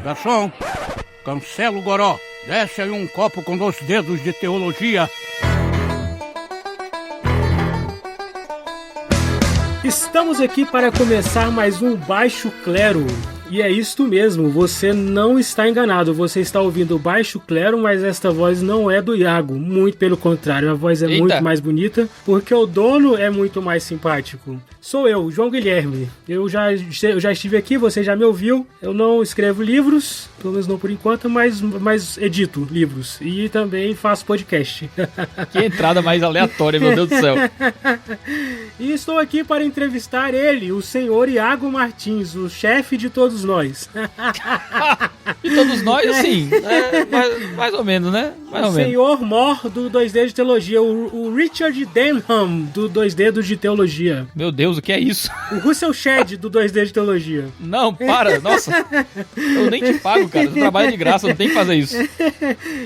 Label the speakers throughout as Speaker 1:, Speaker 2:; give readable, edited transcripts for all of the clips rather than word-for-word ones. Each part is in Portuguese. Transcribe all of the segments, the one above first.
Speaker 1: Garçom, cancela o goró. Desce aí um copo com 2 dedos de teologia.
Speaker 2: Estamos aqui para começar mais um Baixo Clero. E é isto mesmo, você não está enganado, você está ouvindo o Baixo Clero, mas esta voz não é do Iago, muito pelo contrário, a voz é muito mais bonita, porque o dono é muito mais simpático. Sou eu, João Guilherme, eu já estive aqui, você já me ouviu, eu não escrevo livros, pelo menos não por enquanto, mas edito livros e também faço podcast.
Speaker 3: Que entrada mais aleatória, meu Deus do céu.
Speaker 2: E estou aqui para entrevistar ele, o senhor Iago Martins, o chefe de todos nós.
Speaker 3: E todos nós, assim, mais ou menos, né? Mais ou menos.
Speaker 2: Senhor Mor do 2D de Teologia, o Richard Denham do 2D de Teologia.
Speaker 3: Meu Deus, o que é isso?
Speaker 2: O Russell Shedd do 2D de Teologia.
Speaker 3: Não, para, nossa. Eu nem te pago, cara. Você trabalha de graça, não tem que fazer isso.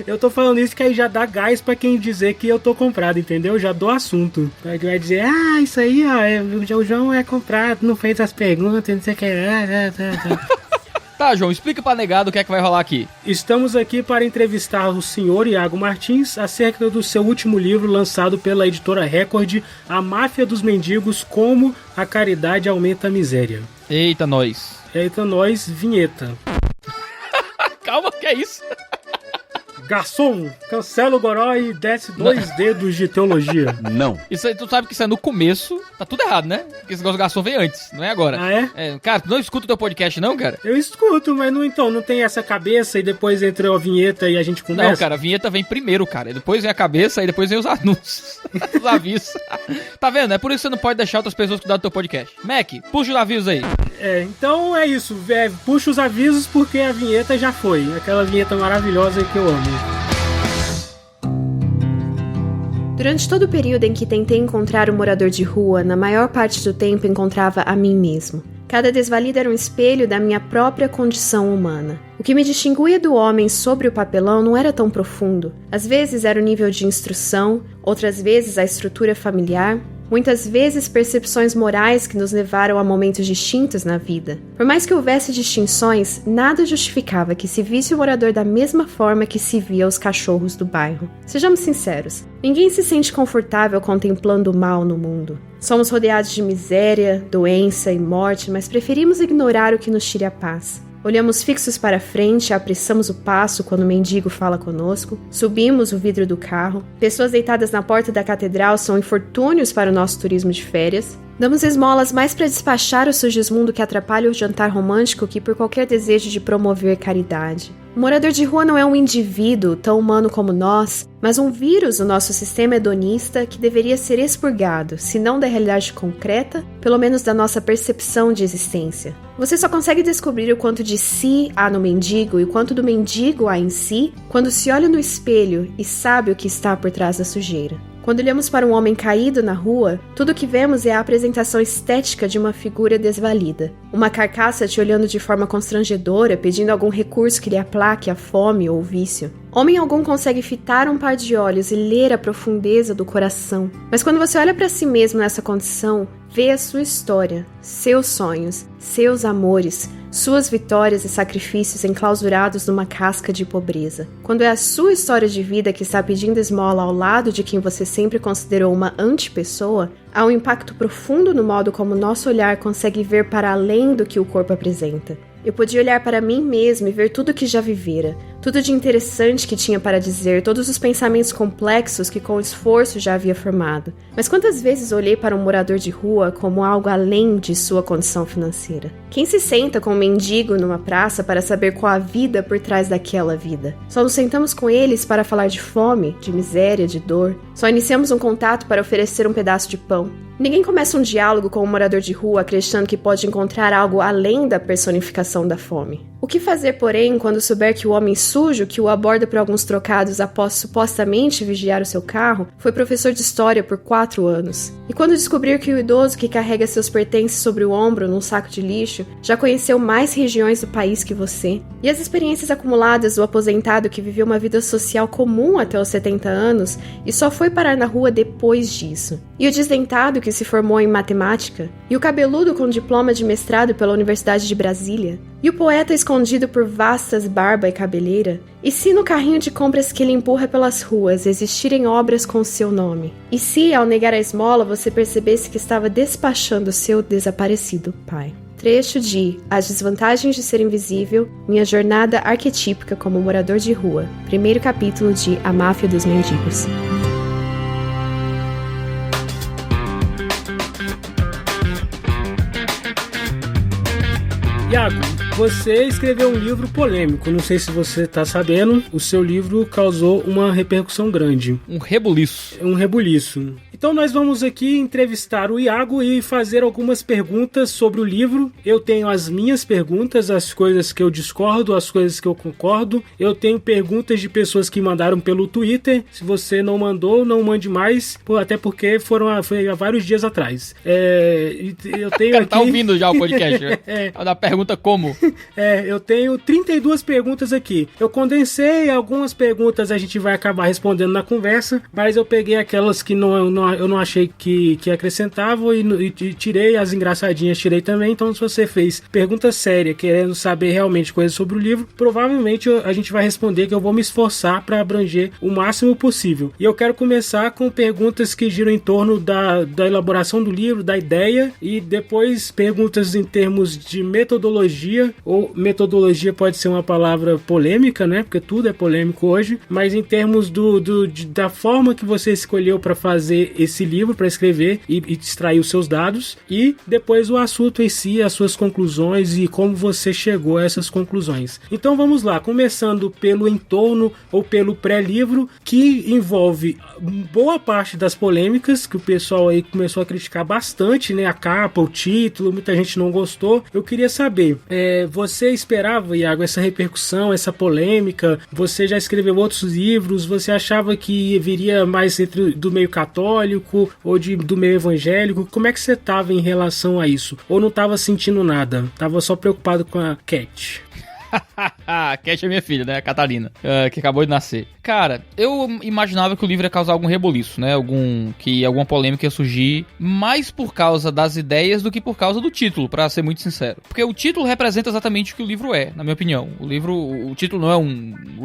Speaker 2: Eu tô falando isso que aí já dá gás pra quem dizer que eu tô comprado, entendeu? Já dou assunto. Aí vai dizer, isso aí, ó, o João é comprado, não fez as perguntas, não sei o que.
Speaker 3: Tá, João, explica pra negado o que é que vai rolar aqui.
Speaker 2: Estamos aqui para entrevistar o senhor Iago Martins acerca do seu último livro lançado pela editora Record, A Máfia dos Mendigos, Como a Caridade Aumenta a Miséria.
Speaker 3: Eita, nós.
Speaker 2: Eita, nós, vinheta.
Speaker 3: Calma, que é isso?
Speaker 2: Garçom, cancela o goró e desce 2 dedos de teologia.
Speaker 1: Não.
Speaker 3: Isso aí, tu sabe que isso é no começo. Tá tudo errado, né? Porque esse negócio do garçom vem antes, não é agora.
Speaker 2: Ah, é?
Speaker 3: Cara, tu não escuta o teu podcast não, cara?
Speaker 2: Eu escuto, mas não tem essa cabeça e depois entra a vinheta e a gente conversa?
Speaker 3: Não, cara, a vinheta vem primeiro, cara. E depois vem a cabeça e depois vem os anúncios. Os avisos. Tá vendo? É por isso que você não pode deixar outras pessoas cuidar do teu podcast. Mac, puxa os avisos aí.
Speaker 2: Então é isso. Puxa os avisos porque a vinheta já foi. Aquela vinheta maravilhosa que eu amo.
Speaker 4: Durante todo o período em que tentei encontrar o morador de rua, na maior parte do tempo encontrava a mim mesmo. Cada desvalida era um espelho da minha própria condição humana. O que me distinguia do homem sobre o papelão não era tão profundo. Às vezes era o nível de instrução, outras vezes a estrutura familiar, muitas vezes percepções morais que nos levaram a momentos distintos na vida. Por mais que houvesse distinções, nada justificava que se visse o morador da mesma forma que se via os cachorros do bairro. Sejamos sinceros, ninguém se sente confortável contemplando o mal no mundo. Somos rodeados de miséria, doença e morte, mas preferimos ignorar o que nos tire a paz. Olhamos fixos para frente, apressamos o passo quando o mendigo fala conosco, subimos o vidro do carro, pessoas deitadas na porta da catedral são infortúnios para o nosso turismo de férias, damos esmolas mais para despachar o sujesmundo que atrapalha o jantar romântico que por qualquer desejo de promover caridade. O morador de rua não é um indivíduo tão humano como nós, mas um vírus do nosso sistema hedonista que deveria ser expurgado, se não da realidade concreta, pelo menos da nossa percepção de existência. Você só consegue descobrir o quanto de si há no mendigo e o quanto do mendigo há em si quando se olha no espelho e sabe o que está por trás da sujeira. Quando olhamos para um homem caído na rua, tudo o que vemos é a apresentação estética de uma figura desvalida. Uma carcaça te olhando de forma constrangedora, pedindo algum recurso que lhe aplaque a fome ou o vício. Homem algum consegue fitar um par de olhos e ler a profundeza do coração. Mas quando você olha para si mesmo nessa condição, vê a sua história, seus sonhos, seus amores, suas vitórias e sacrifícios enclausurados numa casca de pobreza. Quando é a sua história de vida que está pedindo esmola ao lado de quem você sempre considerou uma antipessoa, há um impacto profundo no modo como nosso olhar consegue ver para além do que o corpo apresenta. Eu podia olhar para mim mesmo e ver tudo o que já vivera, tudo de interessante que tinha para dizer, todos os pensamentos complexos que com esforço já havia formado. Mas quantas vezes olhei para um morador de rua como algo além de sua condição financeira? Quem se senta com um mendigo numa praça para saber qual a vida por trás daquela vida? Só nos sentamos com eles para falar de fome, de miséria, de dor. Só iniciamos um contato para oferecer um pedaço de pão. Ninguém começa um diálogo com um morador de rua acreditando que pode encontrar algo além da personificação da fome. O que fazer, porém, quando souber que o homem sujo que o aborda por alguns trocados após supostamente vigiar o seu carro foi professor de história por 4 anos? E quando descobrir que o idoso que carrega seus pertences sobre o ombro num saco de lixo já conheceu mais regiões do país que você, e as experiências acumuladas do aposentado que viveu uma vida social comum até os 70 anos e só foi parar na rua depois disso, e o desdentado que se formou em matemática, e o cabeludo com diploma de mestrado pela Universidade de Brasília, e o poeta escondido por vastas barba e cabeleira, e se no carrinho de compras que ele empurra pelas ruas existirem obras com seu nome, e se ao negar a esmola você percebesse que estava despachando seu desaparecido pai. Trecho de As Desvantagens de Ser Invisível, Minha Jornada Arquetípica como Morador de Rua, primeiro capítulo de A Máfia dos Mendigos.
Speaker 2: Iago, você escreveu um livro polêmico, não sei se você está sabendo, o seu livro causou uma repercussão grande.
Speaker 3: Um rebuliço.
Speaker 2: Um rebuliço. Então nós vamos aqui entrevistar o Iago e fazer algumas perguntas sobre o livro. Eu tenho as minhas perguntas, as coisas que eu discordo, as coisas que eu concordo. Eu tenho perguntas de pessoas que mandaram pelo Twitter. Se você não mandou, não mande mais, até porque foi há vários dias atrás. Eu tenho aqui...
Speaker 3: Tá ouvindo já o podcast, né? Da pergunta como?
Speaker 2: Eu tenho 32 perguntas aqui. Eu condensei, algumas perguntas a gente vai acabar respondendo na conversa, mas eu peguei aquelas que eu não achei que acrescentavam e tirei as engraçadinhas, tirei também. Então, se você fez pergunta séria, querendo saber realmente coisas sobre o livro, provavelmente a gente vai responder, que eu vou me esforçar para abranger o máximo possível. E eu quero começar com perguntas que giram em torno da elaboração do livro, da ideia, e depois perguntas em termos de metodologia, ou metodologia pode ser uma palavra polêmica, né? Porque tudo é polêmico hoje, mas em termos da forma que você escolheu para fazer esse livro, para escrever e extrair os seus dados, e depois o assunto em si, as suas conclusões e como você chegou a essas conclusões. Então vamos lá, começando pelo entorno ou pelo pré-livro, que envolve boa parte das polêmicas, que o pessoal aí começou a criticar bastante, né? A capa, o título, muita gente não gostou. Eu queria saber, você esperava, Iago, essa repercussão, essa polêmica? Você já escreveu outros livros? Você achava que viria mais do meio católico ou do meio evangélico? Como é que você estava em relação a isso? Ou não estava sentindo nada? Estava só preocupado com a Cat?
Speaker 3: A Cat é minha filha, né? A Catarina, que acabou de nascer. Cara, eu imaginava que o livro ia causar algum rebuliço, né? Alguma polêmica ia surgir, mais por causa das ideias do que por causa do título, pra ser muito sincero. Porque o título representa exatamente o que o livro é, na minha opinião. O título não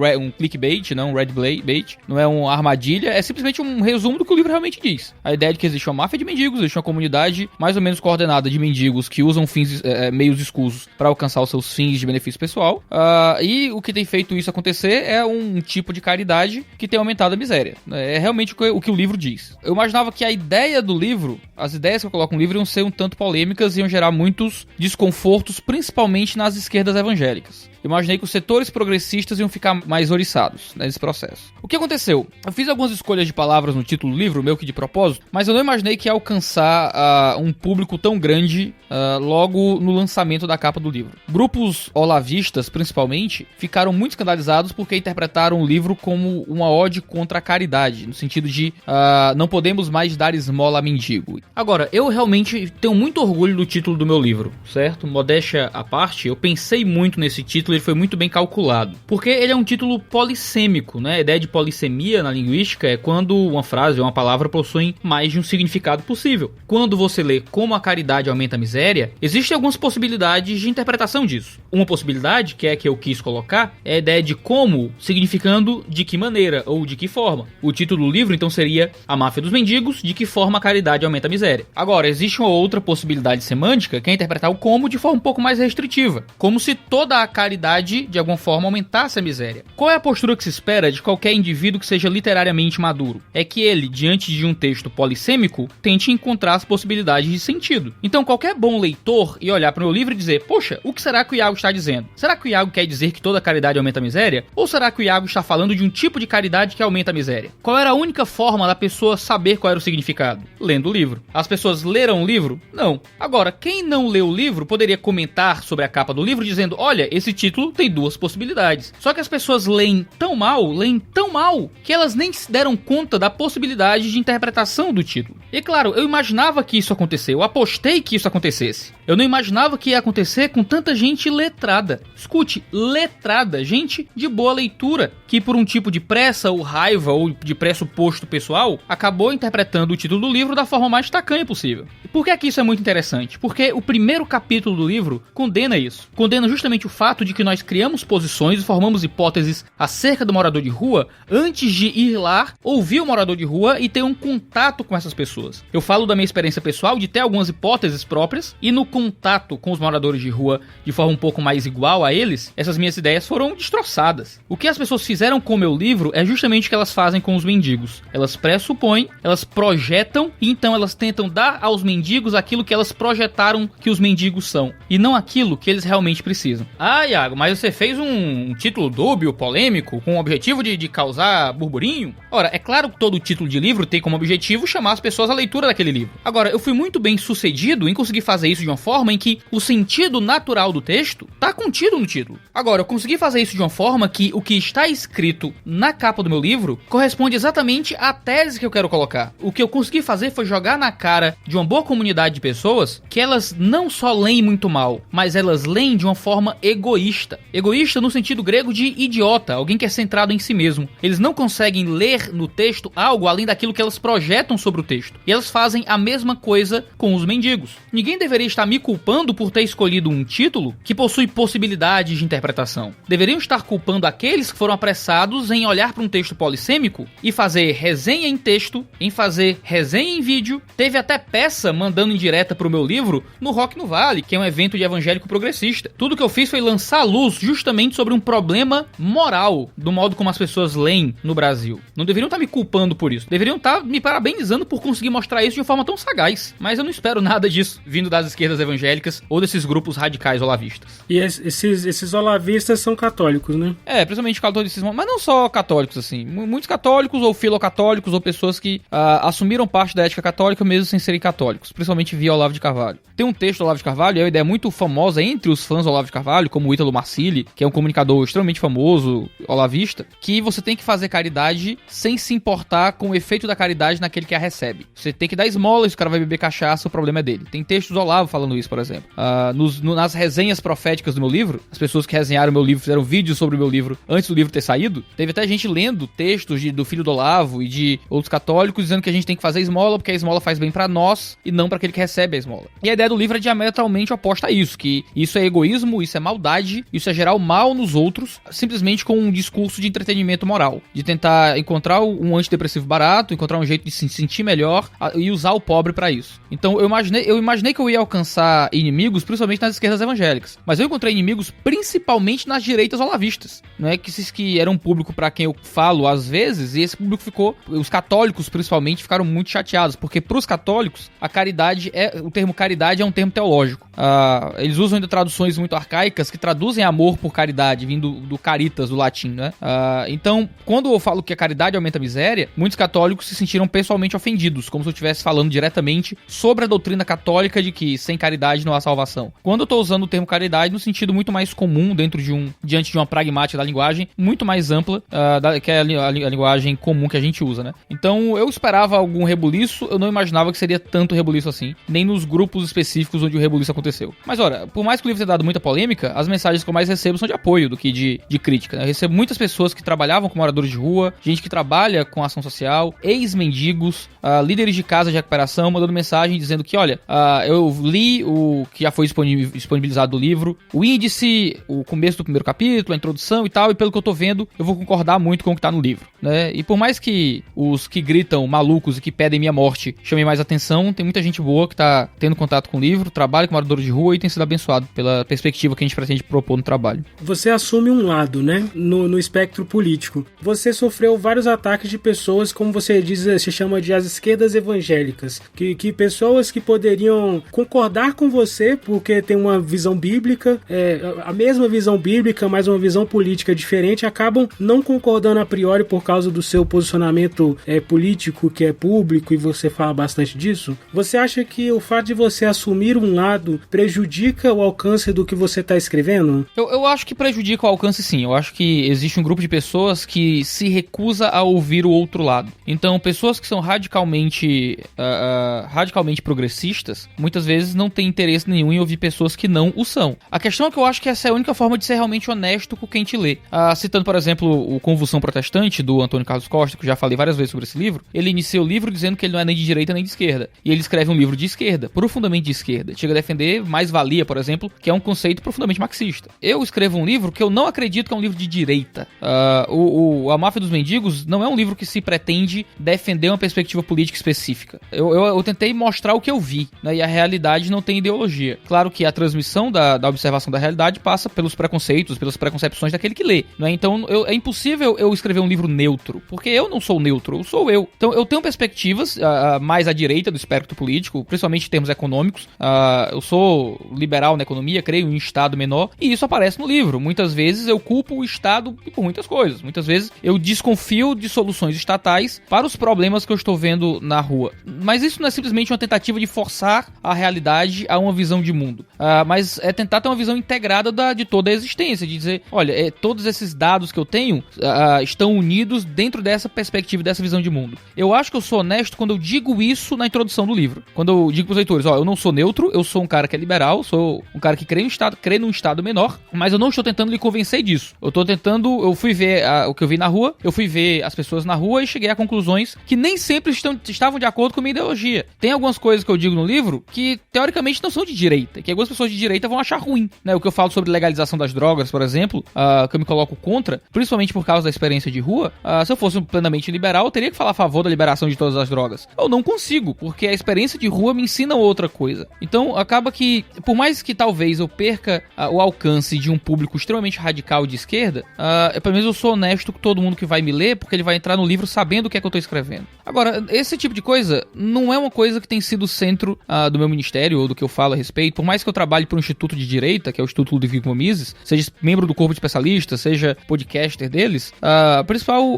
Speaker 3: é um clickbait, não é um red bait, não é uma armadilha, é simplesmente um resumo do que o livro realmente diz. A ideia de que existe uma máfia de mendigos, existe uma comunidade mais ou menos coordenada de mendigos que usam meios escusos pra alcançar os seus fins de benefício pessoal. E o que tem feito isso acontecer é um tipo de caridade que tem aumentado a miséria. É realmente o que o livro diz. Eu imaginava que a ideia do livro, as ideias que eu coloco no livro iam ser um tanto polêmicas e iam gerar muitos desconfortos, principalmente nas esquerdas evangélicas. Eu imaginei que os setores progressistas iam ficar mais oriçados nesse processo. O que aconteceu? Eu fiz algumas escolhas de palavras no título do livro, meio que de propósito, mas eu não imaginei que ia alcançar um público tão grande logo no lançamento da capa do livro. Grupos olavistas, principalmente, ficaram muito escandalizados porque interpretaram o livro como uma ode contra a caridade, no sentido de não podemos mais dar esmola a mendigo. Agora, eu realmente tenho muito orgulho do título do meu livro, certo? Modéstia à parte, eu pensei muito nesse título, ele foi muito bem calculado, porque ele é um título polissêmico, né? A ideia de polissemia na linguística é quando uma frase ou uma palavra possuem mais de um significado possível. Quando você lê como a caridade aumenta a miséria, existem algumas possibilidades de interpretação disso. Uma possibilidade, que é a que eu quis colocar, é a ideia de como, significando de que maneira ou de que forma. O título do livro então seria A Máfia dos Mendigos, de que forma a caridade aumenta a miséria. Agora, existe uma outra possibilidade semântica, que é interpretar o como de forma um pouco mais restritiva, como se toda a caridade de alguma forma aumentasse a miséria. Qual é a postura que se espera de qualquer indivíduo que seja literariamente maduro? É que ele, diante de um texto polissêmico, tente encontrar as possibilidades de sentido. Então qualquer bom leitor ia olhar para o meu livro e dizer, poxa, o que será que o Iago está dizendo? Será que o Iago quer dizer que toda caridade aumenta a miséria? Ou será que o Iago está falando de um tipo de caridade que aumenta a miséria. Qual era a única forma da pessoa saber qual era o significado? Lendo o livro. As pessoas leram o livro? Não. Agora, quem não leu o livro poderia comentar sobre a capa do livro dizendo, olha, esse título tem duas possibilidades. Só que as pessoas leem tão mal, que elas nem se deram conta da possibilidade de interpretação do título. E claro, eu imaginava que isso acontecesse, eu apostei que isso acontecesse. Eu não imaginava que ia acontecer com tanta gente letrada. Escute, letrada, gente de boa leitura, que por um tipo de pressa ou raiva ou de pressuposto pessoal, acabou interpretando o título do livro da forma mais tacanha possível. E por que isso é muito interessante? Porque o primeiro capítulo do livro condena isso. Condena justamente o fato de que nós criamos posições e formamos hipóteses acerca do morador de rua antes de ir lá, ouvir o morador de rua e ter um contato com essas pessoas. Eu falo da minha experiência pessoal de ter algumas hipóteses próprias e no contato com os moradores de rua de forma um pouco mais igual a eles, essas minhas ideias foram destroçadas. O que as pessoas fizeram com o meu livro é justamente o que elas fazem com os mendigos. Elas pressupõem, elas projetam e então elas tentam dar aos mendigos aquilo que elas projetaram que os mendigos são e não aquilo que eles realmente precisam. Ah, Iago, mas você fez um título dúbio, polêmico, com o objetivo de causar burburinho? Ora, é claro que todo título de livro tem como objetivo chamar as pessoas à leitura daquele livro. Agora, eu fui muito bem sucedido em conseguir fazer isso de uma forma em que o sentido natural do texto está contido no título. Agora, eu consegui fazer isso de uma forma que o que está escrito na capa do meu livro corresponde exatamente à tese que eu quero colocar. O que eu consegui fazer foi jogar na cara de uma boa comunidade de pessoas que elas não só leem muito mal, mas elas leem de uma forma egoísta. Egoísta no sentido grego de idiota, alguém que é centrado em si mesmo. Eles não conseguem ler no texto algo além daquilo que elas projetam sobre o texto. E elas fazem a mesma coisa com os mendigos. Ninguém deveria estar me culpando por ter escolhido um título que possui possibilidades de interpretação. Deveriam estar culpando aqueles que foram apressados em olhar para um texto polissêmico e fazer resenha em texto, em fazer resenha em vídeo. Teve até peça mandando indireta pro meu livro no Rock no Vale, que é um evento de evangélico progressista. Tudo que eu fiz foi lançar luz justamente sobre um problema moral do modo como as pessoas leem no Brasil. Não deveriam estar me culpando por isso. Deveriam estar me parabenizando por conseguir mostrar isso de uma forma tão sagaz. Mas eu não espero nada disso vindo das esquerdas evangélicas ou desses grupos radicais olavistas.
Speaker 2: E esses olavistas são católicos, né?
Speaker 3: É, principalmente catolicismo, mas não só católicos, assim. Muitos católicos ou filocatólicos ou pessoas que assumiram parte da ética católica mesmo sem serem católicos, principalmente via Olavo de Carvalho. Tem um texto do Olavo de Carvalho, é uma ideia muito famosa entre os fãs do Olavo de Carvalho, como o Ítalo Marcilli, que é um comunicador extremamente famoso, olavista, que você tem que fazer caridade sem se importar com o efeito da caridade naquele que a recebe. Você tem que dar esmola, se o cara vai beber cachaça, o problema é dele. Tem textos do Olavo falando isso, por exemplo. Nas resenhas proféticas do meu livro, as pessoas que resenharam o meu livro, fizeram vídeos sobre o meu livro antes do livro ter saído, teve até gente lendo textos do filho do Olavo e de outros católicos dizendo que a gente tem que fazer esmola porque a esmola faz bem pra nós e não pra aquele que recebe a esmola. E a ideia do livro é diametralmente oposta a isso, que isso é egoísmo, isso é maldade, isso é gerar o mal nos outros, simplesmente com um discurso de entretenimento moral, de tentar encontrar um antidepressivo barato, encontrar um jeito de se sentir melhor e usar o pobre pra isso. Então eu imaginei que eu ia alcançar inimigos, principalmente nas esquerdas evangélicas, mas eu encontrei inimigos principalmente nas direitas olavistas, né, que era um público pra quem eu falo às vezes, e esse público os católicos principalmente ficaram muito chateados, porque pros católicos o termo caridade é um termo teológico. Eles usam ainda traduções muito arcaicas que traduzem amor por caridade, vindo do caritas, do latim, né? Então, quando eu falo que a caridade aumenta a miséria, muitos católicos se sentiram pessoalmente ofendidos, como se eu estivesse falando diretamente sobre a doutrina católica de que sem caridade não há salvação. Quando eu tô usando o termo caridade no sentido muito mais comum, diante de uma pragmática da linguagem, muito mais ampla, que é a linguagem comum que a gente usa, né? Então, eu esperava algum rebuliço, eu não imaginava que seria tanto rebuliço assim, nem nos grupos específicos onde o rebuliço aconteceu. Mas, ora, por mais que o livro tenha dado muita polêmica, as mensagens que eu mais recebo são de apoio do que de crítica, né? Eu recebo muitas pessoas que trabalhavam com moradores de rua, gente que trabalha com ação social, ex-mendigos, líderes de casa de recuperação, mandando mensagem dizendo que, olha, eu li o que já foi disponibilizado do livro, o índice, o começo do primeiro capítulo, a introdução e tal, e pelo que eu tô vendo, eu vou concordar muito com o que tá no livro, né? E por mais que os que gritam malucos e que pedem minha morte chamem mais atenção, tem muita gente boa que tá tendo contato com o livro, trabalha com moradores de rua e tem sido abençoado pela perspectiva que a gente pretende propor no trabalho.
Speaker 2: Você assume um lado, né, no espectro político. Você sofreu vários ataques de pessoas, como você diz, se chama de as esquerdas evangélicas, que pessoas que poderiam concordar com você porque tem uma visão bíblica, a mesma visão bíblica, mas uma visão política diferente, acabam não concordando a priori por causa do seu posicionamento político, que é público, e você fala bastante disso, você acha que o fato de você assumir um lado prejudica o alcance do que você está escrevendo?
Speaker 3: Eu acho que prejudica o alcance, sim. Eu acho que existe um grupo de pessoas que se recusa a ouvir o outro lado. Então, pessoas que são radicalmente progressistas, muitas vezes não têm interesse nenhum em ouvir pessoas que não o são. A questão é que eu acho que essa é a única forma de ser realmente honesto com quem te lê. Citando, por exemplo, o Convulsão Protestante, do Antônio Carlos Costa, que eu já falei várias vezes sobre esse livro, ele inicia o livro dizendo que ele não é nem de direita nem de esquerda. E ele escreve um livro de esquerda, profundamente de esquerda. Chega a defender mais-valia, por exemplo, que é um conceito profundamente marxista. Eu escrevo um livro que eu não acredito que é um livro de direita. A Máfia dos Mendigos não é um livro que se pretende defender uma perspectiva política específica. Eu tentei mostrar o que eu vi, né? E a realidade não tem ideologia. Claro que a transmissão da observação da realidade passa pelos preconceitos, pelas preconcepções daquele que lê, né? Então é impossível eu escrever um livro neutro, porque eu não sou neutro, eu sou eu. Então eu tenho perspectivas mais à direita do espectro político, principalmente em termos econômicos. Eu sou liberal na economia, creio em um Estado menor, e isso aparece no livro. Muitas vezes eu culpo o Estado por muitas coisas. Muitas vezes eu desconfio de soluções estatais para os problemas que eu estou vendo na rua. Mas isso não é simplesmente uma tentativa de forçar a realidade a uma visão de mundo, mas é tentar ter uma visão integrada de toda a existência, de dizer, olha, todos esses dados que eu tenho estão unidos dentro dessa perspectiva, dessa visão de mundo. Eu acho que eu sou honesto quando eu digo isso na introdução do livro. Quando eu digo para os leitores, eu não sou neutro, eu sou um cara que é liberal, sou um cara que crê num Estado menor, mas eu não estou tentando lhe convencer disso. Eu fui ver o que eu vi na rua, eu fui ver as pessoas na rua e cheguei a conclusões que nem sempre estavam de acordo com a minha ideologia. Tem algumas coisas que eu digo no livro que, teoricamente, não são de direita, que algumas pessoas de direita vão achar ruim, né? O que eu falo sobre legalização das drogas, por exemplo, que eu me coloco contra, principalmente por causa da experiência de rua. Se eu fosse plenamente liberal, eu teria que falar a favor da liberação de todas as drogas. Eu não consigo, porque a experiência de rua me ensina outra coisa. Então, acaba que, por mais que talvez eu perca o alcance de um público extremamente radical de esquerda, pelo menos eu sou honesto com todo mundo que vai me ler, porque ele vai entrar no livro sabendo o que é que eu tô escrevendo. Agora, esse tipo de coisa não é uma coisa que tem sido o centro do meu ministério ou do que eu falo a respeito. Por mais que eu trabalhe para um instituto de direita, que é o Instituto Ludwig Mises, seja membro do corpo de especialistas, seja podcaster deles,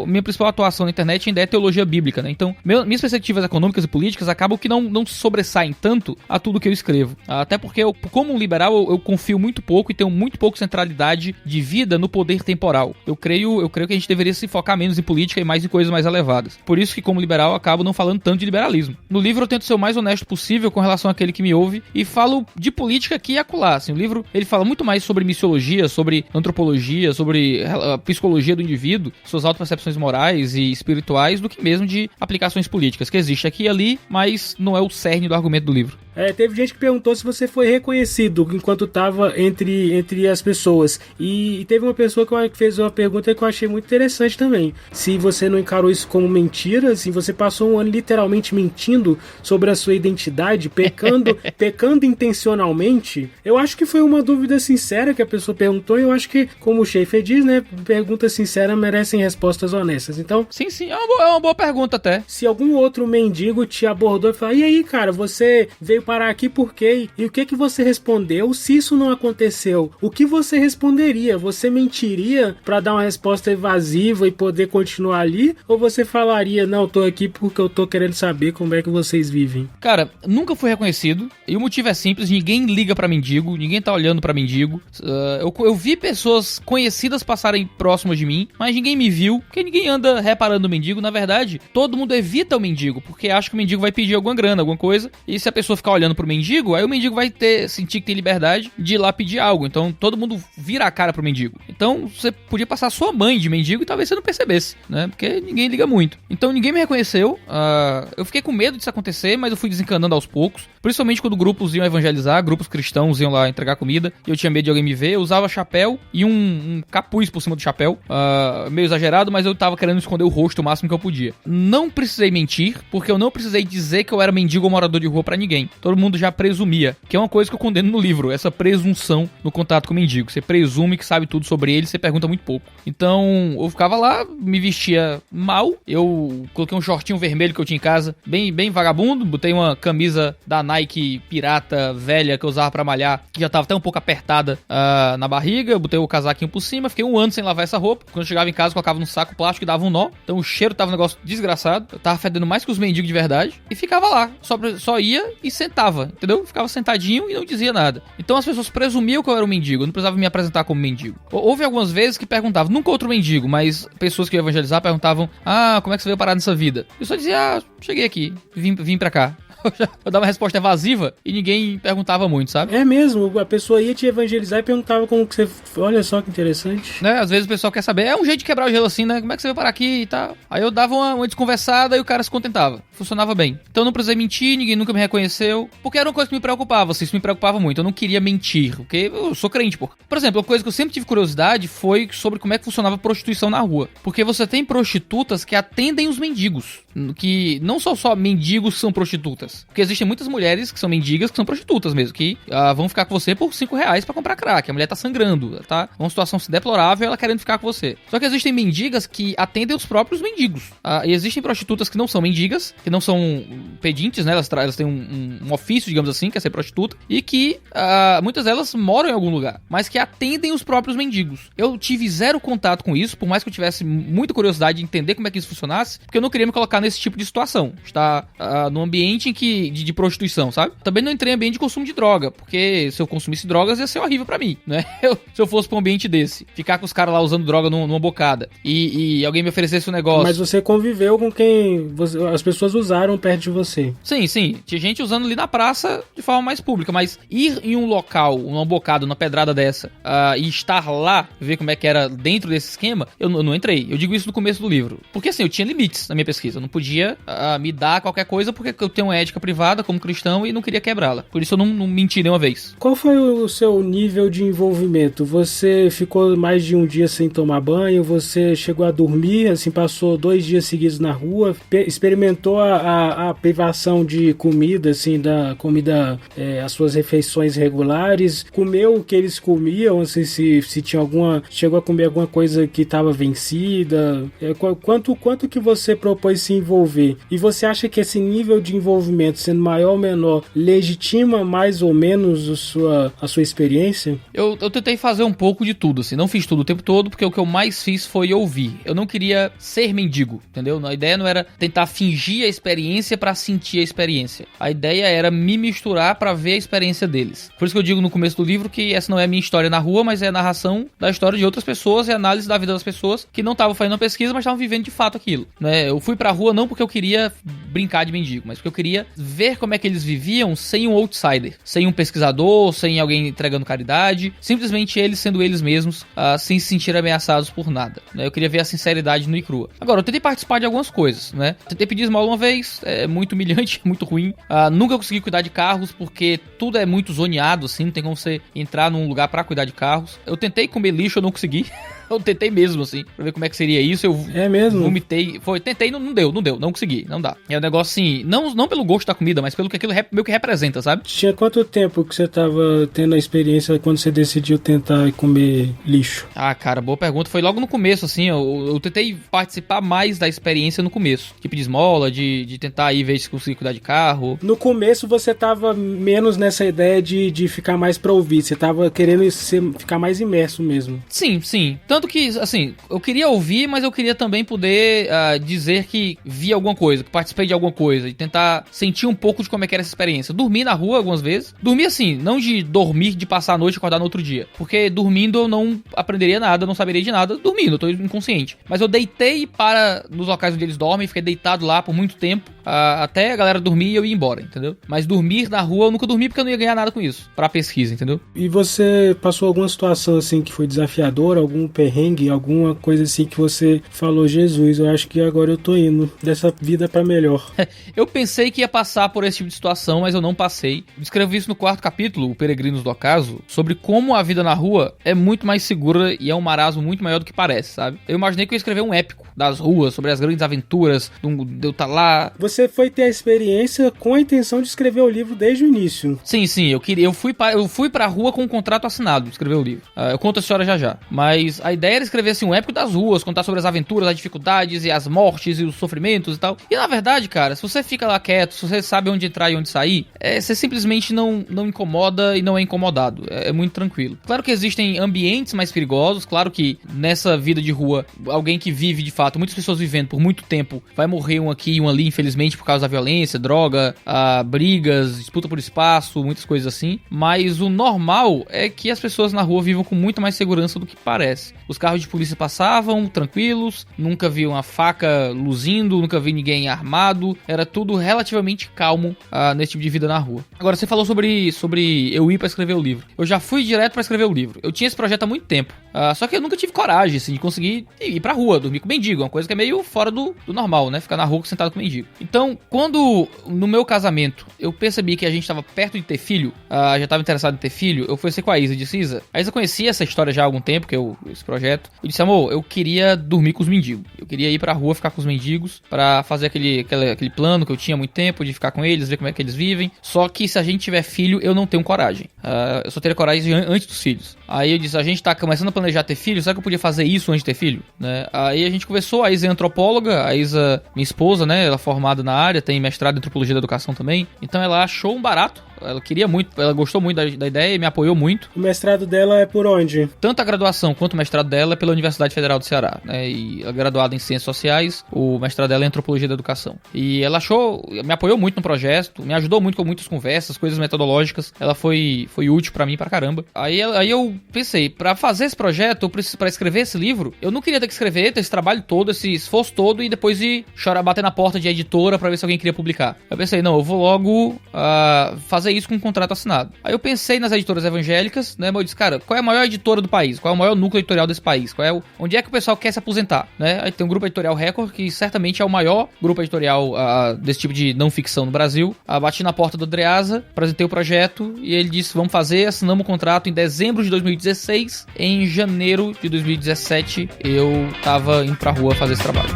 Speaker 3: minha principal atuação na internet ainda é teologia bíblica, né? Então, minhas perspectivas econômicas e políticas acabam que não sobressaem tanto a tudo que eu escrevo. Até porque, como um liberal, eu confio muito pouco e tenho muito pouco centralidade de vida no poder temporal. Eu creio que a gente deveria se focar menos em política e mais em coisas mais elevadas. Por isso que, como liberal, eu acabo não falando tanto de liberalismo. No livro eu tento ser o mais honesto possível com relação àquele que me ouve e falo de política aqui e acolá. Assim, o livro ele fala muito mais sobre missiologia, sobre antropologia, sobre a psicologia do indivíduo, suas autopercepções morais e espirituais, do que mesmo de aplicações políticas, que existe aqui e ali, mas não é o cerne do argumento do livro.
Speaker 2: Teve gente que perguntou se você foi reconhecido enquanto estava entre as pessoas. E teve uma pessoa que fez uma pergunta que eu achei muito interessante também. Se você não encarou isso como mentira, se você passou um ano literalmente mentindo sobre a sua identidade, pecando intencionalmente. Eu acho que foi uma dúvida sincera que a pessoa perguntou, e eu acho que, como o Schaeffer diz, né, perguntas sinceras merecem respostas honestas. Então,
Speaker 3: sim, é uma boa pergunta até.
Speaker 2: Se algum outro mendigo te abordou e falou, e aí, cara, você veio parar aqui por quê? E o que você respondeu? Se isso não aconteceu, o que você responderia? Você mentiria pra dar uma resposta evasiva e poder continuar ali? Ou você falaria, não, tô aqui porque eu tô querendo saber como é que vocês vivem?
Speaker 3: Cara, nunca fui reconhecido, e o motivo é simples, ninguém liga pra mendigo, ninguém tá olhando pra mendigo. Eu vi pessoas conhecidas passarem próximas de mim, mas ninguém me viu, porque ninguém anda reparando o mendigo. Na verdade, todo mundo evita o mendigo, porque acha que o mendigo vai pedir alguma grana, alguma coisa, e se a pessoa ficar olhando pro mendigo, aí o mendigo vai sentir que tem liberdade de ir lá pedir algo. Então todo mundo vira a cara pro mendigo. Então você podia passar sua mãe de mendigo e talvez você não percebesse, né? Porque ninguém liga muito. Então ninguém me reconheceu. Eu fiquei com medo disso acontecer, mas eu fui desencanando aos poucos. Principalmente quando grupos iam evangelizar, grupos cristãos iam lá entregar comida, e eu tinha medo de alguém me ver. Eu usava chapéu e um capuz por cima do chapéu. Meio exagerado, mas eu tava querendo esconder o rosto o máximo que eu podia. Não precisei mentir, porque eu não precisei dizer que eu era mendigo ou morador de rua pra ninguém. Todo mundo já presumia, que é uma coisa que eu condeno no livro, essa presunção no contato com o mendigo. Você presume que sabe tudo sobre ele, você pergunta muito pouco. Então, eu ficava lá, me vestia mal, eu coloquei um shortinho vermelho que eu tinha em casa, bem vagabundo, botei uma camisa da Nike pirata velha que eu usava pra malhar, que já tava até um pouco apertada na barriga, botei o casaquinho por cima, fiquei um ano sem lavar essa roupa. Quando Quando eu chegava em casa, colocava num saco plástico e dava um nó. Então o cheiro tava um negócio desgraçado. Eu tava fedendo mais que os mendigos de verdade. E ficava lá. Só ia e sentava, entendeu? Ficava sentadinho e não dizia nada. Então as pessoas presumiam que eu era um mendigo. Eu não precisava me apresentar como mendigo. Houve algumas vezes que perguntavam, nunca outro mendigo, mas pessoas que iam evangelizar perguntavam, como é que você veio parar nessa vida? Eu só dizia, cheguei aqui, vim pra cá. Eu dava uma resposta evasiva e ninguém perguntava muito, sabe?
Speaker 2: É mesmo, a pessoa ia te evangelizar e perguntava como que você... Olha só que interessante.
Speaker 3: Né? Às vezes o pessoal quer saber, é um jeito de quebrar o gelo assim, né? Como é que você veio parar aqui e tal? Aí eu dava uma desconversada e o cara se contentava. Funcionava bem. Então eu não precisei mentir, ninguém nunca me reconheceu, porque era uma coisa que me preocupava, assim, isso me preocupava muito. Eu não queria mentir, porque eu sou crente, pô. Por exemplo, uma coisa que eu sempre tive curiosidade foi sobre como é que funcionava a prostituição na rua. Porque você tem prostitutas que atendem os mendigos. Que não são só mendigos que são prostitutas. Porque existem muitas mulheres que são mendigas, que são prostitutas mesmo, que vão ficar com você por R$5 pra comprar crack. A mulher tá sangrando, tá? Uma situação deplorável, ela querendo ficar com você. Só que existem mendigas que atendem os próprios mendigos. E existem prostitutas que não são mendigas, que não são pedintes, né? Elas têm um ofício, digamos assim, que é ser prostituta. E que muitas delas moram em algum lugar, mas que atendem os próprios mendigos. Eu tive zero contato com isso, por mais que eu tivesse muita curiosidade de entender como é que isso funcionasse, porque eu não queria me colocar nesse tipo de situação. Estar num ambiente em que de prostituição, sabe? Também não entrei em ambiente de consumo de droga, porque se eu consumisse drogas ia ser horrível pra mim, né? Se eu fosse pra um ambiente desse, ficar com os caras lá usando droga numa bocada e alguém me oferecesse um negócio...
Speaker 2: Mas você conviveu com quem as pessoas usaram perto de você.
Speaker 3: Sim. Tinha gente usando ali na praça de forma mais pública, mas ir em um local, uma bocada, uma pedrada dessa, e estar lá, ver como é que era dentro desse esquema, eu não entrei. Eu digo isso no começo do livro. Porque assim, eu tinha limites na minha pesquisa. Eu não podia me dar qualquer coisa porque eu tenho uma ética privada como cristão e não queria quebrá-la. Por isso eu não menti nenhuma vez.
Speaker 2: Qual foi o seu nível de envolvimento? Você ficou mais de um dia sem tomar banho? Você chegou a dormir, assim, passou 2 dias seguidos na rua? Experimentou a privação de comida, assim, da comida, as suas refeições regulares? Comeu o que eles comiam? Assim, se tinha chegou a comer alguma coisa que estava vencida? Quanto que você propôs se envolver? E você acha que esse nível de envolvimento, sendo maior ou menor, legitima mais ou menos a sua experiência?
Speaker 3: Eu tentei fazer um pouco de tudo, assim, não fiz tudo o tempo todo, porque o que eu mais fiz foi ouvir. Eu não queria ser mendigo, entendeu? A ideia não era tentar fingir a experiência pra sentir a experiência. A ideia era me misturar pra ver a experiência deles. Por isso que eu digo no começo do livro que essa não é a minha história na rua, mas é a narração da história de outras pessoas e a análise da vida das pessoas que não estavam fazendo uma pesquisa, mas estavam vivendo de fato aquilo, né? Eu fui pra rua não porque eu queria brincar de mendigo, mas porque eu queria ver como é que eles viviam sem um outsider, sem um pesquisador, sem alguém entregando caridade, simplesmente eles sendo eles mesmos, sem se sentir ameaçados por nada, né? Eu queria ver a sinceridade nua e crua. Agora, eu tentei participar de algumas coisas, né? Tentei pedir esmola uma vez, é muito humilhante, muito ruim. Nunca consegui cuidar de carros, porque tudo é muito zoneado, assim, não tem como você entrar num lugar pra cuidar de carros. Eu tentei comer lixo, eu não consegui. Eu tentei mesmo, assim, pra ver como é que seria isso.
Speaker 2: É mesmo?
Speaker 3: Vomitei. Tentei, não deu, não consegui, não dá. É um negócio assim, não pelo gosto da comida, mas pelo que aquilo meio que representa, sabe?
Speaker 2: Tinha quanto tempo que você tava tendo a experiência quando você decidiu tentar comer lixo?
Speaker 3: Cara, boa pergunta. Foi logo no começo, assim, eu tentei participar mais da experiência no começo. Tipo de esmola, de tentar ir ver se conseguir cuidar de carro.
Speaker 2: No começo você tava menos nessa ideia de ficar mais pra ouvir, você tava querendo ficar mais imerso mesmo.
Speaker 3: Sim. Tanto que, assim, eu queria ouvir, mas eu queria também poder dizer que vi alguma coisa, que participei de alguma coisa, e tentar sentir um pouco de como é que era essa experiência. Dormi na rua algumas vezes. Dormi assim, não de dormir, de passar a noite e acordar no outro dia. Porque dormindo eu não aprenderia nada, não saberia de nada dormindo, eu tô inconsciente. Mas eu deitei nos locais onde eles dormem, fiquei deitado lá por muito tempo, até a galera dormir e eu ir embora, entendeu? Mas dormir na rua eu nunca dormi porque eu não ia ganhar nada com isso, pra pesquisa, entendeu?
Speaker 2: E você passou alguma situação assim que foi desafiadora, algum perrengue, alguma coisa assim que você falou, Jesus, eu acho que agora eu tô indo dessa vida pra melhor?
Speaker 3: Eu pensei que ia passar por esse tipo de situação, mas eu não passei. Escrevi isso no 4º capítulo, O Peregrinos do Ocaso, sobre como a vida na rua é muito mais segura e é um marasmo muito maior do que parece, sabe? Eu imaginei que eu ia escrever um épico das ruas, sobre as grandes aventuras, de eu estar lá.
Speaker 2: Você foi ter a experiência com a intenção de escrever o livro desde o início.
Speaker 3: Sim, eu fui pra rua com um contrato assinado de escrever o livro. Eu conto a história já. Mas a A ideia era escrever assim um épico das ruas, contar sobre as aventuras, as dificuldades e as mortes e os sofrimentos e tal. E na verdade, cara, se você fica lá quieto, se você sabe onde entrar e onde sair, você simplesmente não incomoda e não é incomodado. É muito tranquilo. Claro que existem ambientes mais perigosos, claro que nessa vida de rua, alguém que vive de fato, muitas pessoas vivendo por muito tempo, vai morrer um aqui e um ali, infelizmente, por causa da violência, droga, brigas, disputa por espaço, muitas coisas assim. Mas o normal é que as pessoas na rua vivam com muito mais segurança do que parece. Os carros de polícia passavam tranquilos, nunca vi uma faca luzindo, nunca vi ninguém armado, era tudo relativamente calmo nesse tipo de vida na rua. Agora, você falou sobre eu ir pra escrever o livro. Eu já fui direto pra escrever o livro. Eu tinha esse projeto há muito tempo, só que eu nunca tive coragem, assim, de conseguir ir pra rua, dormir com mendigo, uma coisa que é meio fora do normal, né? Ficar na rua sentado com mendigo. Então, quando no meu casamento eu percebi que a gente tava perto de ter filho, já tava interessado em ter filho, eu fui com a Isa, disse: Isa, a Isa conhecia essa história já há algum tempo, esse projeto. Eu disse: amor, eu queria dormir com os mendigos. Eu queria ir pra rua ficar com os mendigos pra fazer aquele plano que eu tinha há muito tempo de ficar com eles, ver como é que eles vivem. Só que se a gente tiver filho, eu não tenho coragem. Eu só teria coragem antes dos filhos. Aí eu disse: a gente tá começando a planejar ter filho, será que eu podia fazer isso antes de ter filho? Né? Aí a gente conversou, a Isa é antropóloga, a Isa, minha esposa, né? Ela é formada na área, tem mestrado em antropologia da educação também. Então ela achou um barato. Ela queria muito, ela gostou muito da ideia e me apoiou muito.
Speaker 2: O mestrado dela é por onde?
Speaker 3: Tanto a graduação quanto o mestrado dela é pela Universidade Federal do Ceará, né? E ela é graduada em Ciências Sociais, o mestrado dela é em Antropologia da Educação. E ela me apoiou muito no projeto, me ajudou muito com muitas conversas, coisas metodológicas. Ela foi útil pra mim pra caramba. Aí eu pensei, pra fazer esse projeto, pra escrever esse livro, eu não queria ter que escrever, ter esse trabalho todo, esse esforço todo e depois ir bater na porta de editora pra ver se alguém queria publicar. Eu pensei, não, eu vou logo fazer isso com um contrato assinado. Aí eu pensei nas editoras evangélicas, né? Mas eu disse, cara, qual é a maior editora do país? Qual é o maior núcleo editorial desse país? Onde é que o pessoal quer se aposentar, né? Aí tem um grupo editorial Record, que certamente é o maior grupo editorial desse tipo de não ficção no Brasil. Bati na porta do Andreasa, apresentei o projeto e ele disse, vamos fazer, assinamos o contrato em dezembro de 2016. Em janeiro de 2017, eu tava indo pra rua fazer esse trabalho.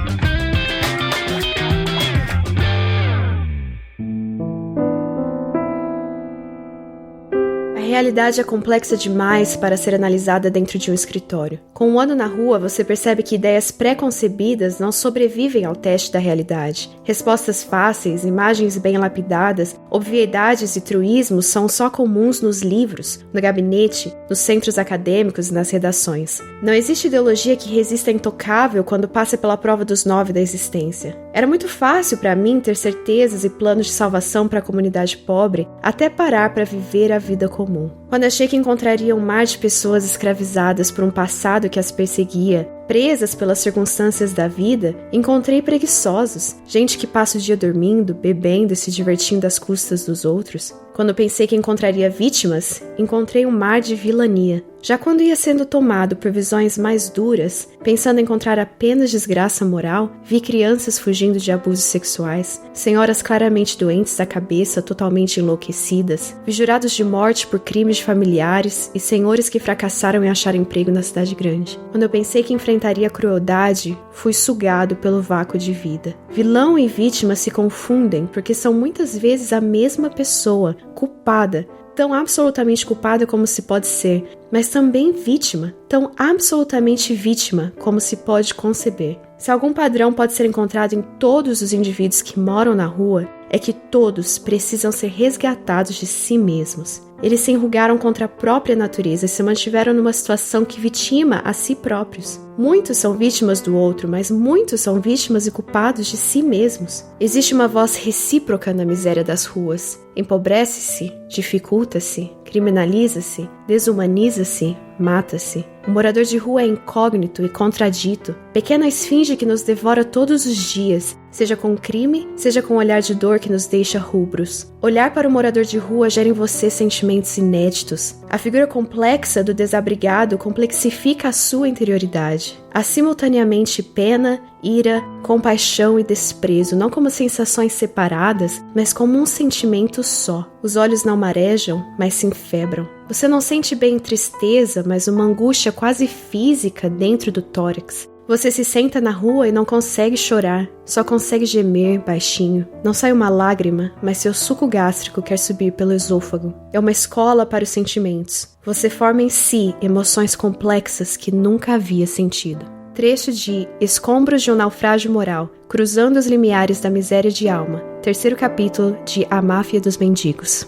Speaker 4: A realidade é complexa demais para ser analisada dentro de um escritório. Com um ano na rua, você percebe que ideias pré-concebidas não sobrevivem ao teste da realidade. Respostas fáceis, imagens bem lapidadas, obviedades e truísmos são só comuns nos livros, no gabinete, nos centros acadêmicos e nas redações. Não existe ideologia que resista intocável quando passa pela prova dos 9 da existência. Era muito fácil para mim ter certezas e planos de salvação para a comunidade pobre, até parar para viver a vida comum. Quando achei que encontraria um mar de pessoas escravizadas por um passado que as perseguia, presas pelas circunstâncias da vida, encontrei preguiçosos, gente que passa o dia dormindo, bebendo e se divertindo às custas dos outros. Quando pensei que encontraria vítimas, encontrei um mar de vilania. Já quando ia sendo tomado por visões mais duras, pensando em encontrar apenas desgraça moral, vi crianças fugindo de abusos sexuais, senhoras claramente doentes da cabeça, totalmente enlouquecidas, vi jurados de morte por crimes de familiares e senhores que fracassaram em achar emprego na cidade grande. Quando eu pensei que enfrentaria a crueldade, fui sugado pelo vácuo de vida. Vilão e vítima se confundem porque são muitas vezes a mesma pessoa, culpada, tão absolutamente culpada como se pode ser, mas também vítima, tão absolutamente vítima como se pode conceber. Se algum padrão pode ser encontrado em todos os indivíduos que moram na rua, é que todos precisam ser resgatados de si mesmos. Eles se enrugaram contra a própria natureza e se mantiveram numa situação que vitima a si próprios. Muitos são vítimas do outro, mas muitos são vítimas e culpados de si mesmos. Existe uma voz recíproca na miséria das ruas. Empobrece-se, dificulta-se, criminaliza-se, desumaniza-se, mata-se. O morador de rua é incógnito e contradito, pequena esfinge que nos devora todos os dias, seja com crime, seja com um olhar de dor que nos deixa rubros. Olhar para o morador de rua gera em você sentimentos inéditos. A figura complexa do desabrigado complexifica a sua interioridade. Há simultaneamente pena, ira, compaixão e desprezo, não como sensações separadas, mas como um sentimento só. Os olhos não marejam, mas se enfebram. Você não sente bem tristeza, mas uma angústia quase física dentro do tórax. Você se senta na rua e não consegue chorar, só consegue gemer baixinho. Não sai uma lágrima, mas seu suco gástrico quer subir pelo esôfago. É uma escola para os sentimentos. Você forma em si emoções complexas que nunca havia sentido. Trecho de Escombros de um Naufrágio Moral, Cruzando os Limiares da Miséria de Alma, 3º capítulo de A Máfia dos Mendigos.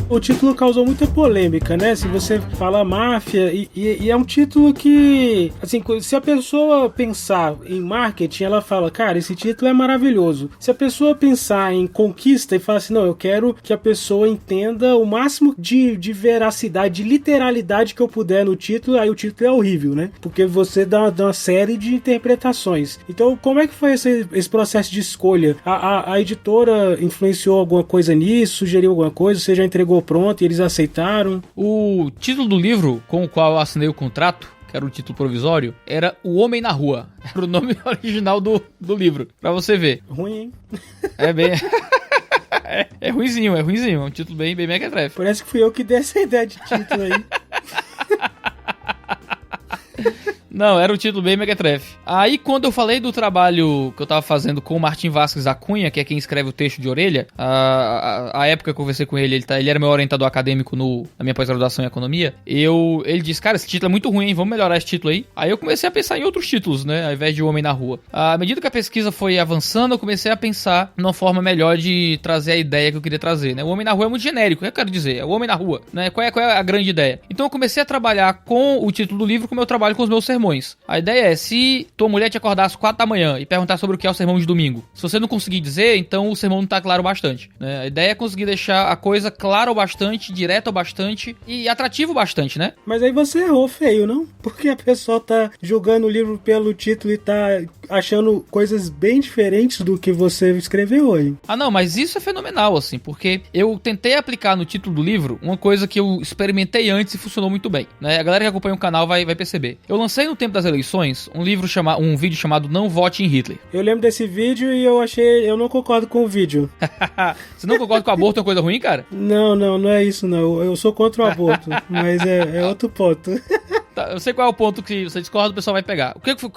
Speaker 2: O título causou muita polêmica, né? Se você fala máfia, e é um título que, assim, se a pessoa pensar em marketing, ela fala, cara, esse título é maravilhoso. Se a pessoa pensar em conquista e falar assim, não, eu quero que a pessoa entenda o máximo de veracidade, de literalidade que eu puder no título, aí o título é horrível, né? Porque você dá uma série de interpretações. Então, como é que foi esse processo de escolha? A editora influenciou alguma coisa nisso? Sugeriu alguma coisa? Você já entregou pronto e eles aceitaram?
Speaker 3: O título do livro com o qual eu assinei o contrato, que era o título provisório, era O Homem na Rua. Era o nome original do livro, pra você ver.
Speaker 2: Ruim, hein?
Speaker 3: É bem... é ruinzinho. É um título bem mequetrefe.
Speaker 2: Parece que fui eu que dei essa ideia de título aí.
Speaker 3: Não, era um título bem mequetrefe. Aí, quando eu falei do trabalho que eu tava fazendo com o Martim Vasquez da Cunha, que é quem escreve o texto de Orelha, a época que eu conversei com ele, ele era meu orientador acadêmico na minha pós-graduação em economia, ele disse, cara, esse título é muito ruim, hein? Vamos melhorar esse título aí. Aí eu comecei a pensar em outros títulos, né, ao invés de O Homem na Rua. À medida que a pesquisa foi avançando, eu comecei a pensar numa forma melhor de trazer a ideia que eu queria trazer, né? O Homem na Rua é muito genérico, o que eu quero dizer? É o Homem na Rua, né? Qual é a grande ideia? Então eu comecei a trabalhar com o título do livro como eu trabalho com os meus sermões. A ideia é, se tua mulher te acordar às 4 da manhã e perguntar sobre o que é o sermão de domingo, se você não conseguir dizer, então o sermão não tá claro o bastante, né? A ideia é conseguir deixar a coisa clara o bastante, direta o bastante e atrativo o bastante, né?
Speaker 2: Mas aí você errou feio, não? Porque a pessoa tá julgando o livro pelo título e tá achando coisas bem diferentes do que você escreveu aí.
Speaker 3: Ah, não, mas isso é fenomenal, assim, porque eu tentei aplicar no título do livro uma coisa que eu experimentei antes e funcionou muito bem, né? A galera que acompanha o canal vai perceber. Eu lancei no tempo das eleições um vídeo chamado Não Vote em Hitler.
Speaker 2: Eu lembro desse vídeo e eu não concordo com o vídeo.
Speaker 3: Você não concorda com o aborto é uma coisa ruim, cara?
Speaker 2: Não é isso não. Eu sou contra o aborto, mas é outro ponto.
Speaker 3: Tá, eu sei qual é o ponto que você discorda, o pessoal vai pegar.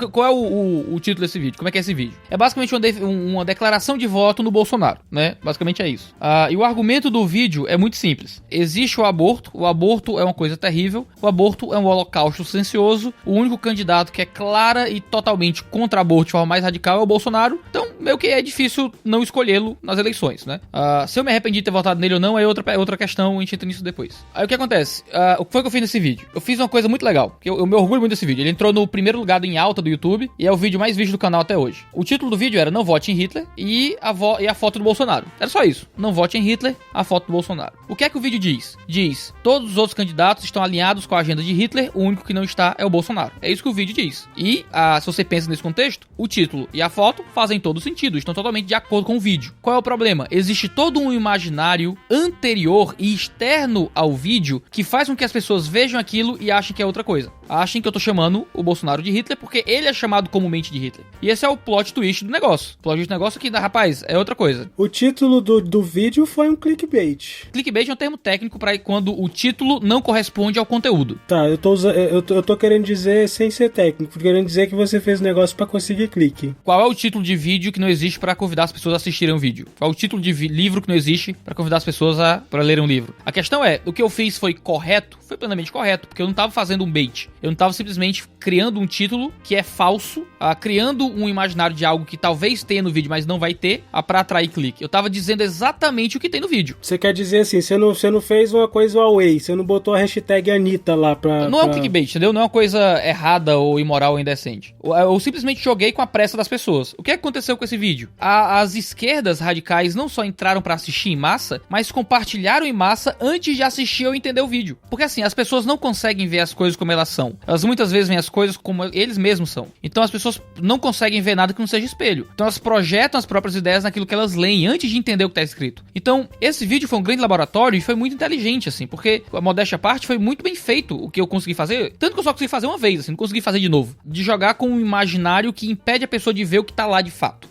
Speaker 3: Qual é o título desse vídeo? Como é que é esse vídeo? É basicamente uma declaração de voto no Bolsonaro, né? Basicamente é isso. E o argumento do vídeo é muito simples. Existe o aborto é uma coisa terrível, o aborto é um holocausto silencioso, o único candidato que é clara e totalmente contra aborto de forma mais radical é o Bolsonaro, então meio que é difícil não escolhê-lo nas eleições, né? Se eu me arrependi de ter votado nele ou não é outra questão, a gente entra nisso depois. Aí o que acontece? O que foi que eu fiz nesse vídeo? Eu fiz uma coisa muito legal. Eu me orgulho muito desse vídeo. Ele entrou no primeiro lugar em alta do YouTube e é o vídeo mais visto do canal até hoje. O título do vídeo era Não Vote em Hitler e a foto do Bolsonaro. Era só isso. Não vote em Hitler, a foto do Bolsonaro. O que é que o vídeo diz? Diz, todos os outros candidatos estão alinhados com a agenda de Hitler, o único que não está é o Bolsonaro. É isso que o vídeo diz. E, se você pensa nesse contexto, o título e a foto fazem todo sentido, estão totalmente de acordo com o vídeo. Qual é o problema? Existe todo um imaginário anterior e externo ao vídeo que faz com que as pessoas vejam aquilo e achem que é outra coisa. Achem que eu tô chamando o Bolsonaro de Hitler porque ele é chamado comumente de Hitler. E esse é o plot twist do negócio. O plot twist do negócio é que, rapaz, é outra coisa.
Speaker 2: O título do vídeo foi um clickbait.
Speaker 3: Clickbait é um termo técnico para quando o título não corresponde ao conteúdo.
Speaker 2: Tá, eu tô querendo dizer sem ser técnico, tô querendo dizer que você fez um negócio pra conseguir clique.
Speaker 3: Qual é o título de vídeo que não existe para convidar as pessoas a assistirem um vídeo? Qual é o título de livro que não existe para convidar as pessoas para lerem um livro? A questão é, o que eu fiz foi correto? Foi plenamente correto, porque eu não tava fazendo um bait. Eu não tava simplesmente criando um título que é falso, criando um imaginário de algo que talvez tenha no vídeo, mas não vai ter, pra atrair clique. Eu tava dizendo exatamente o que tem no vídeo.
Speaker 2: Você quer dizer assim, você não fez uma coisa away, você não botou a hashtag Anitta lá pra...
Speaker 3: Não é um clickbait, entendeu? Não é uma coisa errada ou imoral ou indecente. Eu simplesmente joguei com a pressa das pessoas. O que aconteceu com esse vídeo? As esquerdas radicais não só entraram pra assistir em massa, mas compartilharam em massa antes de assistir ou entender o vídeo. Porque assim, as pessoas não conseguem ver as coisas como elas são. Elas muitas vezes veem as coisas como eles mesmos são. Então as pessoas não conseguem ver nada que não seja espelho. Então elas projetam as próprias ideias naquilo que elas leem antes de entender o que tá escrito. Então esse vídeo foi um grande laboratório e foi muito inteligente, assim, porque a modéstia à parte foi muito bem feito o que eu consegui fazer. Tanto que eu só consegui fazer uma vez, assim, não consegui fazer de novo. De jogar com um imaginário que impede a pessoa de ver o que tá lá de fato.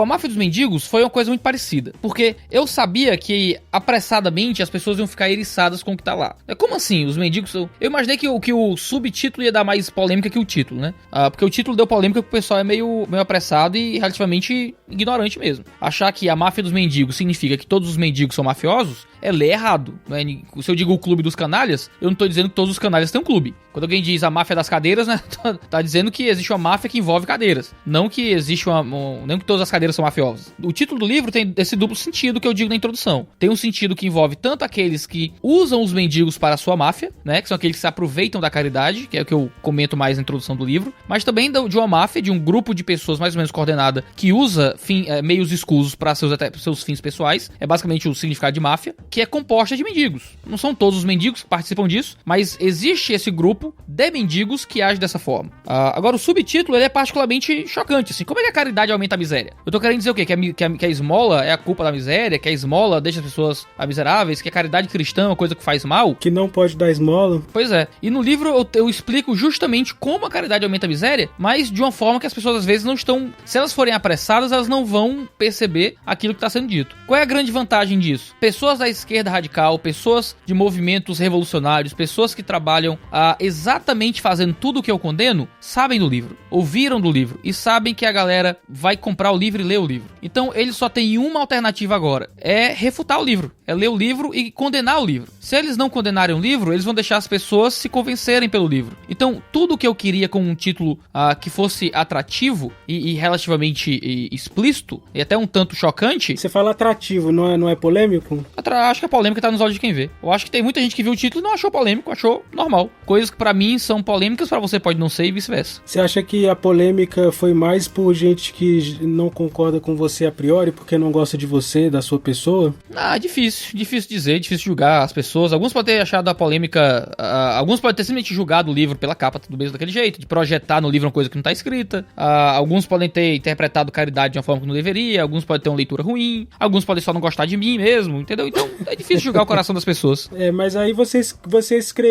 Speaker 3: A Máfia dos Mendigos foi uma coisa muito parecida. Porque eu sabia que, apressadamente, as pessoas iam ficar eriçadas com o que tá lá. Como assim? Os mendigos são... Eu imaginei que o subtítulo ia dar mais polêmica que o título, né? Porque o título deu polêmica porque o pessoal é meio apressado e relativamente ignorante mesmo. Achar que a Máfia dos Mendigos significa que todos os mendigos são mafiosos é ler errado. Né? Se eu digo o clube dos canalhas, eu não tô dizendo que todos os canalhas têm um clube. Quando alguém diz a máfia das cadeiras, né? Tá dizendo que existe uma máfia que envolve cadeiras. Não que existe não que todas as cadeiras são mafiosas. O título do livro tem esse duplo sentido que eu digo na introdução. Tem um sentido que envolve tanto aqueles que usam os mendigos para a sua máfia, né? Que são aqueles que se aproveitam da caridade, que é o que eu comento mais na introdução do livro. Mas também de uma máfia, de um grupo de pessoas mais ou menos coordenada que usa meios escusos para seus fins pessoais. É basicamente o significado de máfia, que é composta de mendigos. Não são todos os mendigos que participam disso, mas existe esse grupo de mendigos que age dessa forma. Agora, o subtítulo ele é particularmente chocante. Assim, como é que a caridade aumenta a miséria? Eu tô querendo dizer o quê? Que a esmola é a culpa da miséria? Que a esmola deixa as pessoas miseráveis? Que a caridade cristã é uma coisa que faz mal?
Speaker 2: Que não pode dar esmola?
Speaker 3: Pois é. E no livro eu explico justamente como a caridade aumenta a miséria, mas de uma forma que as pessoas às vezes não estão... Se elas forem apressadas, elas não vão perceber aquilo que está sendo dito. Qual é a grande vantagem disso? Pessoas da esquerda radical, pessoas de movimentos revolucionários, pessoas que trabalham exatamente fazendo tudo o que eu condeno, sabem do livro, ouviram do livro e sabem que a galera vai comprar o livro e ler o livro. Então eles só têm uma alternativa agora, é refutar o livro, é ler o livro e condenar o livro. Se eles não condenarem o livro, eles vão deixar as pessoas se convencerem pelo livro. Então tudo o que eu queria com um título que fosse atrativo e relativamente explícito e até um tanto chocante...
Speaker 2: Você fala atrativo, não é polêmico?
Speaker 3: Acho que a polêmica tá nos olhos de quem vê. Eu acho que tem muita gente que viu o título e não achou polêmico, achou normal. Coisas que pra mim são polêmicas, pra você pode não ser e vice-versa.
Speaker 2: Você acha que a polêmica foi mais por gente que não concorda com você a priori, porque não gosta de você, da sua pessoa?
Speaker 3: Difícil dizer, difícil julgar as pessoas. Alguns podem ter achado a polêmica... alguns podem ter simplesmente julgado o livro pela capa do mesmo daquele jeito, de projetar no livro uma coisa que não tá escrita. Alguns podem ter interpretado caridade de uma forma que não deveria, alguns podem ter uma leitura ruim, alguns podem só não gostar de mim mesmo, entendeu? Então é difícil julgar o coração das pessoas.
Speaker 2: Mas aí você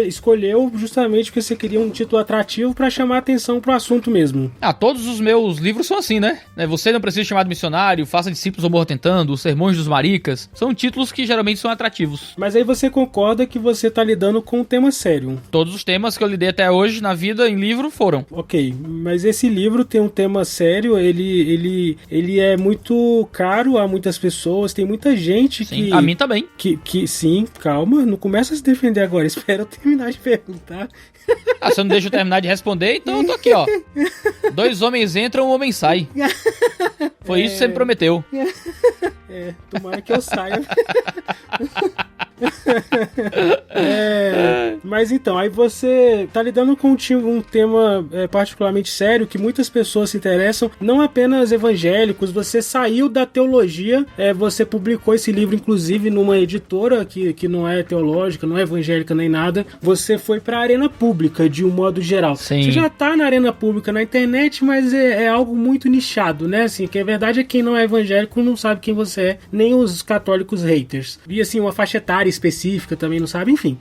Speaker 2: escolheu justamente porque você queria um título atrativo pra chamar atenção pro assunto mesmo.
Speaker 3: Todos os meus livros são assim, né? Você não precisa chamar de missionário, faça discípulos ou morra tentando, os sermões dos maricas, são títulos que geralmente são atrativos.
Speaker 2: Mas aí você concorda que você tá lidando com um tema sério?
Speaker 3: Todos os temas que eu lidei até hoje na vida em livro foram.
Speaker 2: Ok, mas esse livro tem um tema sério, ele é muito caro a muitas pessoas, tem muita gente
Speaker 3: Sim, a mim também.
Speaker 2: Sim, calma, não começa a se defender agora, espera eu terminar de perguntar.
Speaker 3: Você não deixa eu terminar de responder, então eu tô aqui, ó. 2 homens entram, um homem sai. Foi isso que você me prometeu.
Speaker 2: Tomara que eu saia. Mas então, aí você tá lidando com um tema particularmente sério, que muitas pessoas se interessam, não apenas evangélicos. Você saiu da teologia, você publicou esse livro inclusive numa editora que não é teológica, não é evangélica nem nada. Você foi pra arena pública de um modo geral.
Speaker 3: Sim.
Speaker 2: Você já tá na arena pública na internet, mas é algo muito nichado, né? Assim, que a verdade é que quem não é evangélico não sabe quem você é, nem os católicos haters. E assim, uma faixa etária específica também não sabe, enfim.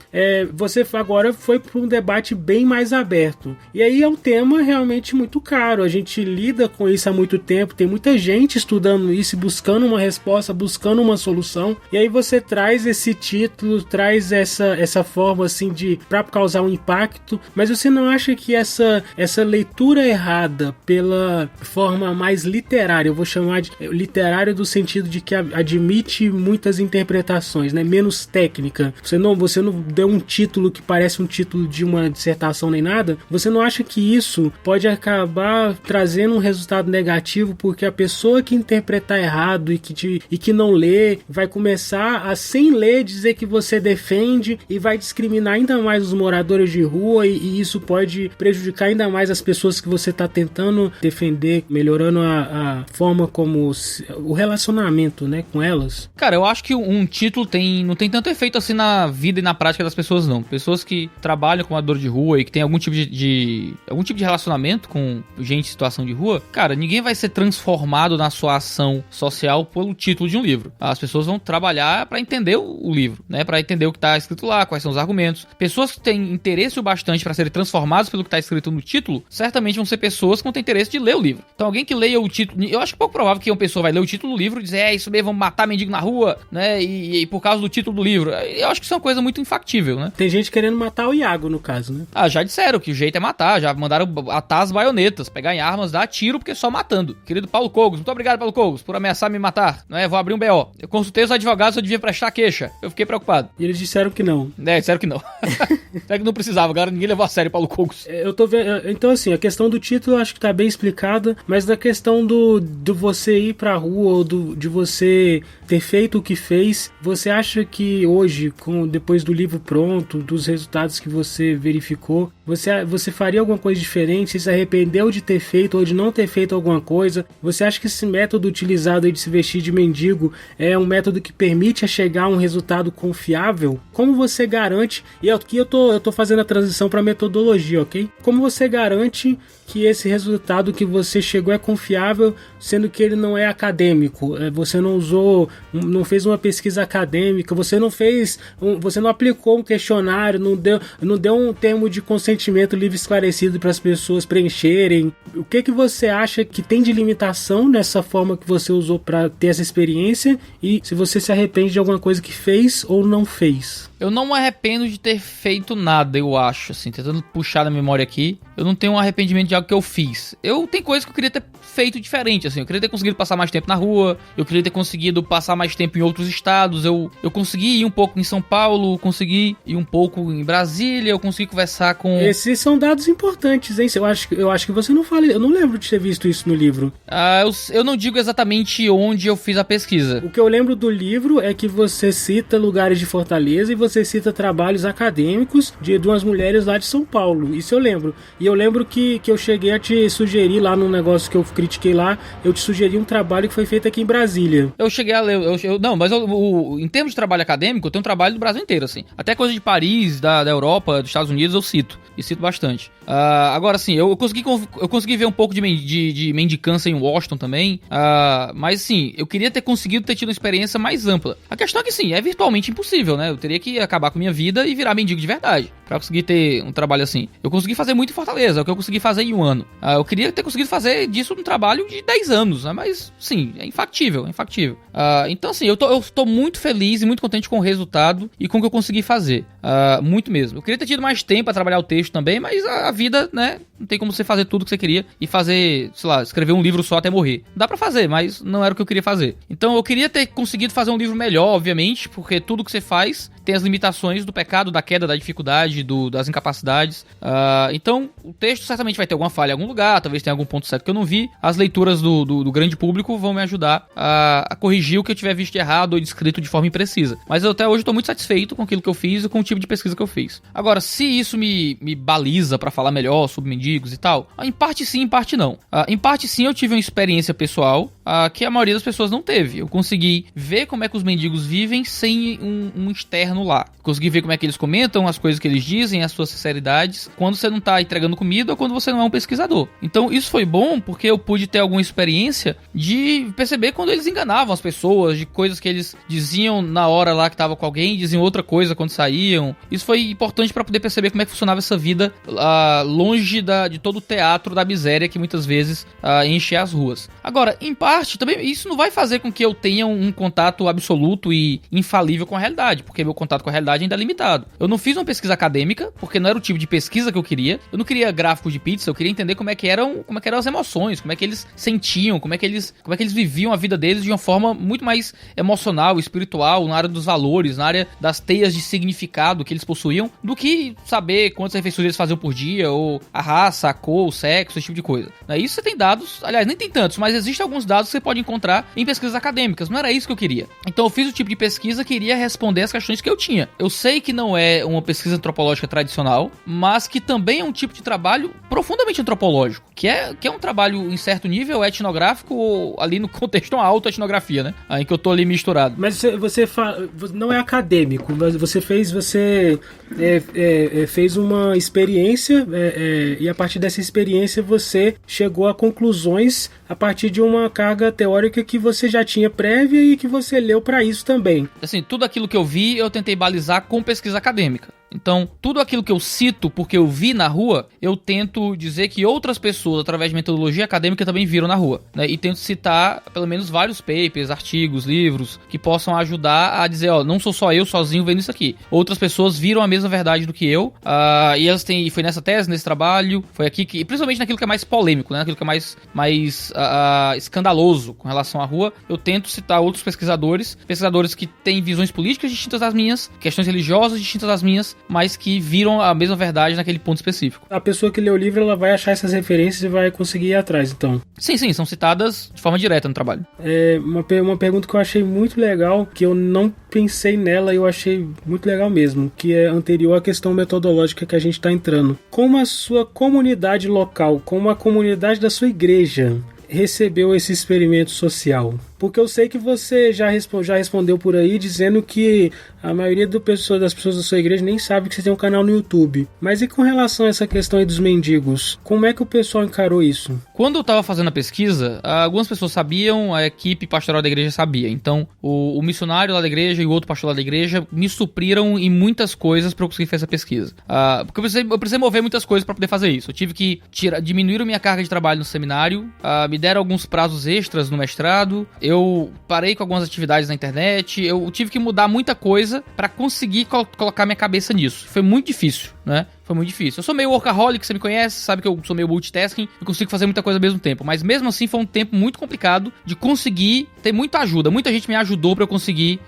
Speaker 2: Você agora foi para um debate bem mais aberto. E aí é um tema realmente muito caro. A gente lida com isso há muito tempo, tem muita gente estudando isso, buscando uma resposta, buscando uma solução. E aí você traz esse título, traz essa forma assim para causar um impacto, mas você não acha que essa leitura errada pela forma mais literária, eu vou chamar de literária do sentido de que admite muitas interpretações, né? Menos técnica. Você não deu um título que parece um título de uma dissertação nem nada. Você não acha que isso pode acabar trazendo um resultado negativo porque a pessoa que interpretar errado e que não lê vai começar a, sem ler, dizer que você defende e vai discriminar ainda mais os moradores de rua e isso pode prejudicar ainda mais as pessoas que você está tentando defender, melhorando a forma como o relacionamento, né, com elas?
Speaker 3: Cara, eu acho que um título não tem tanto efeito assim na vida e na prática das pessoas, não. Pessoas que trabalham com morador de rua e que tem algum tipo de relacionamento com gente em situação de rua, cara, ninguém vai ser transformado na sua ação social pelo título de um livro. As pessoas vão trabalhar pra entender o livro, né? Pra entender o que tá escrito lá, quais são os argumentos. Pessoas que têm interesse o bastante pra serem transformadas pelo que tá escrito no título, certamente vão ser pessoas que vão ter interesse de ler o livro. Então alguém que leia o título, eu acho pouco provável que uma pessoa vai ler o título do livro e dizer, isso mesmo, vamos matar mendigo na rua, né? E por causa do título do livro. Eu acho que isso é uma coisa muito infactível, né?
Speaker 2: Tem gente querendo matar o Iago, no caso, né?
Speaker 3: Já disseram que o jeito é matar, já mandaram atar as baionetas, pegar em armas, dar tiro, porque é só matando. Querido Paulo Cogos, muito obrigado, Paulo Cogos, por ameaçar me matar, né? Vou abrir um BO. Eu consultei os advogados, eu devia prestar queixa. Eu fiquei preocupado.
Speaker 2: E eles disseram que não.
Speaker 3: Disseram que não. Até que não precisava, galera, ninguém levou a sério Paulo Cogos.
Speaker 2: Eu tô vendo, então assim, a questão do título eu acho que tá bem explicada, mas da questão do você ir pra rua ou de você ter feito o que fez, você acha que hoje, depois do livro pronto, dos resultados que você verificou, você faria alguma coisa diferente? Você se arrependeu de ter feito ou de não ter feito alguma coisa? Você acha que esse método utilizado aí de se vestir de mendigo é um método que permite chegar a um resultado confiável? Como você garante, e aqui eu tô fazendo a transição para metodologia, ok? Como você garante que esse resultado que você chegou é confiável, sendo que ele não é acadêmico? Você não fez uma pesquisa acadêmica, você não aplicou um questionário, não deu um termo de consentimento livre e esclarecido para as pessoas preencherem. O que você acha que tem de limitação nessa forma que você usou para ter essa experiência, e se você se arrepende de alguma coisa que fez ou não fez?
Speaker 3: Eu não me arrependo de ter feito nada, eu acho, assim, tentando puxar na memória aqui. Eu não tenho um arrependimento de algo que eu fiz. Tem coisas que eu queria ter feito diferente, assim. Eu queria ter conseguido passar mais tempo na rua, eu queria ter conseguido passar mais tempo em outros estados. Eu consegui ir um pouco em São Paulo, consegui ir um pouco em Brasília, eu consegui conversar com...
Speaker 2: Esses são dados importantes, hein? Eu acho que você não fala... Eu não lembro de ter visto isso no livro.
Speaker 3: Eu não digo exatamente onde eu fiz a pesquisa.
Speaker 2: O que eu lembro do livro é que você cita lugares de Fortaleza e você cita trabalhos acadêmicos de umas mulheres lá de São Paulo. Isso eu lembro. E eu lembro que eu cheguei a te sugerir lá no negócio que eu critiquei lá, eu te sugeri um trabalho que foi feito aqui em Brasília.
Speaker 3: Eu cheguei a ler... Não, mas em termos de trabalho acadêmico, eu tenho um trabalho do Brasil inteiro, assim. Até coisa de Paris, da Europa, dos Estados Unidos, eu cito. E cito bastante. Agora, assim, eu consegui ver um pouco de mendicância em Washington também. Mas, assim, eu queria ter conseguido ter tido uma experiência mais ampla. A questão é que, sim, é virtualmente impossível, né? Eu teria que acabar com a minha vida e virar mendigo de verdade pra conseguir ter um trabalho assim. Eu consegui fazer muito em Fortaleza, é o que eu consegui fazer em um ano. Eu queria ter conseguido fazer disso um trabalho de 10 anos, né? Mas, sim, é infactível. Então, assim, eu tô muito feliz e muito contente com o resultado e com o que eu consegui fazer. Muito mesmo. Eu queria ter tido mais tempo pra trabalhar o texto também, mas a vida, né? Não tem como você fazer tudo que você queria e fazer, sei lá, escrever um livro só até morrer. Dá pra fazer, mas não era o que eu queria fazer. Então eu queria ter conseguido fazer um livro melhor, obviamente, porque tudo que você faz tem as limitações do pecado, da queda, da dificuldade, das incapacidades. Então o texto certamente vai ter alguma falha em algum lugar, talvez tenha algum ponto certo que eu não vi. As leituras do grande público vão me ajudar a corrigir o que eu tiver visto de errado ou descrito de forma imprecisa. Mas eu até hoje tô muito satisfeito com aquilo que eu fiz e com o tipo de pesquisa que eu fiz. Agora, se isso me baliza pra falar melhor sobre mendigos e tal, em parte sim, em parte não. Em parte sim, eu tive uma experiência pessoal que a maioria das pessoas não teve. Eu consegui ver como é que os mendigos vivem sem um externo lá. Consegui ver como é que eles comentam, as coisas que eles dizem, as suas sinceridades, quando você não tá entregando comida ou quando você não é um pesquisador. Então isso foi bom porque eu pude ter alguma experiência de perceber quando eles enganavam as pessoas, de coisas que eles diziam na hora lá que tava com alguém, diziam outra coisa quando saíam. Isso foi importante para poder perceber como é que funcionava essa vida longe de todo o teatro da miséria que muitas vezes enche as ruas. Agora, em parte, também isso não vai fazer com que eu tenha um contato absoluto e infalível com a realidade, porque meu contato com a realidade ainda é limitado. Eu não fiz uma pesquisa acadêmica, porque não era o tipo de pesquisa que eu queria. Eu não queria gráficos de pizza, eu queria entender como é que eram as emoções, como é que eles sentiam, como é que eles viviam a vida deles de uma forma muito mais emocional, espiritual, na área dos valores, na área das teias de significado que eles possuíam, do que saber quantas refeições eles faziam por dia, ou a raça, a cor, o sexo, esse tipo de coisa. Isso você tem dados, aliás, nem tem tantos, mas existem alguns dados que você pode encontrar em pesquisas acadêmicas. Não era isso que eu queria. Então eu fiz o tipo de pesquisa que iria responder as questões que eu tinha. Eu sei que não é uma pesquisa antropológica psicológica tradicional, mas que também é um tipo de trabalho profundamente antropológico, que é um trabalho em certo nível etnográfico, ou ali no contexto de uma autoetnografia, né? Em que eu tô ali misturado.
Speaker 2: Mas você não é acadêmico, mas você fez uma experiência e a partir dessa experiência você chegou a conclusões a partir de uma carga teórica que você já tinha prévia e que você leu para isso também.
Speaker 3: Assim, tudo aquilo que eu vi, eu tentei balizar com pesquisa acadêmica. Então, tudo aquilo que eu cito porque eu vi na rua, eu tento dizer que outras pessoas, através de metodologia acadêmica, também viram na rua, né? E tento citar, pelo menos, vários papers, artigos, livros, que possam ajudar a dizer, ó, não sou só eu sozinho vendo isso aqui. Outras pessoas viram a mesma verdade do que eu, e elas têm, foi nessa tese, nesse trabalho, foi aqui que, principalmente naquilo que é mais polêmico, né? Naquilo que é mais escandaloso com relação à rua, eu tento citar outros pesquisadores que têm visões políticas distintas das minhas, questões religiosas distintas das minhas, mas que viram a mesma verdade naquele ponto específico.
Speaker 2: A pessoa que lê o livro, ela vai achar essas referências e vai conseguir ir atrás, então.
Speaker 3: Sim, são citadas de forma direta no trabalho.
Speaker 2: Uma pergunta que eu achei muito legal, que eu não pensei nela e eu achei muito legal mesmo, que é anterior à questão metodológica que a gente está entrando. Como a sua comunidade local, como a comunidade da sua igreja recebeu esse experimento social? Porque eu sei que você já respondeu por aí dizendo que a maioria das pessoas da sua igreja nem sabe que você tem um canal no YouTube. Mas e com relação a essa questão aí dos mendigos? Como é que o pessoal encarou isso?
Speaker 3: Quando eu estava fazendo a pesquisa, algumas pessoas sabiam, a equipe pastoral da igreja sabia. Então, o missionário lá da igreja e o outro pastor lá da igreja me supriram em muitas coisas para eu conseguir fazer essa pesquisa. Porque eu precisei mover muitas coisas para poder fazer isso. Eu tive que diminuir a minha carga de trabalho no seminário, me deram alguns prazos extras no mestrado, eu parei com algumas atividades na internet, eu tive que mudar muita coisa para conseguir colocar minha cabeça nisso. Foi muito difícil, né? Foi muito difícil. Eu sou meio workaholic, você me conhece, sabe que eu sou meio multitasking, eu consigo fazer muita coisa ao mesmo tempo. Mas mesmo assim foi um tempo muito complicado de conseguir ter muita ajuda. Muita gente me ajudou pra eu conseguir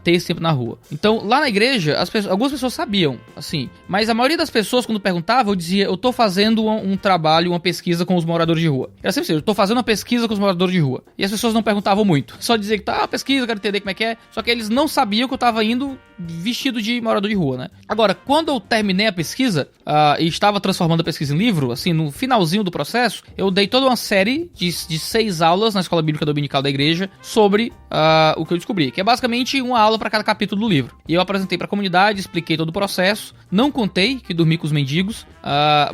Speaker 3: ter esse tempo na rua. Então, lá na igreja, algumas pessoas sabiam, assim. Mas a maioria das pessoas, quando perguntava, eu dizia, eu tô fazendo um trabalho, uma pesquisa com os moradores de rua. Era sempre assim, eu tô fazendo uma pesquisa com os moradores de rua. E as pessoas não perguntavam muito. Só dizia que tá, pesquisa, quero entender como é que é. Só que eles não sabiam que eu tava indo vestido de morador de rua, né? Agora, quando eu terminei a pesquisa e estava transformando a pesquisa em livro, assim, no finalzinho do processo, eu dei toda uma série de 6 aulas na Escola Bíblica Dominical da igreja sobre o que eu descobri, que é basicamente uma aula para cada capítulo do livro. E eu apresentei para a comunidade, expliquei todo o processo, não contei que dormi com os mendigos,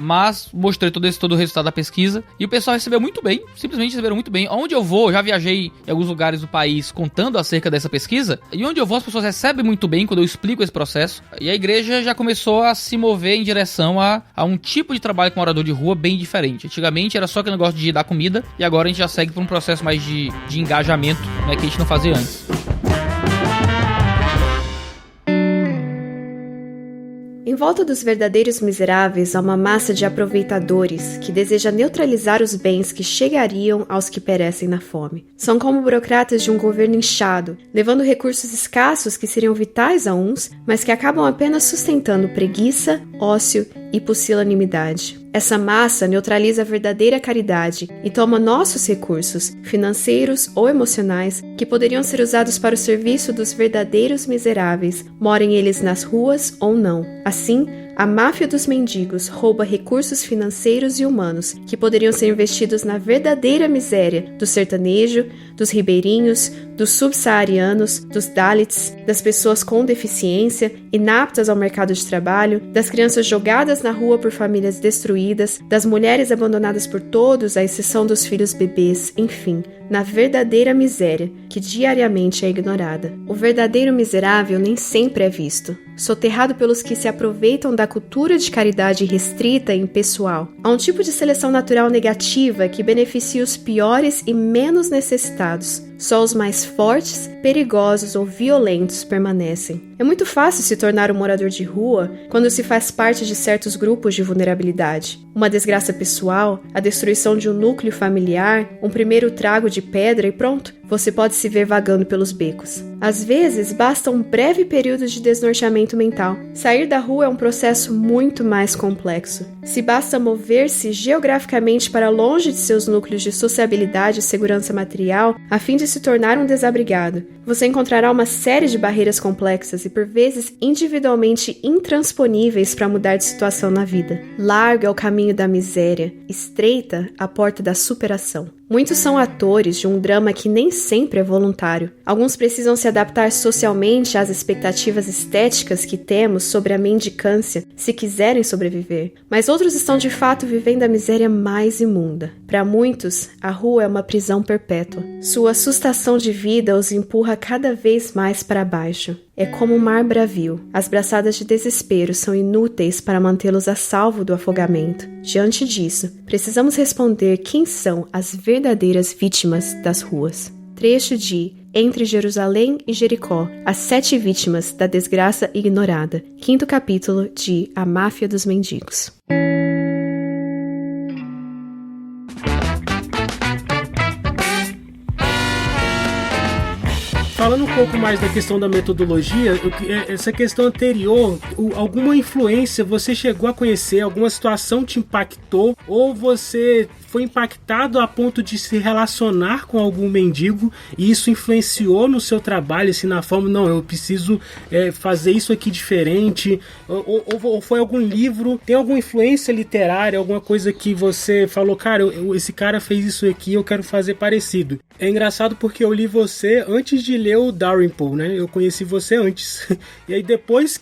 Speaker 3: mas mostrei todo o resultado da pesquisa, e o pessoal recebeu muito bem, simplesmente receberam muito bem. Onde eu vou, eu já viajei em alguns lugares do país contando acerca dessa pesquisa, e onde eu vou as pessoas recebem muito bem quando eu explico esse processo, e a igreja já começou a se mover em direção a um tipo de trabalho com morador de rua bem diferente. Antigamente era só aquele negócio de dar comida, e agora a gente já segue por um processo mais de engajamento, né, que a gente não fazia antes.
Speaker 4: Em volta dos verdadeiros miseráveis há uma massa de aproveitadores que deseja neutralizar os bens que chegariam aos que perecem na fome. São como burocratas de um governo inchado, levando recursos escassos que seriam vitais a uns, mas que acabam apenas sustentando preguiça, ócio e pusilanimidade. Essa massa neutraliza a verdadeira caridade e toma nossos recursos, financeiros ou emocionais, que poderiam ser usados para o serviço dos verdadeiros miseráveis, morem eles nas ruas ou não. Assim, a máfia dos mendigos rouba recursos financeiros e humanos que poderiam ser investidos na verdadeira miséria do sertanejo, dos ribeirinhos, dos subsaarianos, dos Dalits, das pessoas com deficiência, inaptas ao mercado de trabalho, das crianças jogadas na rua por famílias destruídas, das mulheres abandonadas por todos, à exceção dos filhos bebês, enfim, na verdadeira miséria, que diariamente é ignorada. O verdadeiro miserável nem sempre é visto, soterrado pelos que se aproveitam da cultura de caridade restrita e impessoal. Há um tipo de seleção natural negativa que beneficia os piores e menos necessitados. Só os mais fortes, perigosos ou violentos permanecem. É muito fácil se tornar um morador de rua quando se faz parte de certos grupos de vulnerabilidade. Uma desgraça pessoal, a destruição de um núcleo familiar, um primeiro trago de pedra e pronto, você pode se ver vagando pelos becos. Às vezes, basta um breve período de desnorteamento mental. Sair da rua é um processo muito mais complexo. Se basta mover-se geograficamente para longe de seus núcleos de sociabilidade e segurança material, a fim de se tornar um desabrigado, você encontrará uma série de barreiras complexas e por vezes individualmente intransponíveis para mudar de situação na vida. Largo é o caminho da miséria, estreita a porta da superação. Muitos são atores de um drama que nem sempre é voluntário. Alguns precisam se adaptar socialmente às expectativas estéticas que temos sobre a mendicância, se quiserem sobreviver. Mas outros estão de fato vivendo a miséria mais imunda. Para muitos, a rua é uma prisão perpétua. Sua assustação de vida os empurra cada vez mais para baixo. É como um mar bravio. As braçadas de desespero são inúteis para mantê-los a salvo do afogamento. Diante disso, precisamos responder quem são as verdadeiras vítimas das ruas. Trecho de Entre Jerusalém e Jericó, as 7 vítimas da desgraça ignorada. 5º capítulo de A Máfia dos Mendigos.
Speaker 2: Falando um pouco mais da questão da metodologia, essa questão anterior, alguma influência você chegou a conhecer, alguma situação te impactou, ou você foi impactado a ponto de se relacionar com algum mendigo e isso influenciou no seu trabalho, assim, na forma, não, eu preciso fazer isso aqui diferente, ou foi algum livro, tem alguma influência literária, alguma coisa que você falou, cara, esse cara fez isso aqui, eu quero fazer parecido. É engraçado porque eu li você antes de ler o Dalrymple, né? Eu conheci você antes. E aí depois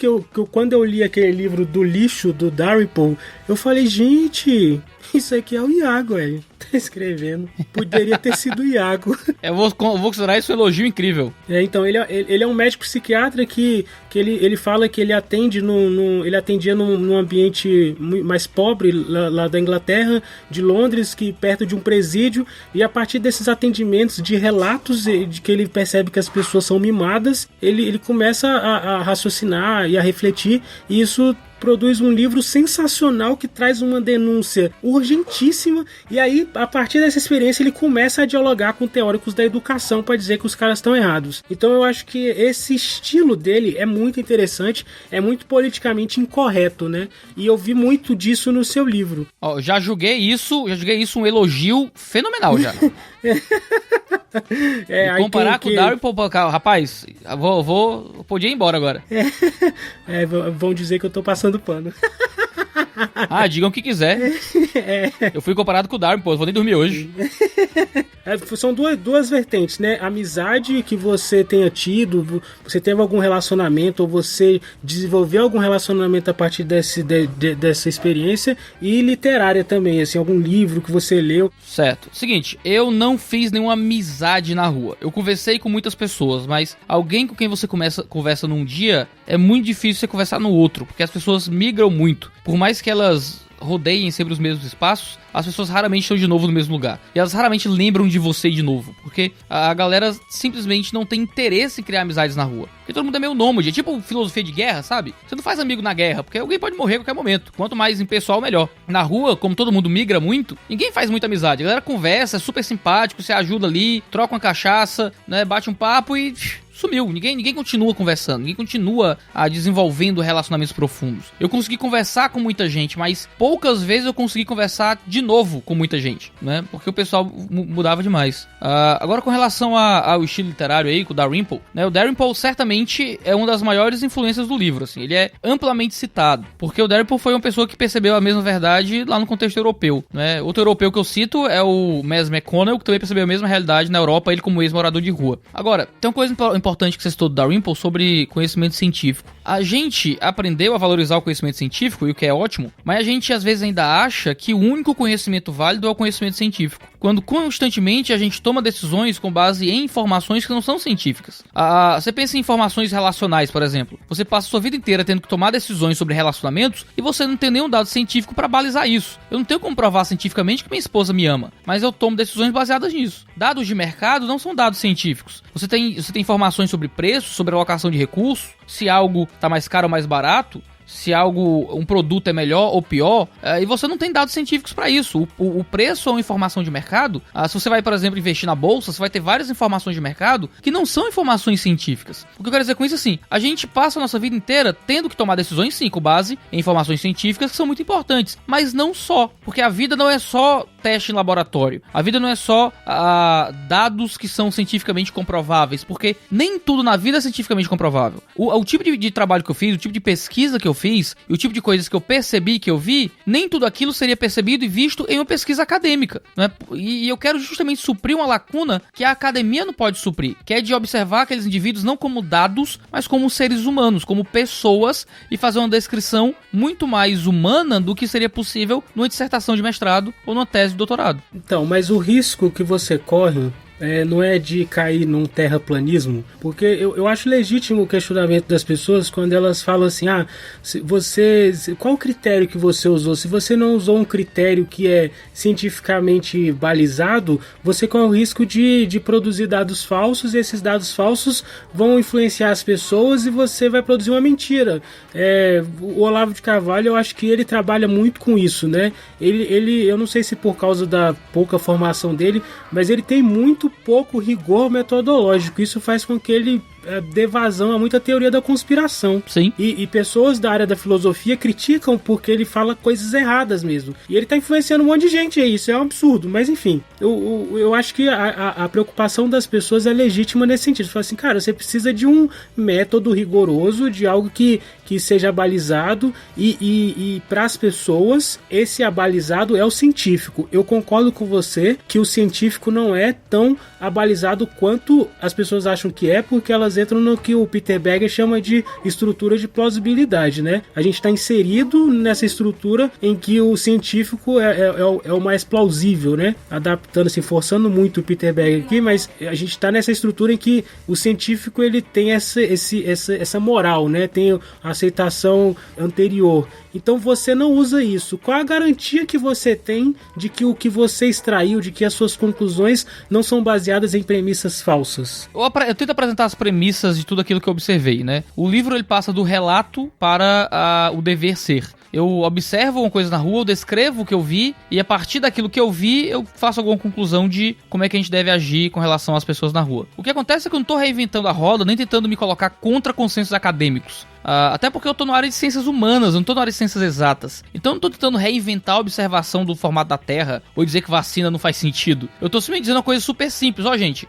Speaker 2: quando eu li aquele livro do lixo do Dalrymple, eu falei, gente, isso aqui é o Iago, velho. Tá escrevendo. Poderia ter sido o Iago.
Speaker 3: Eu vou considerar isso um elogio incrível.
Speaker 2: Então, ele é um médico psiquiatra que ele fala que ele atende ele atendia num ambiente mais pobre lá da Inglaterra, de Londres, que perto de um presídio, e a partir desses atendimentos, de relatos de que ele percebe que as pessoas são mimadas, ele começa a raciocinar e a refletir, e isso produz um livro sensacional que traz uma denúncia urgentíssima, e aí, a partir dessa experiência, ele começa a dialogar com teóricos da educação para dizer que os caras estão errados. Então eu acho que esse estilo dele é muito interessante, é muito politicamente incorreto, né? E eu vi muito disso no seu livro.
Speaker 3: Já julguei isso um elogio fenomenal já. Comparar com o Dalrymple, rapaz, eu podia ir embora agora.
Speaker 2: Vão dizer que eu tô passando pano.
Speaker 3: Digam o que quiser. Eu fui comparado com o Dalrymple, eu vou nem dormir hoje.
Speaker 2: São duas vertentes, né? Amizade que você tenha tido, você teve algum relacionamento, ou você desenvolveu algum relacionamento a partir dessa experiência, e literária também, assim, algum livro que você leu.
Speaker 3: Certo. Seguinte, eu não fiz nenhuma amizade na rua. Eu conversei com muitas pessoas, mas alguém com quem você conversa num dia, é muito difícil você conversar no outro, porque as pessoas migram muito. Por mais que elas rodeiem sempre os mesmos espaços, as pessoas raramente estão de novo no mesmo lugar. E elas raramente lembram de você de novo, porque a galera simplesmente não tem interesse em criar amizades na rua. Porque todo mundo é meio nômade, é tipo filosofia de guerra, sabe? Você não faz amigo na guerra, porque alguém pode morrer a qualquer momento. Quanto mais impessoal, melhor. Na rua, como todo mundo migra muito, ninguém faz muita amizade. A galera conversa, é super simpático, você ajuda ali, troca uma cachaça, né, bate um papo e sumiu. Ninguém continua conversando, ninguém continua desenvolvendo relacionamentos profundos. Eu consegui conversar com muita gente, mas poucas vezes eu consegui conversar de novo com muita gente, né? Porque o pessoal mudava demais. Agora, com relação ao estilo literário aí, com o Dalrymple, né? O Dalrymple certamente é uma das maiores influências do livro, assim. Ele é amplamente citado, porque o Dalrymple foi uma pessoa que percebeu a mesma verdade lá no contexto europeu, né? Outro europeu que eu cito é o Mes McConnell, que também percebeu a mesma realidade na Europa, ele como ex-morador de rua. Agora, tem uma coisa importante que você citou do Dalrymple sobre conhecimento científico. A gente aprendeu a valorizar o conhecimento científico, e o que é ótimo, mas a gente às vezes ainda acha que o único conhecimento válido é o conhecimento científico, quando constantemente a gente toma decisões com base em informações que não são científicas. Você pensa em informações relacionais, por exemplo. Você passa a sua vida inteira tendo que tomar decisões sobre relacionamentos e você não tem nenhum dado científico para balizar isso. Eu não tenho como provar cientificamente que minha esposa me ama, mas eu tomo decisões baseadas nisso. Dados de mercado não são dados científicos. Você tem informações sobre preço, sobre alocação de recursos, se algo está mais caro ou mais barato, se um produto é melhor ou pior, e você não tem dados científicos para isso. O preço é uma informação de mercado. Se você vai, por exemplo, investir na bolsa, você vai ter várias informações de mercado que não são informações científicas. O que eu quero dizer com isso é assim, a gente passa a nossa vida inteira tendo que tomar decisões, sim, com base em informações científicas que são muito importantes, mas não só, porque a vida não é só teste em laboratório. A vida não é só dados que são cientificamente comprováveis, porque nem tudo na vida é cientificamente comprovável. O tipo de trabalho que eu fiz, o tipo de pesquisa que eu fiz, e o tipo de coisas que eu percebi, que eu vi, nem tudo aquilo seria percebido e visto em uma pesquisa acadêmica, né? E eu quero justamente suprir uma lacuna que a academia não pode suprir, que é de observar aqueles indivíduos não como dados, mas como seres humanos, como pessoas, e fazer uma descrição muito mais humana do que seria possível numa dissertação de mestrado ou numa tese de doutorado.
Speaker 2: Então, mas o risco que você corre não é de cair num terraplanismo, porque eu acho legítimo o questionamento das pessoas quando elas falam assim, qual o critério que você usou? Se você não usou um critério que é cientificamente balizado, você corre o risco de produzir dados falsos, e esses dados falsos vão influenciar as pessoas e você vai produzir uma mentira. O Olavo de Carvalho, eu acho que ele trabalha muito com isso, né? Eu não sei se por causa da pouca formação dele, mas ele tem muito pouco rigor metodológico. Isso faz com que ele dê vazão a muita teoria da conspiração.
Speaker 3: Sim.
Speaker 2: E pessoas da área da filosofia criticam porque ele fala coisas erradas mesmo. E ele tá influenciando um monte de gente aí. Isso é um absurdo. Mas enfim, eu acho que a preocupação das pessoas é legítima nesse sentido. Você fala assim, cara, você precisa de um método rigoroso, de algo que seja abalizado, e para as pessoas, esse abalizado é o científico. Eu concordo com você que o científico não é tão abalizado quanto as pessoas acham que é, porque elas entram no que o Peter Beger chama de estrutura de plausibilidade, né? A gente está inserido nessa estrutura em que o científico é o mais plausível, né? Adaptando, assim, forçando muito o Peter Beger aqui, mas a gente está nessa estrutura em que o científico ele tem essa moral, né? Tem a aceitação anterior. Então você não usa isso. Qual a garantia que você tem de que o que você extraiu, de que as suas conclusões não são baseadas em premissas falsas?
Speaker 3: Eu tento apresentar as premissas de tudo aquilo que eu observei, né? O livro ele passa do relato para o dever ser. Eu observo uma coisa na rua, eu descrevo o que eu vi, e a partir daquilo que eu vi, eu faço alguma conclusão de como é que a gente deve agir com relação às pessoas na rua. O que acontece é que eu não tô reinventando a roda, nem tentando me colocar contra consensos acadêmicos. Até porque eu tô na área de ciências humanas, eu não tô na área de ciências exatas. Então eu não tô tentando reinventar a observação do formato da Terra, ou dizer que vacina não faz sentido. Eu tô simplesmente dizendo uma coisa super simples. Gente,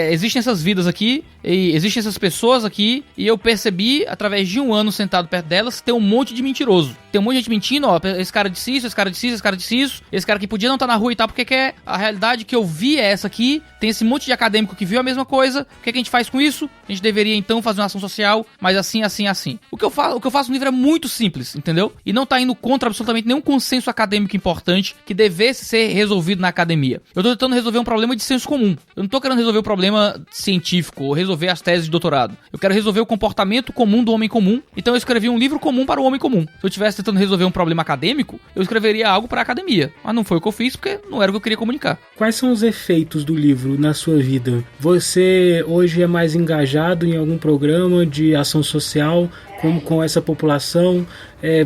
Speaker 3: existem essas vidas aqui, e existem essas pessoas aqui, e eu percebi, através de um ano sentado perto delas, tem um monte de mentiroso. Tem um monte de gente mentindo, esse cara disse isso, esse cara disse isso, esse cara disse isso, esse cara que podia não estar na rua e tal, porque a realidade que eu vi é essa aqui, tem esse monte de acadêmico que viu a mesma coisa, o que a gente faz com isso? A gente deveria então fazer uma ação social, mas assim, assim, assim. O que eu faço no livro é muito simples, entendeu? E não tá indo contra absolutamente nenhum consenso acadêmico importante que devesse ser resolvido na academia. Eu tô tentando resolver um problema de senso comum. Eu não tô querendo resolver o problema científico, ou resolver as teses de doutorado. Eu quero resolver o comportamento comum do homem comum, então eu escrevi um livro comum para o homem comum. Se eu estivesse tentando resolver um problema acadêmico, eu escreveria algo para a academia. Mas não foi o que eu fiz, porque não era o que eu queria comunicar.
Speaker 2: Quais são os efeitos do livro na sua vida? Você hoje é mais engajado em algum programa de ação social com essa população?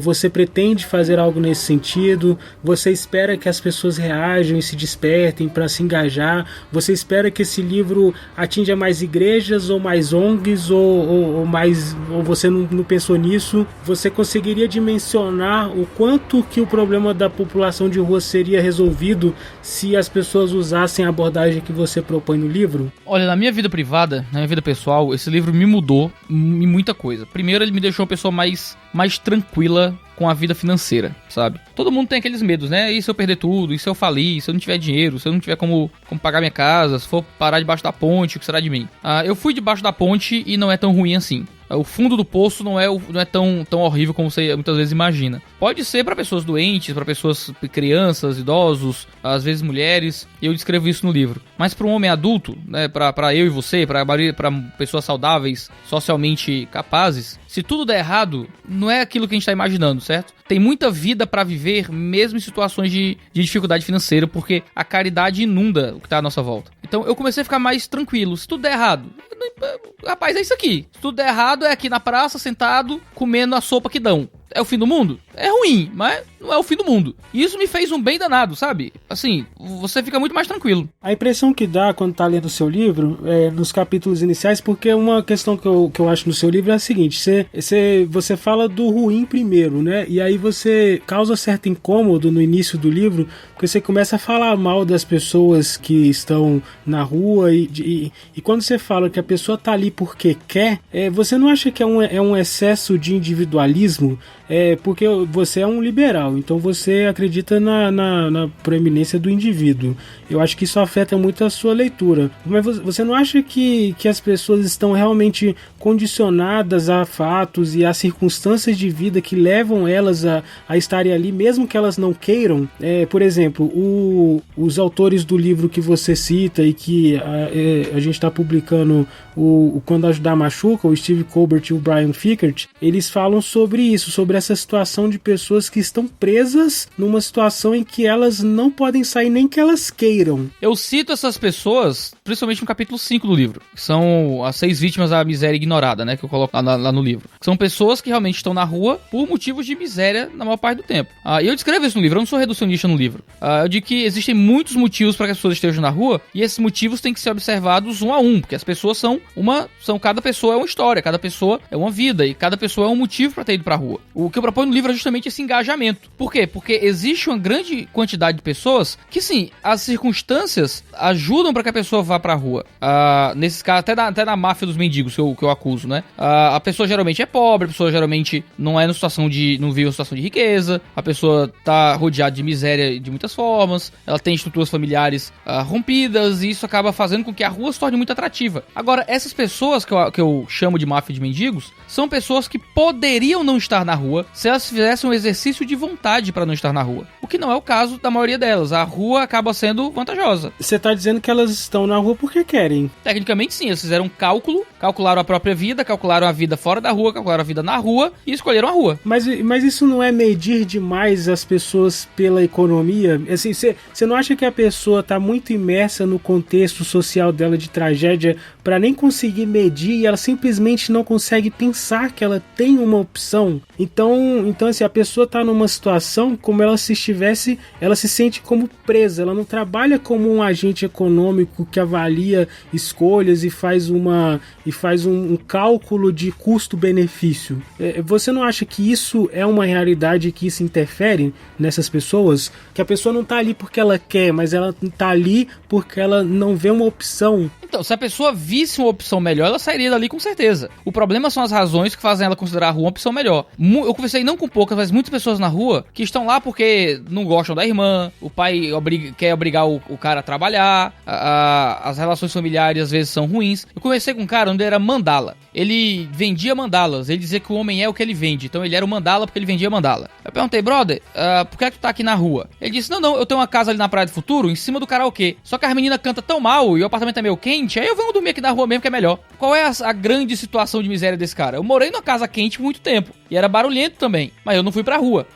Speaker 2: Você pretende fazer algo nesse sentido? Você espera que as pessoas reajam e se despertem para se engajar? Você espera que esse livro atinja mais igrejas ou mais ONGs ou você não pensou nisso? Você conseguiria dimensionar o quanto que o problema da população de rua seria resolvido se as pessoas usassem a abordagem que você propõe no livro?
Speaker 3: Olha, na minha vida privada, na minha vida pessoal, esse livro me mudou em muita coisa. Primeiro, ele me deixou uma pessoa mais tranquila com a vida financeira, sabe? Todo mundo tem aqueles medos, né? E se eu perder tudo? E se eu falir? E se eu não tiver dinheiro? Se eu não tiver como pagar minha casa? Se for parar debaixo da ponte, o que será de mim? Eu fui debaixo da ponte e não é tão ruim assim. O fundo do poço não é tão horrível como você muitas vezes imagina. Pode ser para pessoas doentes, para pessoas, crianças, idosos, às vezes mulheres. Eu descrevo isso no livro. Mas para um homem adulto, né, para eu e você, para pessoas saudáveis, socialmente capazes, se tudo der errado, não é aquilo que a gente está imaginando, certo? Tem muita vida para viver, mesmo em situações de dificuldade financeira, porque a caridade inunda o que está à nossa volta. Então eu comecei a ficar mais tranquilo. Se tudo der errado, rapaz, é isso aqui. Se tudo der errado, é aqui na praça, sentado, comendo a sopa que dão. É o fim do mundo? É ruim, mas não é o fim do mundo. E isso me fez um bem danado, sabe? Assim, você fica muito mais tranquilo.
Speaker 2: A impressão que dá quando tá lendo o seu livro, nos capítulos iniciais, porque uma questão que eu acho no seu livro é a seguinte, você fala do ruim primeiro, né? E aí você causa certo incômodo no início do livro, porque você começa a falar mal das pessoas que estão na rua e quando você fala que a pessoa tá ali porque quer, você não acha que é um excesso de individualismo? Porque você é um liberal, então você acredita na proeminência do indivíduo. Eu acho que isso afeta muito a sua leitura. Mas você não acha que as pessoas estão realmente condicionadas a fatos e a circunstâncias de vida que levam elas a estarem ali, mesmo que elas não queiram? Por exemplo, os autores do livro que você cita e que a gente está publicando, Quando Ajudar Machuca, o Steve Colbert e o Brian Fikkert, eles falam sobre isso, sobre essa situação de pessoas que estão presas numa situação em que elas não podem sair nem que elas queiram.
Speaker 3: Eu cito essas pessoas, principalmente no capítulo 5 do livro, que são as 6 vítimas da miséria ignorada, né, que eu coloco lá no livro. São pessoas que realmente estão na rua por motivos de miséria na maior parte do tempo. E eu descrevo isso no livro, eu não sou reducionista no livro. Eu digo que existem muitos motivos para que as pessoas estejam na rua, e esses motivos têm que ser observados um a um, porque as pessoas cada pessoa é uma história, cada pessoa é uma vida, e cada pessoa é um motivo para ter ido pra rua. O que eu proponho no livro é justamente esse engajamento. Por quê? Porque existe uma grande quantidade de pessoas que, sim, as circunstâncias ajudam para que a pessoa vá pra rua. Nesses casos, até na máfia dos mendigos que eu acuso, né? A pessoa geralmente é pobre, a pessoa geralmente não vive uma situação de riqueza, a pessoa tá rodeada de miséria de muitas formas, ela tem estruturas familiares rompidas, e isso acaba fazendo com que a rua se torne muito atrativa. Agora, essas pessoas que eu chamo de máfia de mendigos, são pessoas que poderiam não estar na rua se elas fizessem um exercício de vontade para não estar na rua. O que não é o caso da maioria delas. A rua acaba sendo vantajosa.
Speaker 2: Você tá dizendo que elas estão na rua porque querem?
Speaker 3: Tecnicamente sim, eles fizeram um cálculo, calcularam a própria vida, calcularam a vida fora da rua, calcularam a vida na rua e escolheram a rua.
Speaker 2: Mas isso não é medir demais as pessoas pela economia? Assim, você não acha que a pessoa tá muito imersa no contexto social dela de tragédia para nem conseguir medir, e ela simplesmente não consegue pensar que ela tem uma opção? Então assim, a pessoa tá numa situação como ela se sente como presa, ela não trabalha como um agente econômico que avalia escolhas e faz um cálculo de custo-benefício. Você não acha que isso é uma realidade, que isso interfere nessas pessoas? Que a pessoa não tá ali porque ela quer, mas ela tá ali porque ela não vê uma opção?
Speaker 3: Então, se a pessoa visse uma opção melhor, ela sairia dali com certeza. O problema são as razões que fazem ela considerar a rua uma opção melhor. Eu conversei não com poucas, mas muitas pessoas na rua que estão lá porque não gostam da irmã, o pai quer obrigar o cara a trabalhar, as relações familiares às vezes são ruins. Eu conversei com um cara onde era mandala. Ele vendia mandalas, ele dizia que o homem é o que ele vende, então ele era o mandala porque ele vendia mandala. Eu perguntei, brother, por que é que tu tá aqui na rua? Ele disse, não, eu tenho uma casa ali na Praia do Futuro, em cima do karaokê. Só que as meninas cantam tão mal e o apartamento é meio quente, aí eu venho dormir aqui na rua mesmo que é melhor. Qual é a grande situação de miséria desse cara? Eu morei numa casa quente por muito tempo, e era barulhento também, mas eu não fui pra rua.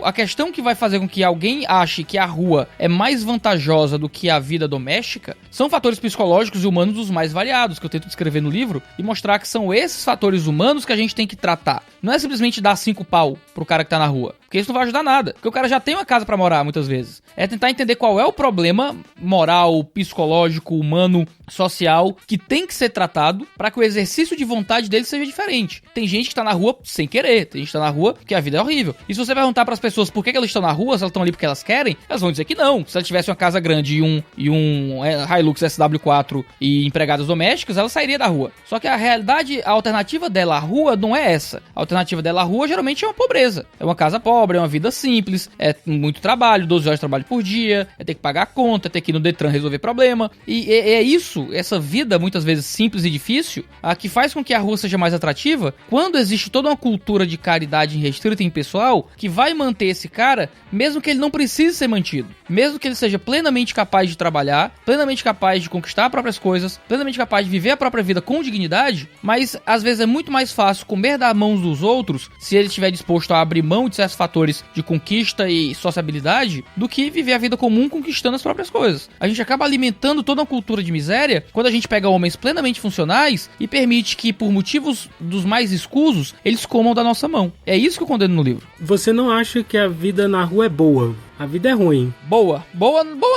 Speaker 3: A questão que vai fazer com que alguém ache que a rua é mais vantajosa do que a vida doméstica são fatores psicológicos e humanos dos mais variados, que eu tento descrever no livro e mostrar que são esses fatores humanos que a gente tem que tratar. Não é simplesmente dar 5 pau pro cara que tá na rua, porque isso não vai ajudar nada, porque o cara já tem uma casa pra morar muitas vezes. É tentar entender qual é o problema moral, psicológico, humano, social, que tem que ser tratado para que o exercício de vontade dele seja diferente. Tem gente que tá na rua sem querer, tem gente que tá na rua porque a vida é horrível. E se você perguntar pras pessoas por que elas estão na rua, se elas estão ali porque elas querem, elas vão dizer que não. Se ela tivesse uma casa grande e um Hilux SW4 e empregadas domésticas, ela sairia da rua. Só que a realidade, a alternativa dela à rua não é essa. A alternativa dela à rua geralmente é uma pobreza. É uma casa pobre, é uma vida simples, é muito trabalho, 12 horas de trabalho por dia, é ter que pagar a conta, é ter que ir no Detran resolver problema. E é isso, essa vida muitas vezes simples e difícil, que faz com que a rua seja mais atrativa quando existe toda uma cultura de caridade restrita em pessoal que vai manter esse cara, mesmo que ele não precise ser mantido. Mesmo que ele seja plenamente capaz de trabalhar, plenamente capaz de conquistar as próprias coisas, plenamente capaz de viver a própria vida com dignidade, mas às vezes é muito mais fácil comer das mãos dos outros se ele estiver disposto a abrir mão de certos fatores de conquista e sociabilidade do que viver a vida comum conquistando as próprias coisas. A gente acaba alimentando toda uma cultura de miséria quando a gente pega homens plenamente funcionais e permite que, por motivos dos mais escusos, eles comam da nossa mão. É isso que eu condeno no livro.
Speaker 2: Você não acha que a vida na rua é boa? A vida é ruim.
Speaker 3: Boa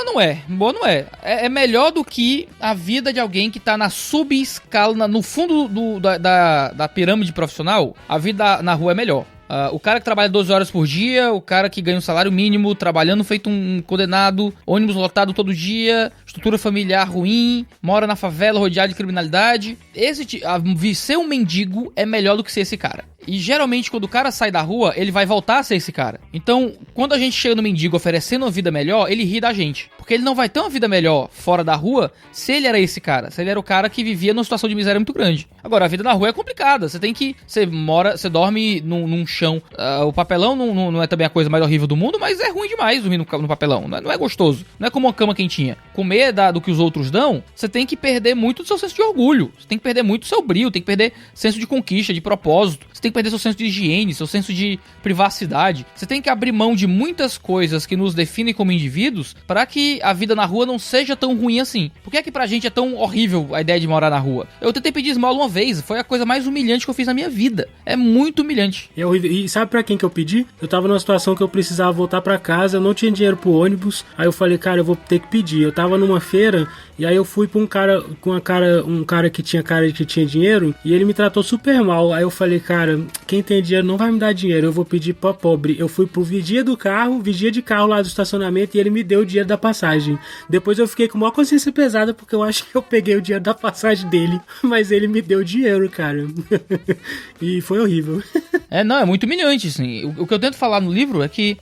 Speaker 3: não é. Boa não é. É melhor do que a vida de alguém que tá na subescala, no fundo da pirâmide profissional. A vida na rua é melhor. O cara que trabalha 12 horas por dia, o cara que ganha um salário mínimo, trabalhando feito um condenado, ônibus lotado todo dia, estrutura familiar ruim, mora na favela rodeado de criminalidade. Ser um mendigo é melhor do que ser esse cara. E geralmente quando o cara sai da rua, ele vai voltar a ser esse cara. Então, quando a gente chega no mendigo oferecendo uma vida melhor, ele ri da gente. Porque ele não vai ter uma vida melhor fora da rua se ele era esse cara. Se ele era o cara que vivia numa situação de miséria muito grande. Agora, a vida na rua é complicada. Você dorme num chão. O papelão não é também a coisa mais horrível do mundo, mas é ruim demais dormir no papelão. Não é gostoso. Não é como uma cama quentinha. Comer do que os outros dão, você tem que perder muito do seu senso de orgulho. Você tem que perder muito do seu brilho. Tem que perder senso de conquista, de propósito. Você tem que perder seu senso de higiene, seu senso de privacidade. Você tem que abrir mão de muitas coisas que nos definem como indivíduos para que a vida na rua não seja tão ruim assim. Por que é que pra gente é tão horrível a ideia de morar na rua? Eu tentei pedir esmola uma vez, foi a coisa mais humilhante que eu fiz na minha vida. É muito humilhante.
Speaker 2: É horrível. E sabe pra quem que eu pedi? Eu tava numa situação que eu precisava voltar pra casa, eu não tinha dinheiro pro ônibus, aí eu falei, cara, eu vou ter que pedir. Eu tava numa feira, e aí eu fui pra um cara que tinha cara de que tinha dinheiro, e ele me tratou super mal. Aí eu falei, cara, quem tem dinheiro não vai me dar dinheiro, eu vou pedir pra pobre. Eu fui pro vigia de carro lá do estacionamento, e ele me deu o dinheiro da passagem. Depois eu fiquei com uma consciência pesada, porque eu acho que eu peguei o dinheiro da passagem dele, mas ele me deu o dinheiro, cara. E foi horrível.
Speaker 3: É muito humilhante, assim. O que eu tento falar no livro é que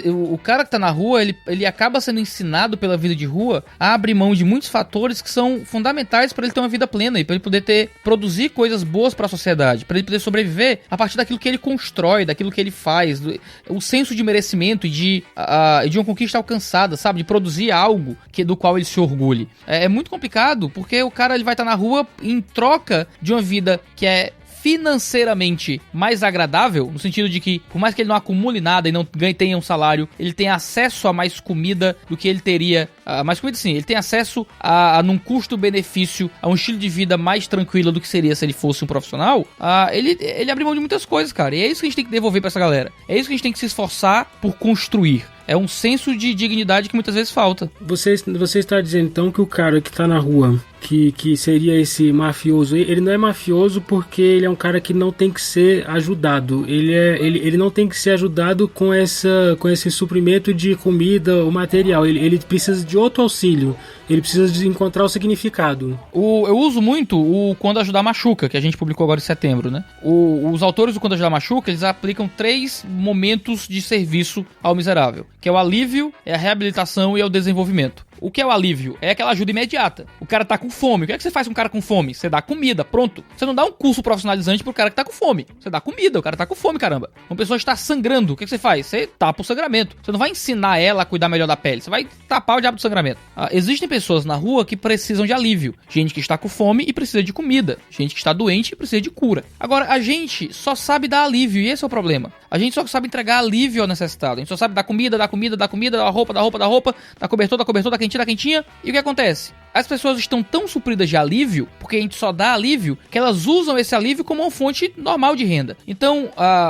Speaker 3: o cara que tá na rua, ele acaba sendo ensinado pela vida de rua a abrir mão de muitos fatores que são fundamentais pra ele ter uma vida plena e pra ele poder produzir coisas boas pra sociedade, pra ele poder sobreviver a partir daquilo que ele constrói, daquilo que ele faz, o senso de merecimento e de uma conquista alcançada, sabe? De produzir algo do qual ele se orgulhe. É muito complicado, porque o cara ele vai estar na rua em troca de uma vida que é financeiramente mais agradável, no sentido de que, por mais que ele não acumule nada e não tenha um salário, ele tem acesso a mais comida do que ele teria. Mais comida, sim, ele tem acesso num custo-benefício, a um estilo de vida mais tranquilo do que seria se ele fosse um profissional. Ele abre mão de muitas coisas, cara. E é isso que a gente tem que devolver pra essa galera. É isso que a gente tem que se esforçar por construir. É um senso de dignidade que muitas vezes falta.
Speaker 2: Você está dizendo então que o cara que tá na rua, que seria esse mafioso, ele não é mafioso porque ele é um cara que não tem que ser ajudado. Ele não tem que ser ajudado com esse suprimento de comida ou material. Ele precisa de outro auxílio. Ele precisa de encontrar o significado.
Speaker 3: Eu uso muito o Quando Ajudar Machuca, que a gente publicou agora em setembro, né? Os autores do Quando Ajudar Machuca, eles aplicam 3 momentos de serviço ao miserável, que é o alívio, é a reabilitação e é o desenvolvimento. O que é o alívio? É aquela ajuda imediata. O cara tá com fome. O que é que você faz com um cara com fome? Você dá comida, pronto. Você não dá um curso profissionalizante pro cara que tá com fome. Você dá comida, o cara tá com fome, caramba. Uma pessoa está sangrando, o que é que você faz? Você tapa o sangramento. Você não vai ensinar ela a cuidar melhor da pele. Você vai tapar o diabo do sangramento. Existem pessoas na rua que precisam de alívio. Gente que está com fome e precisa de comida. Gente que está doente e precisa de cura. Agora, a gente só sabe dar alívio e esse é o problema. A gente só sabe entregar alívio ao necessitado. A gente só sabe dar comida, dar roupa, dar cobertor, dar quentinha. E o que acontece? As pessoas estão tão supridas de alívio, porque a gente só dá alívio, que elas usam esse alívio como uma fonte normal de renda. Então,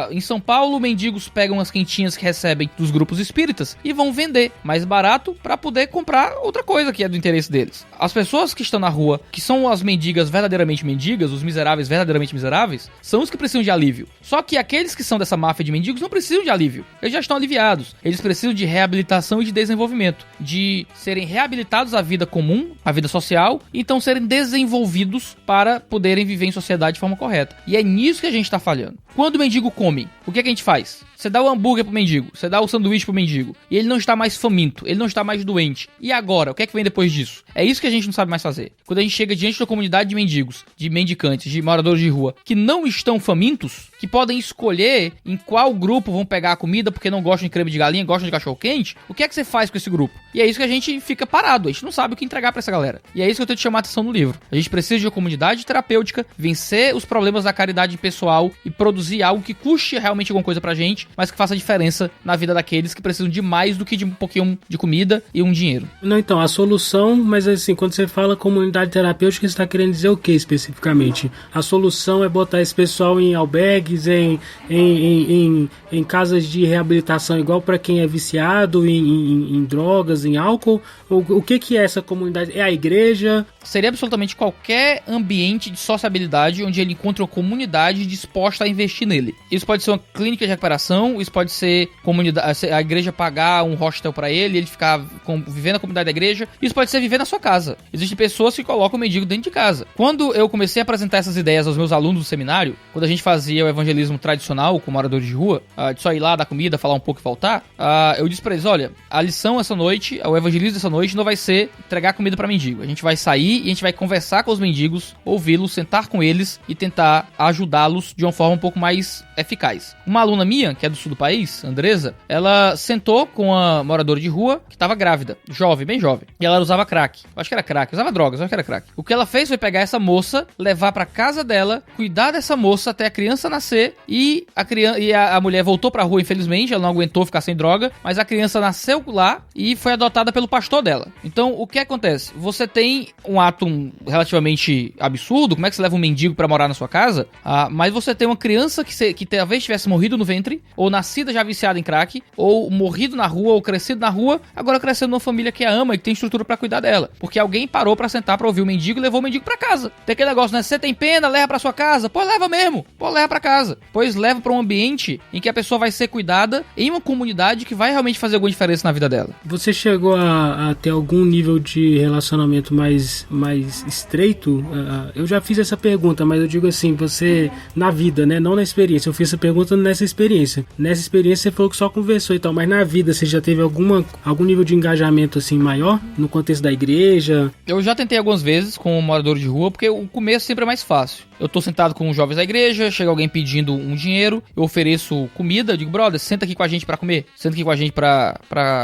Speaker 3: em São Paulo, mendigos pegam as quentinhas que recebem dos grupos espíritas e vão vender mais barato para poder comprar outra coisa que é do interesse deles. As pessoas que estão na rua, que são as mendigas verdadeiramente mendigas, os miseráveis verdadeiramente miseráveis, são os que precisam de alívio. Só que aqueles que são dessa máfia de mendigos não precisam de alívio. Eles já estão aliviados. Eles precisam de reabilitação e de desenvolvimento. De serem reabilitados à vida comum, à vida social, e então serem desenvolvidos para poderem viver em sociedade de forma correta. E é nisso que a gente tá falhando. Quando o mendigo come, o que é que a gente faz? Você dá o hambúrguer pro mendigo, você dá o sanduíche pro mendigo, e ele não está mais faminto, ele não está mais doente. E agora? O que é que vem depois disso? É isso que a gente não sabe mais fazer. Quando a gente chega diante da comunidade de mendigos, de mendicantes, de moradores de rua, que não estão famintos, que podem escolher em qual grupo vão pegar a comida porque não gostam de creme de galinha, gostam de cachorro-quente, o que é que você faz com esse grupo? E é isso que a gente fica parado, a gente não sabe o que entregar pra essa galera. E é isso que eu tento chamar a atenção no livro. A gente precisa de uma comunidade terapêutica, vencer os problemas da caridade pessoal e produzir algo que custe realmente alguma coisa pra gente, insignificante, mas que faça diferença na vida daqueles que precisam de mais do que de um pouquinho de comida e um dinheiro.
Speaker 2: Não, então, a solução, mas assim, quando você fala comunidade terapêutica, você está querendo dizer o que especificamente? A solução é botar esse pessoal em albergues, em casas de reabilitação, igual para quem é viciado em drogas, em álcool? O que é essa comunidade? É a igreja?
Speaker 3: Seria absolutamente qualquer ambiente de sociabilidade onde ele encontra uma comunidade disposta a investir nele. Isso pode ser uma clínica de recuperação, isso pode ser a igreja pagar um hostel pra ele, ele ficar vivendo na comunidade da igreja. Isso pode ser viver na sua casa. Existem pessoas que colocam o mendigo dentro de casa. Quando eu comecei a apresentar essas ideias aos meus alunos do seminário, quando a gente fazia o evangelismo tradicional com moradores de rua, de só ir lá, dar comida, falar um pouco e voltar, eu disse pra eles, olha, a lição essa noite, o evangelismo dessa noite não vai ser entregar comida pra mendigo. A gente vai sair e a gente vai conversar com os mendigos, ouvi-los, sentar com eles e tentar ajudá-los de uma forma um pouco mais eficaz. Uma aluna minha, que é do sul do país, Andresa, ela sentou com uma moradora de rua que estava grávida, jovem, bem jovem, e ela usava crack. Acho que era crack, usava drogas, acho que era crack. O que ela fez foi pegar essa moça, levar pra casa dela, cuidar dessa moça até a criança nascer e a mulher voltou pra rua, infelizmente, ela não aguentou ficar sem droga, mas a criança nasceu lá e foi adotada pelo pastor dela. Então, o que acontece? Você tem um ato relativamente absurdo, como é que você leva um mendigo pra morar na sua casa? Mas você tem uma criança que talvez tivesse morrido no ventre, ou nascida já viciada em crack, ou morrido na rua, ou crescido na rua, agora crescendo numa família que a ama e que tem estrutura pra cuidar dela. Porque alguém parou pra sentar pra ouvir o mendigo e levou o mendigo pra casa. Tem aquele negócio, né? Você tem pena, leva pra sua casa. Pô, leva mesmo. Pô, leva pra casa. Pois leva pra um ambiente em que a pessoa vai ser cuidada em uma comunidade que vai realmente fazer alguma diferença na vida dela.
Speaker 2: Você chegou a ter algum nível de relacionamento mais estreito? Eu já fiz essa pergunta, mas eu digo assim, você, na vida, né? Não na experiência. Eu fiz essa pergunta nessa experiência. Nessa experiência você falou que só conversou e tal, mas na vida você já teve algum nível de engajamento assim maior? No contexto da igreja?
Speaker 3: Eu já tentei algumas vezes com um morador de rua, porque o começo sempre é mais fácil. Eu tô sentado com os jovens da igreja, chega alguém pedindo um dinheiro, eu ofereço comida, eu digo, brother, senta aqui com a gente pra comer, senta aqui com a gente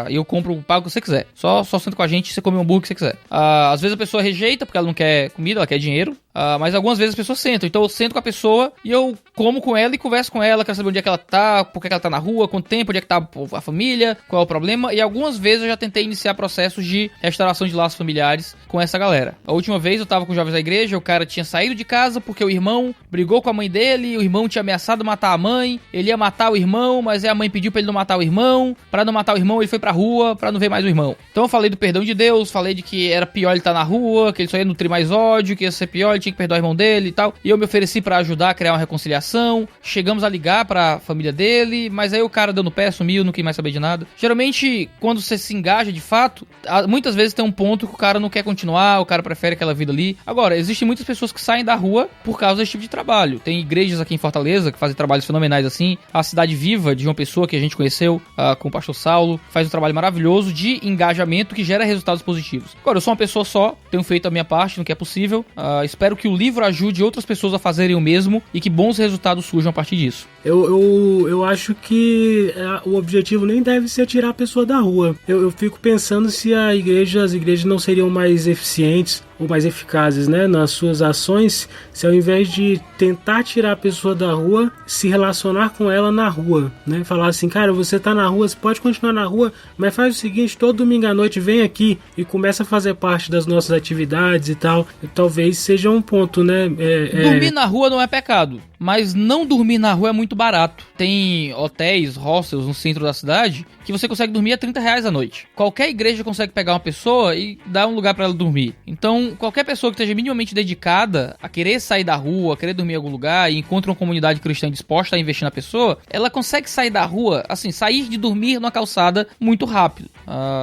Speaker 3: e eu compro, pago o que você quiser. Só senta com a gente e você come um hambúrguer que você quiser. Às vezes a pessoa rejeita porque ela não quer comida, ela quer dinheiro. Mas algumas vezes as pessoas sentam. Então eu sento com a pessoa e eu como com ela e converso com ela. Quero saber onde é que ela tá, por que ela tá na rua, quanto tempo, onde é que tá a família, qual é o problema. E algumas vezes eu já tentei iniciar processos de restauração de laços familiares com essa galera. A última vez eu tava com os jovens da igreja, o cara tinha saído de casa porque o irmão brigou com a mãe dele, o irmão tinha ameaçado matar a mãe, ele ia matar o irmão, mas aí a mãe pediu pra ele não matar o irmão. Pra não matar o irmão, ele foi pra rua pra não ver mais o irmão. Então eu falei do perdão de Deus, falei de que era pior ele estar na rua, que ele só ia nutrir mais ódio, que ia ser pior, ele tinha que perdoar o irmão dele e tal. E eu me ofereci pra ajudar a criar uma reconciliação. Chegamos a ligar pra família dele, mas aí o cara deu no pé, sumiu, não quis mais saber de nada. Geralmente, quando você se engaja de fato, muitas vezes tem um ponto que o cara não quer continuar, o cara prefere aquela vida ali. Agora, existem muitas pessoas que saem da rua por causa desse tipo de trabalho. Tem igrejas aqui em Fortaleza que fazem trabalhos fenomenais assim. A Cidade Viva, de João Pessoa, que a gente conheceu com o pastor Saulo, faz um trabalho maravilhoso de engajamento que gera resultados positivos. Agora, eu sou uma pessoa só, tenho feito a minha parte no que é possível. Espero que o livro ajude outras pessoas a fazerem o mesmo e que bons resultados surjam a partir disso.
Speaker 2: Eu acho que o objetivo nem deve ser tirar a pessoa da rua. Eu fico pensando se as igrejas não seriam mais eficientes ou mais eficazes, né, nas suas ações, se ao invés de tentar tirar a pessoa da rua, se relacionar com ela na rua, né, falar assim, cara, você tá na rua, você pode continuar na rua, mas faz o seguinte, todo domingo à noite vem aqui e começa a fazer parte das nossas atividades e tal. Talvez seja um ponto, né.
Speaker 3: Dormir na rua não é pecado, mas não dormir na rua é muito barato. Tem hotéis, hostels no centro da cidade que você consegue dormir a R$30 a noite. Qualquer igreja consegue pegar uma pessoa e dar um lugar pra ela dormir. Então, qualquer pessoa que esteja minimamente dedicada a querer sair da rua, a querer dormir em algum lugar e encontra uma comunidade cristã disposta a investir na pessoa, ela consegue sair da rua, assim, sair de dormir numa calçada muito rápido.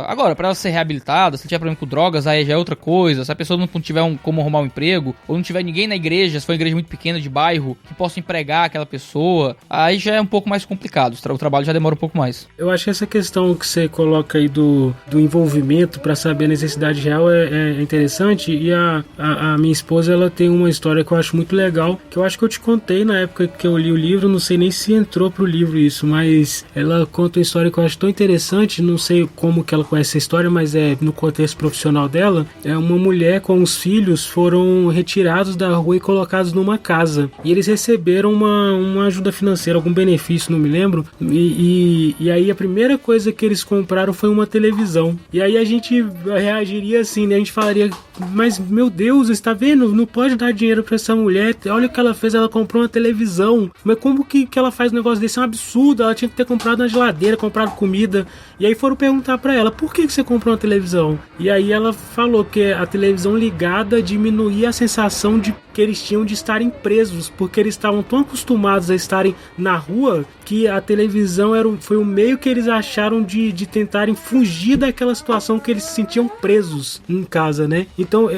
Speaker 3: Agora, pra ela ser reabilitada, se tiver problema com drogas, aí já é outra coisa. Se a pessoa não tiver como arrumar um emprego, ou não tiver ninguém na igreja, se for uma igreja muito pequena de bairro, que possa empregar aquela pessoa, aí já é um pouco mais complicado. O trabalho já demora um pouco mais.
Speaker 2: Eu acho que essa questão que você coloca aí do envolvimento para saber a necessidade real é interessante e a minha esposa, ela tem uma história que eu acho muito legal, que eu acho que eu te contei na época que eu li o livro, não sei nem se entrou pro livro isso, mas ela conta uma história que eu acho tão interessante, não sei como que ela conhece essa história, mas é no contexto profissional dela, é uma mulher com os filhos foram retirados da rua e colocados numa casa, e eles receberam uma ajuda financeira, algum benefício, não me lembro, e aí a primeira coisa que eles compraram foi uma televisão, e aí a gente reagiria assim, né? A gente falaria, mas meu Deus, está vendo? Não pode dar dinheiro pra essa mulher, olha o que ela fez, ela comprou uma televisão, mas como que ela faz um negócio desse? É um absurdo, ela tinha que ter comprado uma geladeira, comprado comida. E aí foram perguntar pra ela, por que você comprou uma televisão? E aí ela falou que a televisão ligada diminuía a sensação de que eles tinham de estarem presos, porque eles estavam tão acostumados a estarem na rua que a televisão foi o meio que eles acharam de tentarem fugir daquela situação que eles se sentiam presos em casa, né? Então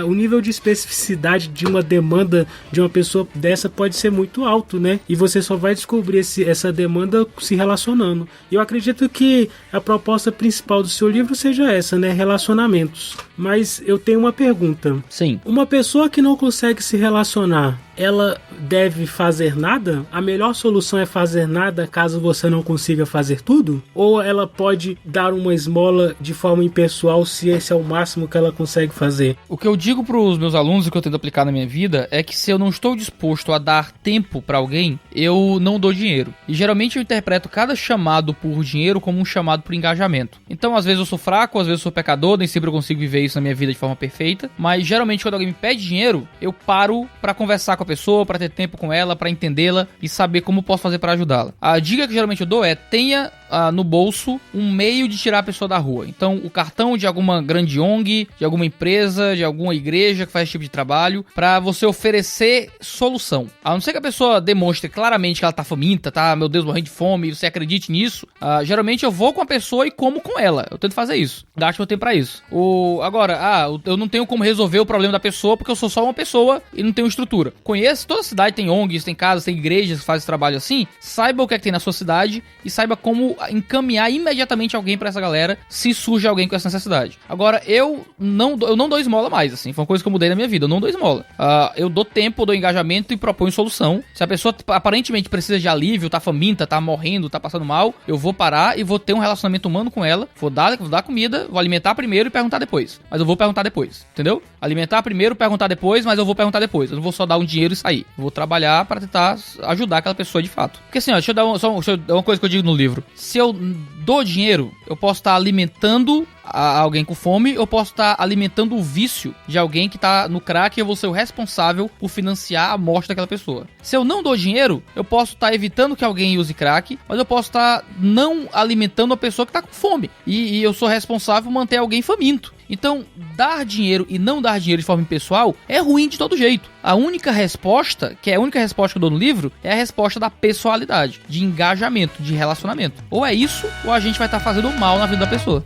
Speaker 2: o nível de especificidade de uma demanda de uma pessoa dessa pode ser muito alto, né? E você só vai descobrir essa demanda se relacionando. E eu acredito que a proposta principal do seu livro seja essa, né? Relacionamentos. Mas eu tenho uma pergunta.
Speaker 3: Sim.
Speaker 2: Uma pessoa que não consegue se relacionar, ela deve fazer nada? A melhor solução é fazer nada caso você não consiga fazer tudo? Ou ela pode dar uma esmola de forma impessoal se esse é o máximo que ela consegue fazer?
Speaker 3: O que eu digo pros meus alunos e que eu tento aplicar na minha vida é que se eu não estou disposto a dar tempo pra alguém, eu não dou dinheiro. E geralmente eu interpreto cada chamado por dinheiro como um chamado por engajamento. Então às vezes eu sou fraco, às vezes eu sou pecador, nem sempre eu consigo viver isso na minha vida de forma perfeita, mas geralmente quando alguém me pede dinheiro, eu paro pra conversar com a pessoa, pra ter tempo com ela, pra entendê-la e saber como posso fazer pra ajudá-la. A dica que geralmente eu dou é: tenha no bolso um meio de tirar a pessoa da rua. Então o cartão de alguma grande ONG, de alguma empresa, de alguma igreja que faz esse tipo de trabalho, pra você oferecer solução. A não ser que a pessoa demonstre claramente que ela tá faminta, tá, meu Deus, morrendo de fome, e você acredite nisso, geralmente eu vou com a pessoa e como com ela. Eu tento fazer isso. Gasto meu tempo pra isso. Agora, eu não tenho como resolver o problema da pessoa porque eu sou só uma pessoa e não tenho estrutura. Conheço, toda cidade tem ONGs, tem casas, tem igrejas que fazem esse trabalho assim. Saiba o que é que tem na sua cidade e saiba como encaminhar imediatamente alguém pra essa galera se surge alguém com essa necessidade. Agora, eu não dou esmola mais, assim. Foi uma coisa que eu mudei na minha vida. Eu não dou esmola. Eu dou tempo, dou engajamento e proponho solução. Se a pessoa aparentemente precisa de alívio, tá faminta, tá morrendo, tá passando mal, eu vou parar e vou ter um relacionamento humano com ela. Vou dar comida, vou alimentar primeiro e perguntar depois. Mas eu vou perguntar depois, entendeu? Alimentar primeiro, perguntar depois, mas eu vou perguntar depois. Eu não vou só dar um dinheiro e sair. Eu vou trabalhar pra tentar ajudar aquela pessoa de fato. Porque assim, ó, deixa eu dar uma coisa que eu digo no livro. Se eu dou dinheiro, eu posso estar alimentando alguém com fome, eu posso estar alimentando o vício de alguém que tá no crack e eu vou ser o responsável por financiar a morte daquela pessoa. Se eu não dou dinheiro, eu posso estar evitando que alguém use crack, mas eu posso estar não alimentando a pessoa que tá com fome. E eu sou responsável por manter alguém faminto. Então, dar dinheiro e não dar dinheiro de forma impessoal é ruim de todo jeito. A única resposta, que é a única resposta que eu dou no livro, é a resposta da pessoalidade, de engajamento, de relacionamento. Ou é isso, ou a gente vai estar fazendo mal na vida da pessoa.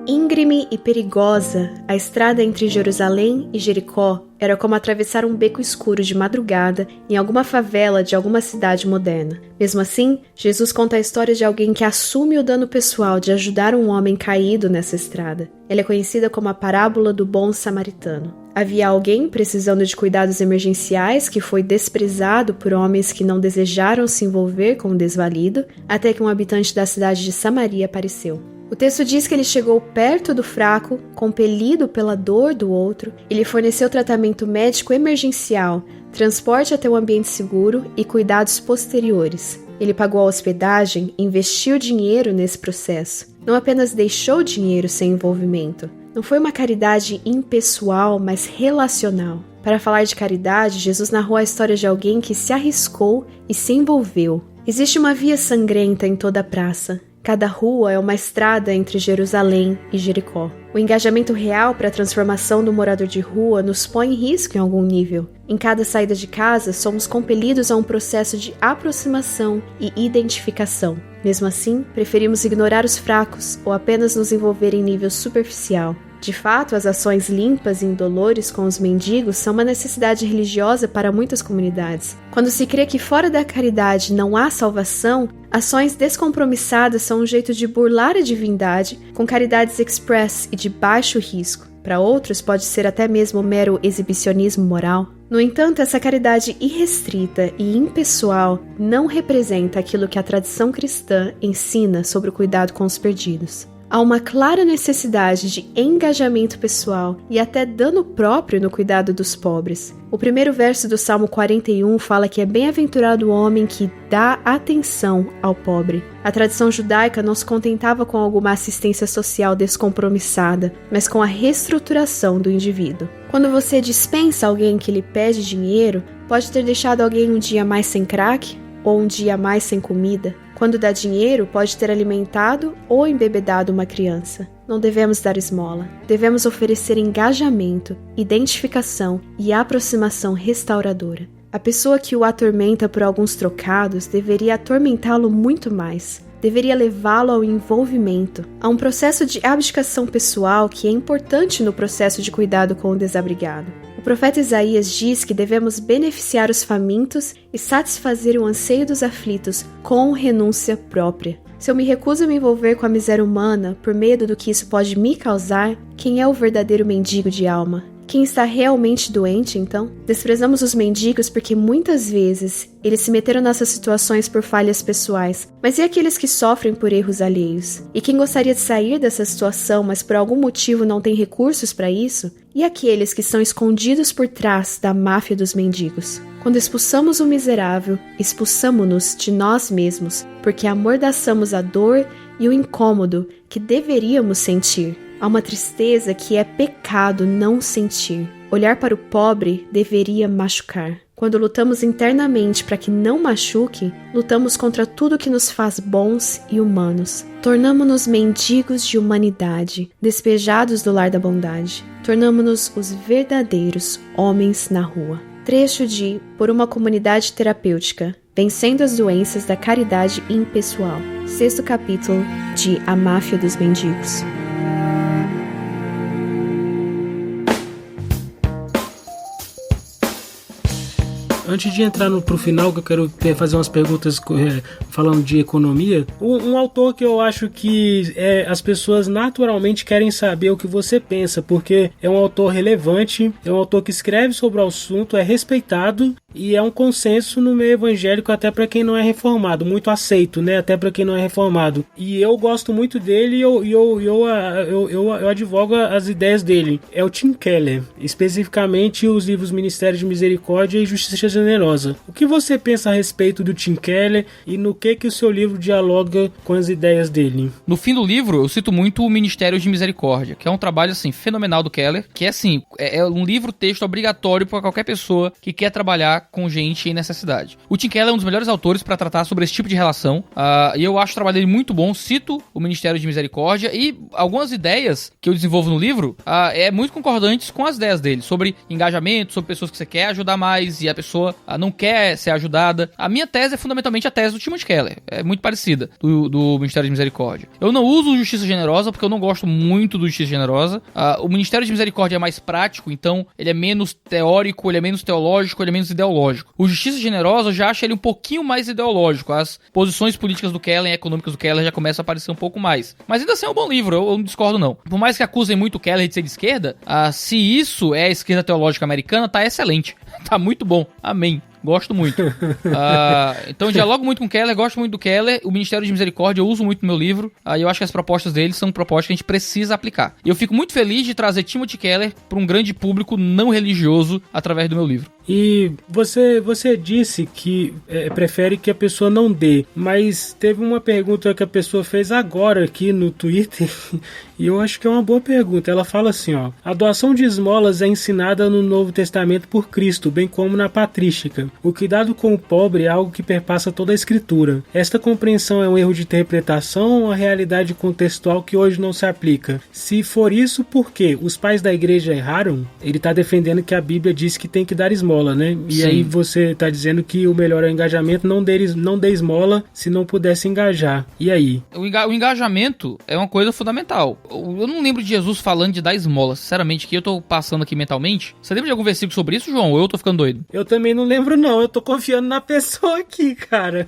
Speaker 4: Íngreme e perigosa, a estrada entre Jerusalém e Jericó era como atravessar um beco escuro de madrugada em alguma favela de alguma cidade moderna. Mesmo assim, Jesus conta a história de alguém que assume o dano pessoal de ajudar um homem caído nessa estrada. Ela é conhecida como a parábola do bom samaritano. Havia alguém precisando de cuidados emergenciais que foi desprezado por homens que não desejaram se envolver com o desvalido, até que um habitante da cidade de Samaria apareceu. O texto diz que ele chegou perto do fraco, compelido pela dor do outro, e lhe forneceu tratamento médico emergencial, transporte até um ambiente seguro e cuidados posteriores. Ele pagou a hospedagem e investiu dinheiro nesse processo. Não apenas deixou dinheiro sem envolvimento. Não foi uma caridade impessoal, mas relacional. Para falar de caridade, Jesus narrou a história de alguém que se arriscou e se envolveu. Existe uma via sangrenta em toda a praça. Cada rua é uma estrada entre Jerusalém e Jericó. O engajamento real para a transformação do morador de rua nos põe em risco em algum nível. Em cada saída de casa, somos compelidos a um processo de aproximação e identificação. Mesmo assim, preferimos ignorar os fracos ou apenas nos envolver em nível superficial. De fato, as ações limpas e indolores com os mendigos são uma necessidade religiosa para muitas comunidades. Quando se crê que fora da caridade não há salvação, ações descompromissadas são um jeito de burlar a divindade com caridades express e de baixo risco. Para outros, pode ser até mesmo mero exibicionismo moral. No entanto, essa caridade irrestrita e impessoal não representa aquilo que a tradição cristã ensina sobre o cuidado com os perdidos. Há uma clara necessidade de engajamento pessoal e até dano próprio no cuidado dos pobres. O primeiro verso do Salmo 41 fala que é bem-aventurado o homem que dá atenção ao pobre. A tradição judaica não se contentava com alguma assistência social descompromissada, mas com a reestruturação do indivíduo. Quando você dispensa alguém que lhe pede dinheiro, pode ter deixado alguém um dia mais sem crack ou um dia mais sem comida. Quando dá dinheiro, pode ter alimentado ou embebedado uma criança. Não devemos dar esmola. Devemos oferecer engajamento, identificação e aproximação restauradora. A pessoa que o atormenta por alguns trocados deveria atormentá-lo muito mais. Deveria levá-lo ao envolvimento. Há um processo de abdicação pessoal que é importante no processo de cuidado com o desabrigado. O profeta Isaías diz que devemos beneficiar os famintos e satisfazer o anseio dos aflitos com renúncia própria. Se eu me recuso a me envolver com a miséria humana por medo do que isso pode me causar, quem é o verdadeiro mendigo de alma? Quem está realmente doente, então? Desprezamos os mendigos porque muitas vezes eles se meteram nessas situações por falhas pessoais. Mas e aqueles que sofrem por erros alheios? E quem gostaria de sair dessa situação, mas por algum motivo não tem recursos para isso? E aqueles que são escondidos por trás da máfia dos mendigos? Quando expulsamos o miserável, expulsamo-nos de nós mesmos, porque amordaçamos a dor e o incômodo que deveríamos sentir. Há uma tristeza que é pecado não sentir. Olhar para o pobre deveria machucar. Quando lutamos internamente para que não machuque, lutamos contra tudo que nos faz bons e humanos. Tornamo-nos mendigos de humanidade, despejados do lar da bondade. Tornamo-nos os verdadeiros homens na rua. Trecho de Por uma Comunidade Terapêutica, Vencendo as Doenças da Caridade Impessoal. 6º capítulo de A Máfia dos Mendigos.
Speaker 2: Antes de entrar pro final, que eu quero fazer umas perguntas falando de economia, um autor que eu acho que as pessoas naturalmente querem saber o que você pensa, porque é um autor relevante, é um autor que escreve sobre o assunto, é respeitado e é um consenso no meio evangélico até para quem não é reformado, muito aceito, né? Até para quem não é reformado. E eu gosto muito dele e eu advogo as ideias dele. É o Tim Keller, especificamente os livros Ministério de Misericórdia e Justiça Generosa. O que você pensa a respeito do Tim Keller e no que o seu livro dialoga com as ideias dele?
Speaker 3: No fim do livro, eu cito muito o Ministério de Misericórdia, que é um trabalho assim fenomenal do Keller, que é um livro-texto obrigatório para qualquer pessoa que quer trabalhar com gente em necessidade. O Tim Keller é um dos melhores autores para tratar sobre esse tipo de relação, e eu acho o trabalho dele muito bom. Cito o Ministério de Misericórdia e algumas ideias que eu desenvolvo no livro é muito concordantes com as ideias dele, sobre engajamento, sobre pessoas que você quer ajudar mais e a pessoa não quer ser ajudada. A minha tese é fundamentalmente a tese do Timothy Keller, é muito parecida do Ministério de Misericórdia. Eu não uso Justiça Generosa porque eu não gosto muito do Justiça Generosa. O Ministério de Misericórdia é mais prático, então ele é menos teórico, ele é menos teológico, ele é menos ideológico. O Justiça Generosa eu já acho ele um pouquinho mais ideológico. As posições políticas do Keller e econômicas do Keller já começam a aparecer um pouco mais. Mas ainda assim é um bom livro, eu não discordo não. Por mais que acusem muito o Keller de ser de esquerda, se isso é a esquerda teológica americana, tá excelente. Tá muito bom. Amém. Gosto muito. Então eu dialogo muito com o Keller, gosto muito do Keller. O Ministério de Misericórdia eu uso muito no meu livro. Eu acho que as propostas dele são propostas que a gente precisa aplicar. E eu fico muito feliz de trazer Timothy Keller para um grande público não religioso através do meu livro.
Speaker 2: E você disse que prefere que a pessoa não dê, mas teve uma pergunta que a pessoa fez agora aqui no Twitter e eu acho que é uma boa pergunta. Ela fala assim, ó: a doação de esmolas é ensinada no Novo Testamento por Cristo, bem como na patrística. O cuidado com o pobre é algo que perpassa toda a Escritura. Esta compreensão é um erro de interpretação ou uma realidade contextual que hoje não se aplica? Se for isso, por quê? Os pais da igreja erraram? Ele está defendendo que a Bíblia diz que tem que dar esmola. esmola, né? E
Speaker 3: Sim.
Speaker 2: aí você tá dizendo que o melhor é o engajamento, não dê esmola se não puder se engajar. E aí?
Speaker 3: O engajamento é uma coisa fundamental. Eu não lembro de Jesus falando de dar esmola. Sinceramente, que eu tô passando aqui mentalmente. Você lembra de algum versículo sobre isso, João? Ou eu tô ficando doido?
Speaker 2: Eu também não lembro, não. Eu tô confiando na pessoa aqui, cara.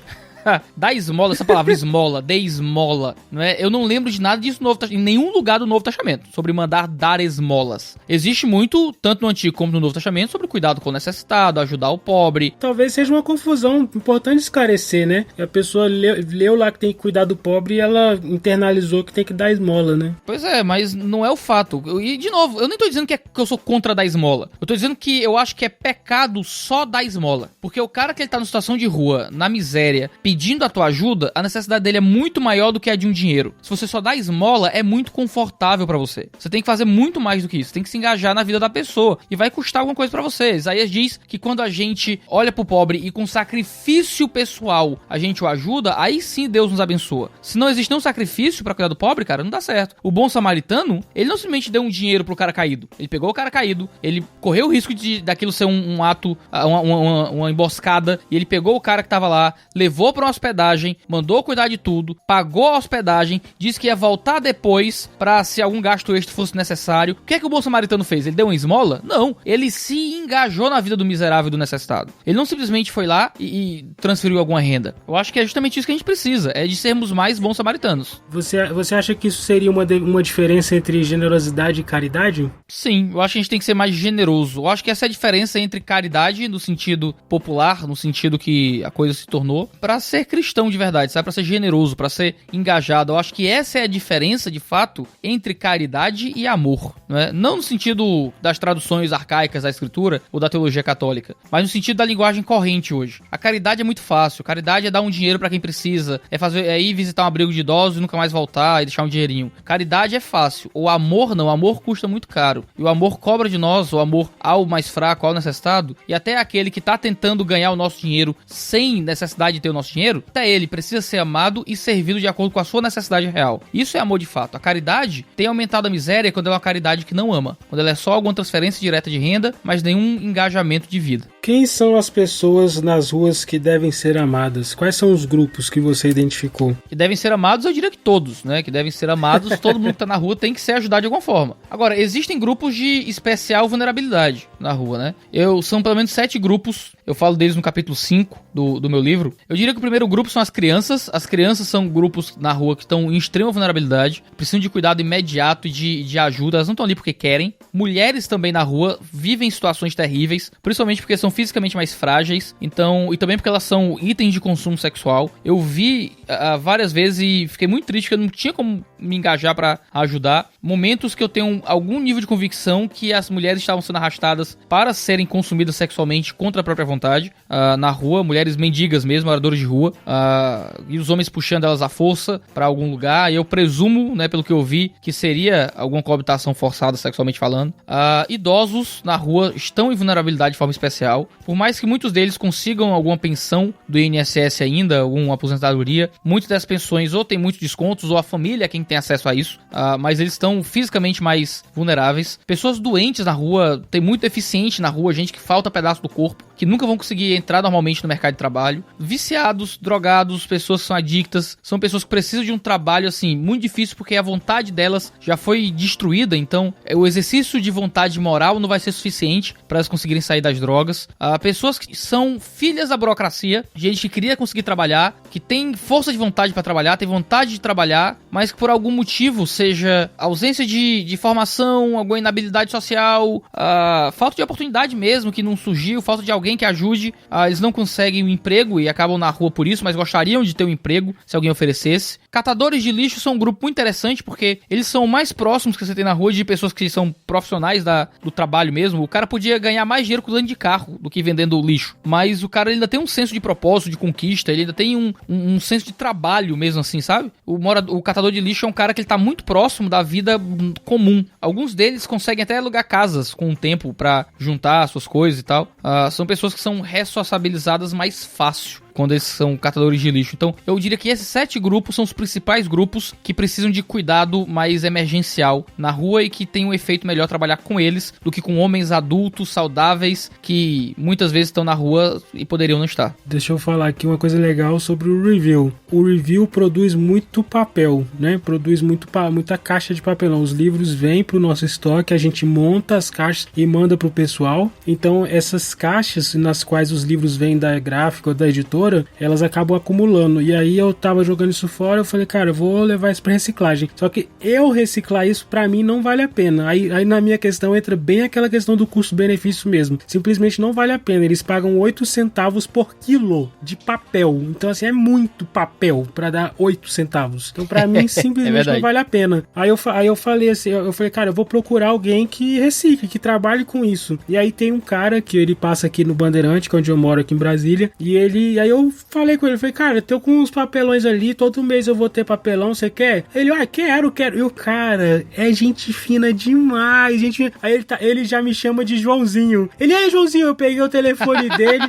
Speaker 3: Dá esmola, essa palavra esmola, dê esmola, não é? Eu não lembro de nada disso no Novo, em nenhum lugar do Novo Testamento, sobre mandar dar esmolas. Existe muito, tanto no Antigo como no Novo Testamento, sobre cuidado com o necessitado, ajudar o pobre.
Speaker 2: Talvez seja uma confusão, importante esclarecer, né? A pessoa leu lá que tem que cuidar do pobre e ela internalizou que tem que dar esmola, né?
Speaker 3: Pois é, mas não é o fato. E, de novo, eu nem tô dizendo que eu sou contra dar esmola. Eu tô dizendo que eu acho que é pecado só dar esmola. Porque o cara que ele tá numa situação de rua, na miséria, pedindo a tua ajuda, a necessidade dele é muito maior do que a de um dinheiro. Se você só dá esmola, é muito confortável pra você. Você tem que fazer muito mais do que isso. Você tem que se engajar na vida da pessoa. E vai custar alguma coisa pra você. Isaías diz que quando a gente olha pro pobre e com sacrifício pessoal a gente o ajuda, aí sim Deus nos abençoa. Se não existe nenhum sacrifício pra cuidar do pobre, cara, não dá certo. O bom samaritano, ele não simplesmente deu um dinheiro pro cara caído. Ele pegou o cara caído, ele correu o risco daquilo ser um ato, uma emboscada, e ele pegou o cara que tava lá, levou pra uma hospedagem, mandou cuidar de tudo, pagou a hospedagem, disse que ia voltar depois pra se algum gasto extra fosse necessário. O que é que o bom samaritano fez? Ele deu uma esmola? Não. Ele se engajou na vida do miserável e do necessitado. Ele não simplesmente foi lá e transferiu alguma renda. Eu acho que é justamente isso que a gente precisa, é de sermos mais bons samaritanos.
Speaker 2: Você acha que isso seria uma diferença entre generosidade e caridade?
Speaker 3: Sim, eu acho que a gente tem que ser mais generoso. Eu acho que essa é a diferença entre caridade no sentido popular, no sentido que a coisa se tornou, pra ser cristão de verdade, sabe? Pra ser generoso, pra ser engajado. Eu acho que essa é a diferença, de fato, entre caridade e amor, não é? Não no sentido das traduções arcaicas da escritura ou da teologia católica, mas no sentido da linguagem corrente hoje. A caridade é muito fácil. Caridade é dar um dinheiro pra quem precisa, é ir visitar um abrigo de idosos e nunca mais voltar e deixar um dinheirinho. Caridade é fácil. O amor não. O amor custa muito caro. E o amor cobra de nós, o amor ao mais fraco, ao necessitado, e até aquele que tá tentando ganhar o nosso dinheiro sem necessidade de ter o nosso dinheiro, até ele precisa ser amado e servido de acordo com a sua necessidade real. Isso é amor de fato. A caridade tem aumentado a miséria quando é uma caridade que não ama, quando ela é só alguma transferência direta de renda, mas nenhum engajamento de vida.
Speaker 2: Quem são as pessoas nas ruas que devem ser amadas? Quais são os grupos que você identificou?
Speaker 3: Que devem ser amados, eu diria que todos, né? Que devem ser amados, todo mundo que tá na rua tem que ser ajudado de alguma forma. Agora, existem grupos de especial vulnerabilidade na rua, né? São pelo menos 7 grupos, eu falo deles no capítulo 5 do meu livro. Eu diria que o primeiro grupo são as crianças. As crianças são grupos na rua que estão em extrema vulnerabilidade, precisam de cuidado imediato e de ajuda, elas não estão ali porque querem. Mulheres também na rua vivem situações terríveis, principalmente porque são fisicamente mais frágeis, então, e também porque elas são itens de consumo sexual. Eu vi várias vezes e fiquei muito triste que eu não tinha como me engajar pra ajudar. Momentos que eu tenho algum nível de convicção que as mulheres estavam sendo arrastadas para serem consumidas sexualmente contra a própria vontade, na rua, mulheres mendigas mesmo, moradores de rua, e os homens puxando elas à força pra algum lugar, e eu presumo, né, pelo que eu vi, que seria alguma coabitação forçada sexualmente falando. Idosos na rua estão em vulnerabilidade de forma especial, por mais que muitos deles consigam alguma pensão do INSS ainda, alguma aposentadoria, muitas das pensões ou tem muitos descontos, ou a família é quem tem acesso a isso, mas eles estão fisicamente mais vulneráveis. Pessoas doentes na rua, tem muito deficiente na rua, gente que falta pedaço do corpo, que nunca vão conseguir entrar normalmente no mercado de trabalho. Viciados, drogados, pessoas que são adictas, são pessoas que precisam de um trabalho, assim, muito difícil, porque a vontade delas já foi destruída, então o exercício de vontade moral não vai ser suficiente para elas conseguirem sair das drogas. Pessoas que são filhas da burocracia, gente que queria conseguir trabalhar, que tem força de vontade para trabalhar, tem vontade de trabalhar, mas que por algum motivo, seja ausência de formação, alguma inabilidade social, falta de oportunidade mesmo, que não surgiu, falta de alguém que ajude, eles não conseguem um emprego e acabam na rua por isso, mas gostariam de ter um emprego se alguém oferecesse. Catadores de lixo são um grupo muito interessante, porque eles são mais próximos que você tem na rua de pessoas que são profissionais do trabalho mesmo. O cara podia ganhar mais dinheiro cuidando de carro do que vendendo lixo, mas o cara ainda tem um senso de propósito, de conquista, ele ainda tem um senso de trabalho mesmo assim, sabe? O catador de lixo é um cara que ele tá muito próximo da vida comum. Alguns deles conseguem até alugar casas com o tempo pra juntar suas coisas e tal. São pessoas que são ressociabilizadas mais fácil. quando eles são catadores de lixo. Então, eu diria que esses 7 grupos são os principais grupos que precisam de cuidado mais emergencial na rua e que tem um efeito melhor trabalhar com eles do que com homens adultos, saudáveis, que muitas vezes estão na rua e poderiam não estar.
Speaker 2: Deixa eu falar aqui uma coisa legal sobre o Review. O Review produz muito papel, né? Produz muita caixa de papelão. Os livros vêm pro nosso estoque, a gente monta as caixas e manda pro pessoal. Então, essas caixas nas quais os livros vêm da gráfica ou da editora, elas acabam acumulando. E aí eu tava jogando isso fora, eu falei, cara, eu vou levar isso pra reciclagem. Só que eu reciclar isso, pra mim, não vale a pena. Aí na minha questão entra bem aquela questão do custo-benefício mesmo. Simplesmente não vale a pena. Eles pagam 8 centavos por quilo de papel. Então, assim, é muito papel pra dar 8 centavos. Então, pra mim, simplesmente não vale a pena. Aí eu falei assim, cara, eu vou procurar alguém que recicle, que trabalhe com isso. E aí tem um cara que ele passa aqui no Bandeirante, que é onde eu moro aqui em Brasília, e aí eu falei com ele, falei, cara, eu tô com uns papelões ali, todo mês eu vou ter papelão, você quer? Ele, quero. E o cara é gente fina demais, gente. Aí ele já me chama de Joãozinho. Ele, Joãozinho, eu peguei o telefone dele,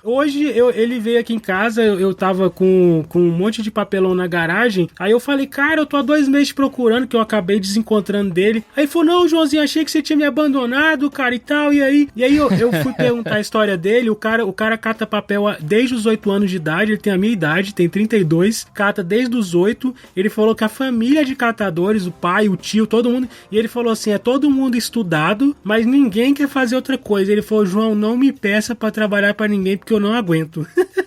Speaker 2: hoje ele veio aqui em casa, eu tava com um monte de papelão na garagem, aí eu falei, cara, eu tô há 2 meses procurando, que eu acabei desencontrando dele. Aí ele falou, não, Joãozinho, achei que você tinha me abandonado, cara, e tal, e aí eu fui perguntar a história dele, o cara cata papel desde os 8 anos de idade, ele tem a minha idade, tem 32, cata desde os 8, ele falou que a família de catadores, o pai, o tio, todo mundo, e ele falou assim, é todo mundo estudado, mas ninguém quer fazer outra coisa. Ele falou, João, não me peça pra trabalhar pra ninguém, porque eu não aguento.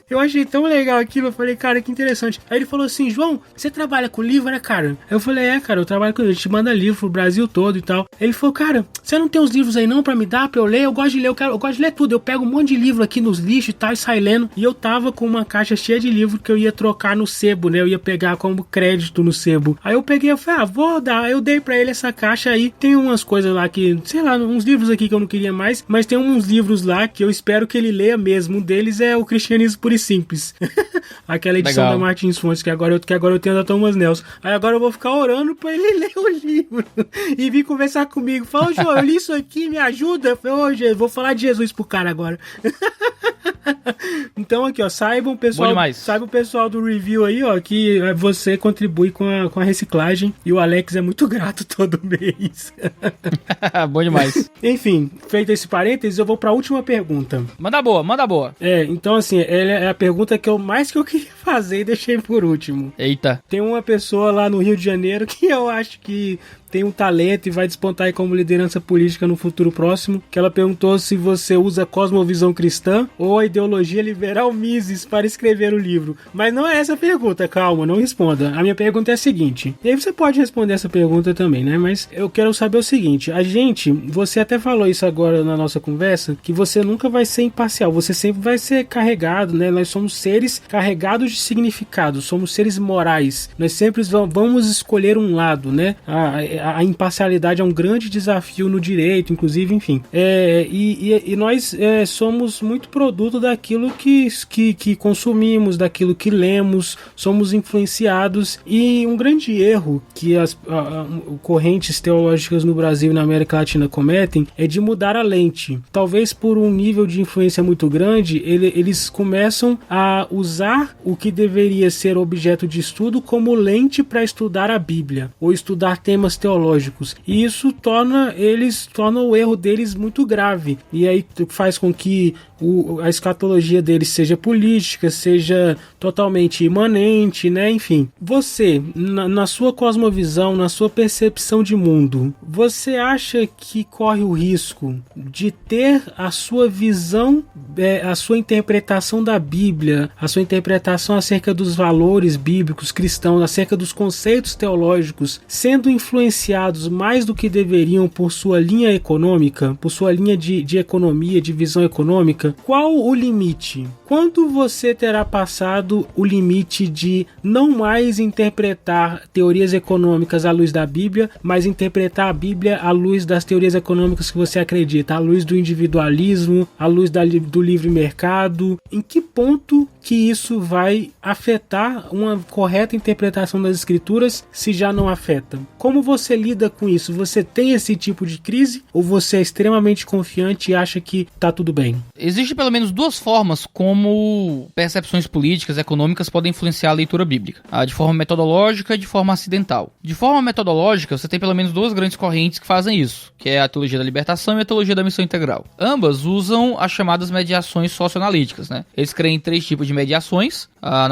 Speaker 2: Eu achei tão legal aquilo, eu falei, cara, que interessante. Aí ele falou assim, João, você trabalha com livro, né, cara? Eu falei, cara, eu trabalho com livro, a gente manda livro pro Brasil todo e tal. Ele falou, cara, você não tem os livros aí não pra me dar, pra eu ler? Eu gosto de ler, eu gosto de ler tudo. Eu pego um monte de livro aqui nos lixos e tal, e saio lendo. E eu tava com uma caixa cheia de livro que eu ia trocar no sebo, né? Eu ia pegar como crédito no sebo. Aí eu peguei, eu falei, vou dar. Eu dei pra ele essa caixa aí. Tem umas coisas lá que, sei lá, uns livros aqui que eu não queria mais, mas tem uns livros lá que eu espero que ele leia mesmo. Um deles é o Cristianismo Puro e Simples. Aquela edição da Martins Fontes, que agora eu tenho da Thomas Nelson. Aí agora eu vou ficar orando pra ele ler o livro e vir conversar comigo. Fala, João, eu li isso aqui, me ajuda. Eu falei, vou falar de Jesus pro cara agora. Então aqui, ó, saibam o pessoal do Review aí, ó, que você contribui com a reciclagem e o Alex é muito grato todo mês.
Speaker 3: Bom demais.
Speaker 2: Enfim, feito esse parênteses, eu vou pra última pergunta.
Speaker 3: Manda boa.
Speaker 2: Então assim, ela é a pergunta que eu queria fazer e deixei por último.
Speaker 3: Eita.
Speaker 2: Tem uma pessoa lá no Rio de Janeiro que eu acho que tem um talento e vai despontar aí como liderança política no futuro próximo, que ela perguntou se você usa cosmovisão cristã ou a ideologia liberal Mises para escrever o livro. Mas não é essa a pergunta, calma, não responda. A minha pergunta é a seguinte, e aí você pode responder essa pergunta também, né? Mas eu quero saber o seguinte, você até falou isso agora na nossa conversa, que você nunca vai ser imparcial, você sempre vai ser carregado, né? Nós somos seres carregados de significado, somos seres morais, nós sempre vamos escolher um lado, né? A imparcialidade é um grande desafio no direito, inclusive, enfim. E nós somos muito produto daquilo que consumimos, daquilo que lemos, somos influenciados. E um grande erro que as correntes teológicas no Brasil e na América Latina cometem é de mudar a lente. Talvez por um nível de influência muito grande, eles começam a usar o que deveria ser objeto de estudo como lente para estudar a Bíblia, ou estudar temas teológicos. E isso torna o erro deles muito grave. E aí faz com que a escatologia deles seja política, seja totalmente imanente, né? Enfim, você, na sua cosmovisão, na sua percepção de mundo, você acha que corre o risco de ter a sua visão, a sua interpretação da Bíblia, a sua interpretação acerca dos valores bíblicos cristãos, acerca dos conceitos teológicos, sendo influenciados mais do que deveriam por sua linha econômica, por sua linha de economia, de visão econômica? Qual o limite? Quando você terá passado o limite de não mais interpretar teorias econômicas à luz da Bíblia, mas interpretar a Bíblia à luz das teorias econômicas que você acredita, à luz do individualismo, à luz do livre mercado? Em que ponto que isso vai afetar uma correta interpretação das escrituras, se já não afeta? Como você lida com isso? Você tem esse tipo de crise ou você é extremamente confiante e acha que tá tudo bem?
Speaker 3: Existe pelo menos 2 formas como como percepções políticas e econômicas podem influenciar a leitura bíblica, de forma metodológica e de forma acidental. De forma metodológica, você tem pelo menos duas grandes correntes que fazem isso, que é a teologia da libertação e a teologia da missão integral. Ambas usam as chamadas mediações socioanalíticas, né? Eles creem em 3 tipos de mediações.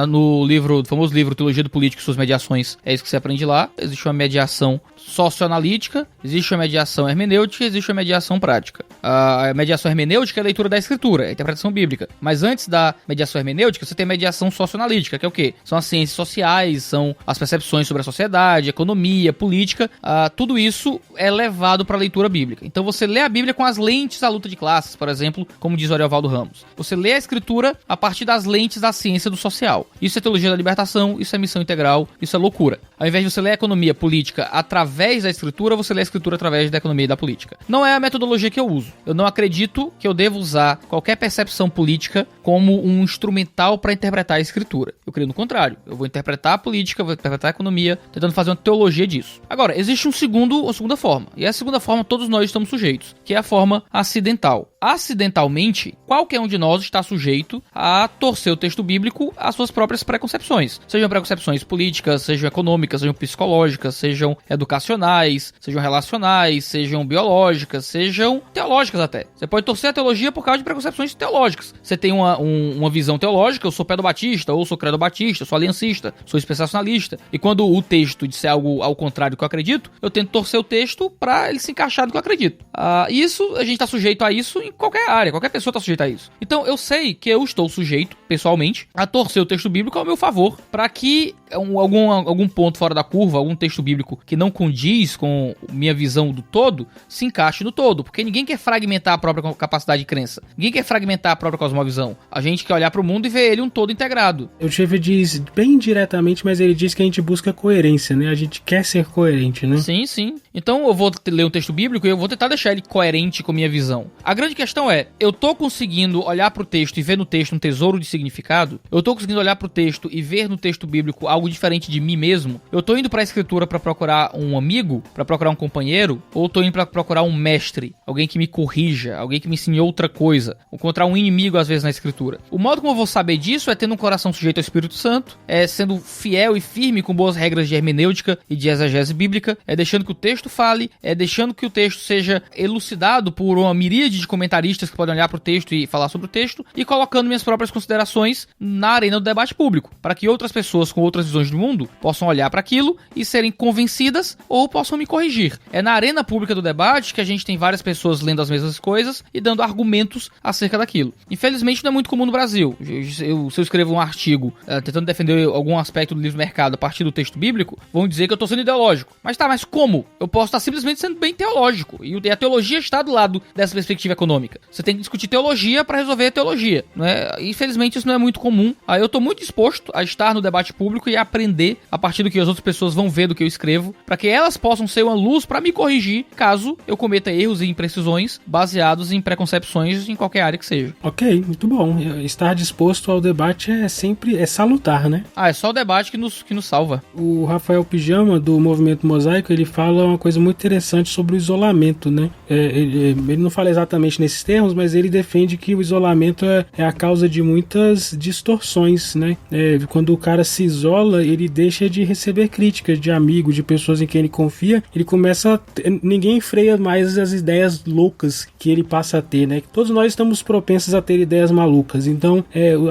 Speaker 3: No famoso livro Teologia do Político e suas mediações, é isso que você aprende lá. Existe uma mediação socioanalítica, existe uma mediação hermenêutica e existe uma mediação prática. A mediação hermenêutica é a leitura da escritura, é a interpretação bíblica. Mas antes da mediação hermenêutica, você tem a mediação socioanalítica, que é o quê? São as ciências sociais, são as percepções sobre a sociedade, economia, política. Tudo isso é levado para a leitura bíblica. Então você lê a Bíblia com as lentes da luta de classes, por exemplo, como diz o Ariovaldo Ramos. Você lê a escritura a partir das lentes da ciência do social. Isso é teologia da libertação, isso é missão integral, isso é loucura. Ao invés de você ler a economia política através da escritura, você lê a escritura através da economia e da política. Não é a metodologia que eu uso. Eu não acredito que eu devo usar qualquer percepção política como um instrumental para interpretar a escritura. Eu creio no contrário. Eu vou interpretar a política, vou interpretar a economia, tentando fazer uma teologia disso. Agora, existe uma segunda forma. E a segunda forma todos nós estamos sujeitos, que é a forma acidental. Acidentalmente, qualquer um de nós está sujeito a torcer o texto bíblico às suas próprias preconcepções. Sejam preconcepções políticas, sejam econômicas, sejam psicológicas, sejam educacionais, sejam relacionais, sejam biológicas, sejam teológicas até. Você pode torcer a teologia por causa de preconcepções teológicas. Você tem uma visão teológica, eu sou pedobatista, ou sou credobatista, sou aliancista, sou dispensacionalista. E quando o texto disser algo ao contrário do que eu acredito, eu tento torcer o texto para ele se encaixar do que eu acredito. Isso, a gente está sujeito a isso em qualquer área, qualquer pessoa está sujeita a isso. Então eu sei que eu estou sujeito, pessoalmente, a torcer o texto bíblico ao meu favor, para que algum ponto fora da curva, algum texto bíblico que não condiz com minha visão do todo, se encaixe no todo, porque ninguém quer fragmentar a própria capacidade de crença, ninguém quer fragmentar a própria cosmovisão. A gente quer olhar para o mundo e ver ele um todo integrado.
Speaker 2: O Schaeffer diz bem diretamente, mas ele diz que a gente busca coerência, né? A gente quer ser coerente, né?
Speaker 3: Sim, sim. Então eu vou ler um texto bíblico e eu vou tentar deixar ele coerente com a minha visão. A grande questão é, eu tô conseguindo olhar pro texto e ver no texto um tesouro de significado? Eu tô conseguindo olhar pro texto e ver no texto bíblico algo diferente de mim mesmo? Eu tô indo pra escritura pra procurar um amigo? Pra procurar um companheiro? Ou tô indo pra procurar um mestre? Alguém que me corrija? Alguém que me ensine outra coisa? Encontrar um inimigo às vezes na escritura? O modo como eu vou saber disso é tendo um coração sujeito ao Espírito Santo, é sendo fiel e firme com boas regras de hermenêutica e de exegese bíblica, é deixando que o texto fale, é deixando que o texto seja elucidado por uma miríade de comentaristas que podem olhar para o texto e falar sobre o texto, e colocando minhas próprias considerações na arena do debate público, para que outras pessoas com outras visões do mundo possam olhar para aquilo e serem convencidas ou possam me corrigir. É na arena pública do debate que a gente tem várias pessoas lendo as mesmas coisas e dando argumentos acerca daquilo. Infelizmente não é muito comum no Brasil. Se eu escrevo um artigo tentando defender algum aspecto do livre mercado a partir do texto bíblico, vão dizer que eu estou sendo ideológico. Mas como? Eu posso estar simplesmente sendo bem teológico, e a teologia está do lado dessa perspectiva econômica. Você tem que discutir teologia para resolver a teologia, não é? Infelizmente isso não é muito comum. Eu estou muito disposto a estar no debate público e a aprender a partir do que as outras pessoas vão ver do que eu escrevo, para que elas possam ser uma luz para me corrigir caso eu cometa erros e imprecisões baseados em preconcepções em qualquer área que seja.
Speaker 2: Ok, muito bom. Estar disposto ao debate é salutar, né?
Speaker 3: É só o debate que nos salva.
Speaker 2: O Rafael Pijama, do Movimento Mosaico, ele fala uma coisa muito interessante sobre o isolamento, né? Ele não fala exatamente nesses termos, mas ele defende que o isolamento é a causa de muitas distorções, né? Quando o cara se isola, ele deixa de receber críticas de amigos, de pessoas em quem ele confia, ele começa ninguém freia mais as ideias loucas que ele passa a ter, né? Todos nós estamos propensos a ter ideias malucas, então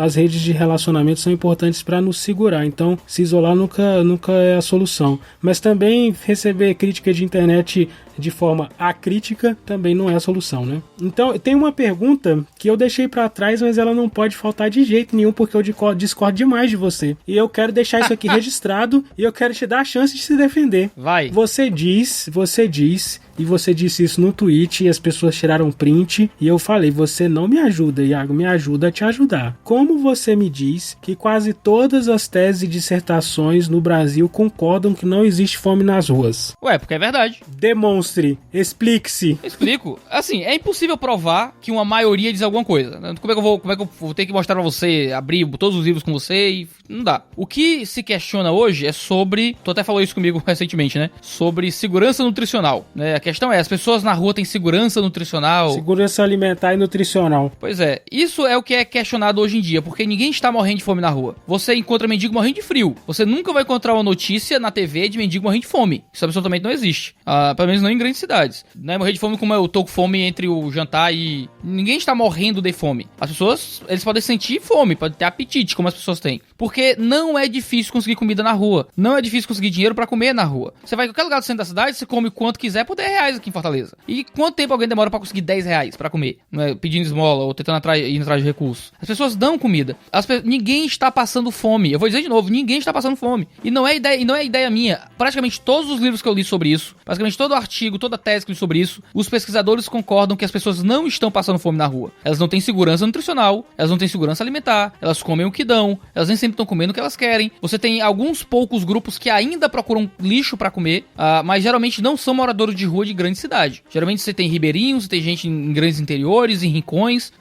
Speaker 2: as redes de relacionamento são importantes para nos segurar, então se isolar nunca é a solução, mas também receber crítica de internet de forma acrítica também não é a solução, né? Então, tem uma pergunta que eu deixei pra trás, mas ela não pode faltar de jeito nenhum, porque eu discordo demais de você. E eu quero deixar isso aqui registrado e eu quero te dar a chance de se defender.
Speaker 3: Vai.
Speaker 2: Você diz, e você disse isso no tweet e as pessoas tiraram print e eu falei, você não me ajuda, Iago, me ajuda a te ajudar. Como você me diz que quase todas as teses e dissertações no Brasil concordam que não existe fome nas ruas?
Speaker 3: Ué, porque é verdade.
Speaker 2: Demonstre, explique-se.
Speaker 3: Explico. Assim, é impossível provar que uma maioria diz alguma coisa. Como é que eu vou ter que mostrar pra você, abrir todos os livros com você e... Não dá. O que se questiona hoje é sobre... Tu até falou isso comigo recentemente, né? Sobre segurança nutricional, né? questão é, as pessoas na rua têm segurança nutricional?
Speaker 2: Segurança alimentar e nutricional.
Speaker 3: Pois é, isso é o que é questionado hoje em dia, porque ninguém está morrendo de fome na rua. Você encontra mendigo morrendo de frio. Você nunca vai encontrar uma notícia na TV de mendigo morrendo de fome. Isso absolutamente não existe. Pelo menos não em grandes cidades. Não é morrer de fome como eu tô com fome entre o jantar e... Ninguém está morrendo de fome. As pessoas, eles podem sentir fome, podem ter apetite, como as pessoas têm. Porque não é difícil conseguir comida na rua. Não é difícil conseguir dinheiro pra comer na rua. Você vai em qualquer lugar do centro da cidade, você come quanto quiser por 10 reais aqui em Fortaleza. E quanto tempo alguém demora pra conseguir 10 reais pra comer? Né? Pedindo esmola ou tentando ir atrás de recursos. As pessoas dão comida. Ninguém está passando fome. Eu vou dizer de novo, ninguém está passando fome. E não é ideia minha. Praticamente todos os livros que eu li sobre isso, praticamente todo artigo, toda tese que eu li sobre isso, os pesquisadores concordam que as pessoas não estão passando fome na rua. Elas não têm segurança nutricional, elas não têm segurança alimentar, elas comem o que dão, elas nem sempre estão comendo o que elas querem. Você tem alguns poucos grupos que ainda procuram lixo pra comer, mas geralmente não são moradores de rua de grande cidade. Geralmente você tem ribeirinhos, você tem gente em grandes interiores, em rincões,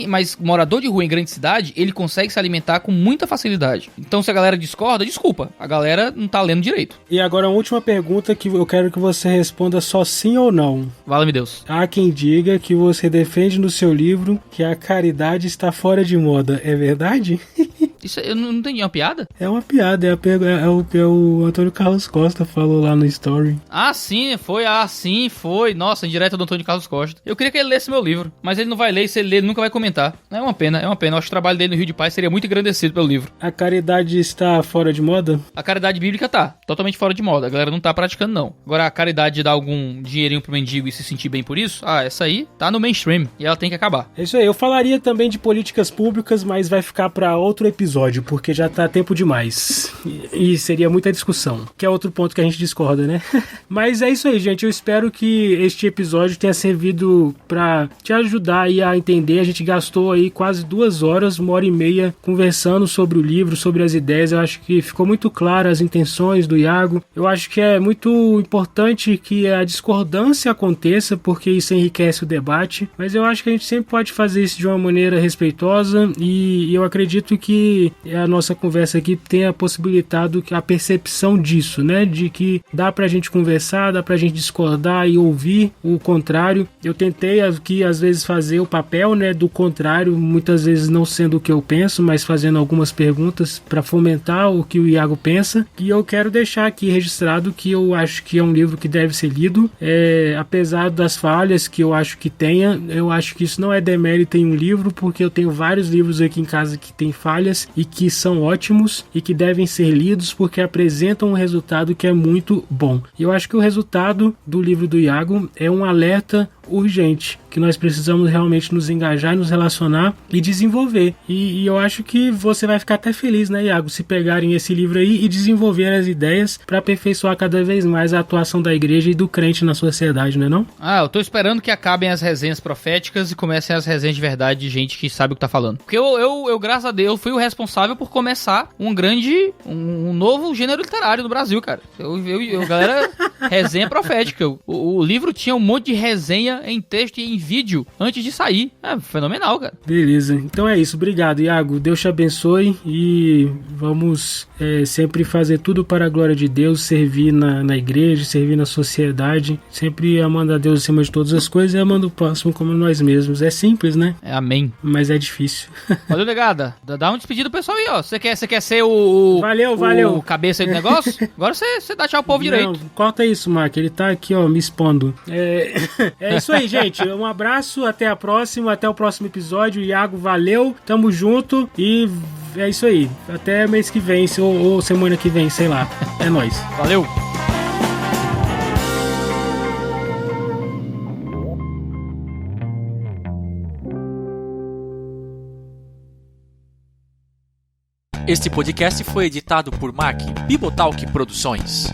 Speaker 3: mas morador de rua em grande cidade, ele consegue se alimentar com muita facilidade. Então se a galera discorda, desculpa, a galera não tá lendo direito.
Speaker 2: E agora a última pergunta que eu quero que você responda só sim ou não.
Speaker 3: Vala-me Deus.
Speaker 2: Há quem diga que você defende no seu livro que a caridade está fora de moda. É verdade?
Speaker 3: Isso eu não entendi, é uma piada?
Speaker 2: É uma piada, é o que o Antônio Carlos Costa falou lá no story.
Speaker 3: Sim, foi. Nossa, indireta do Antônio Carlos Costa. Eu queria que ele lesse meu livro, mas ele não vai ler, e se ele ler, ele nunca vai comentar. É uma pena. Eu acho que o trabalho dele no Rio de Paz seria muito engrandecido pelo livro.
Speaker 2: A caridade está fora de moda?
Speaker 3: A caridade bíblica tá, totalmente fora de moda. A galera não tá praticando, não. Agora, a caridade de dar algum dinheirinho pro mendigo e se sentir bem por isso, essa aí tá no mainstream e ela tem que acabar.
Speaker 2: É isso aí, eu falaria também de políticas públicas, mas vai ficar pra outro episódio, porque já tá tempo demais. E seria muita discussão, que é outro ponto que a gente discorda, né? Mas é isso aí, gente. Eu espero que este episódio tenha servido pra te ajudar aí a entender. A gente gastou aí quase 2 horas, 1h30, conversando sobre o livro, sobre as ideias. Eu acho que ficou muito claro as intenções do Iago. Eu acho que é muito importante que a discordância aconteça, porque isso enriquece o debate. Mas eu acho que a gente sempre pode fazer isso de uma maneira respeitosa, e eu acredito que a nossa conversa aqui tenha possibilitado a percepção disso, né? De que dá pra gente conversar, dá pra gente discordar e ouvir o contrário. Eu tentei aqui às vezes fazer o papel, né, do contrário, muitas vezes não sendo o que eu penso, mas fazendo algumas perguntas para fomentar o que o Iago pensa. E eu quero deixar aqui registrado que eu acho que é um livro que deve ser lido, apesar das falhas que eu acho que tenha. Eu acho que isso não é demérito em um livro, porque eu tenho vários livros aqui em casa que tem falhas e que são ótimos e que devem ser lidos porque apresentam um resultado que é muito bom. E eu acho que o resultado do livro do Iago é um alerta urgente, que nós precisamos realmente nos engajar, nos relacionar e desenvolver. E eu acho que você vai ficar até feliz, né, Iago, se pegarem esse livro aí e desenvolver as ideias para aperfeiçoar cada vez mais a atuação da igreja e do crente na sociedade, não é não?
Speaker 3: Eu tô esperando que acabem as resenhas proféticas e comecem as resenhas de verdade de gente que sabe o que tá falando. Porque eu graças a Deus, fui o responsável por começar um novo gênero literário no Brasil, cara. Galera, resenha profética. O livro tinha um monte de resenha em texto e em vídeo antes de sair. É fenomenal, cara.
Speaker 2: Beleza. Então é isso. Obrigado, Iago. Deus te abençoe e vamos sempre fazer tudo para a glória de Deus, servir na igreja, servir na sociedade, sempre amando a Deus acima de todas as coisas e amando o próximo como nós mesmos. É simples, né?
Speaker 3: Amém.
Speaker 2: Mas é difícil.
Speaker 3: Valeu, negada. Dá um despedido pro pessoal aí, ó. Você quer ser o...
Speaker 2: Valeu.
Speaker 3: O cabeça aí do negócio? Agora você dá tchau ao povo direito.
Speaker 2: Corta isso, Mark. Ele tá aqui, ó, me expondo. É isso aí, gente. Um abraço, até a próxima, até o próximo episódio. Iago, valeu, tamo junto e é isso aí. Até mês que vem, ou semana que vem, sei lá. É nóis.
Speaker 3: Valeu.
Speaker 5: Este podcast foi editado por Mac Bibotalk Produções.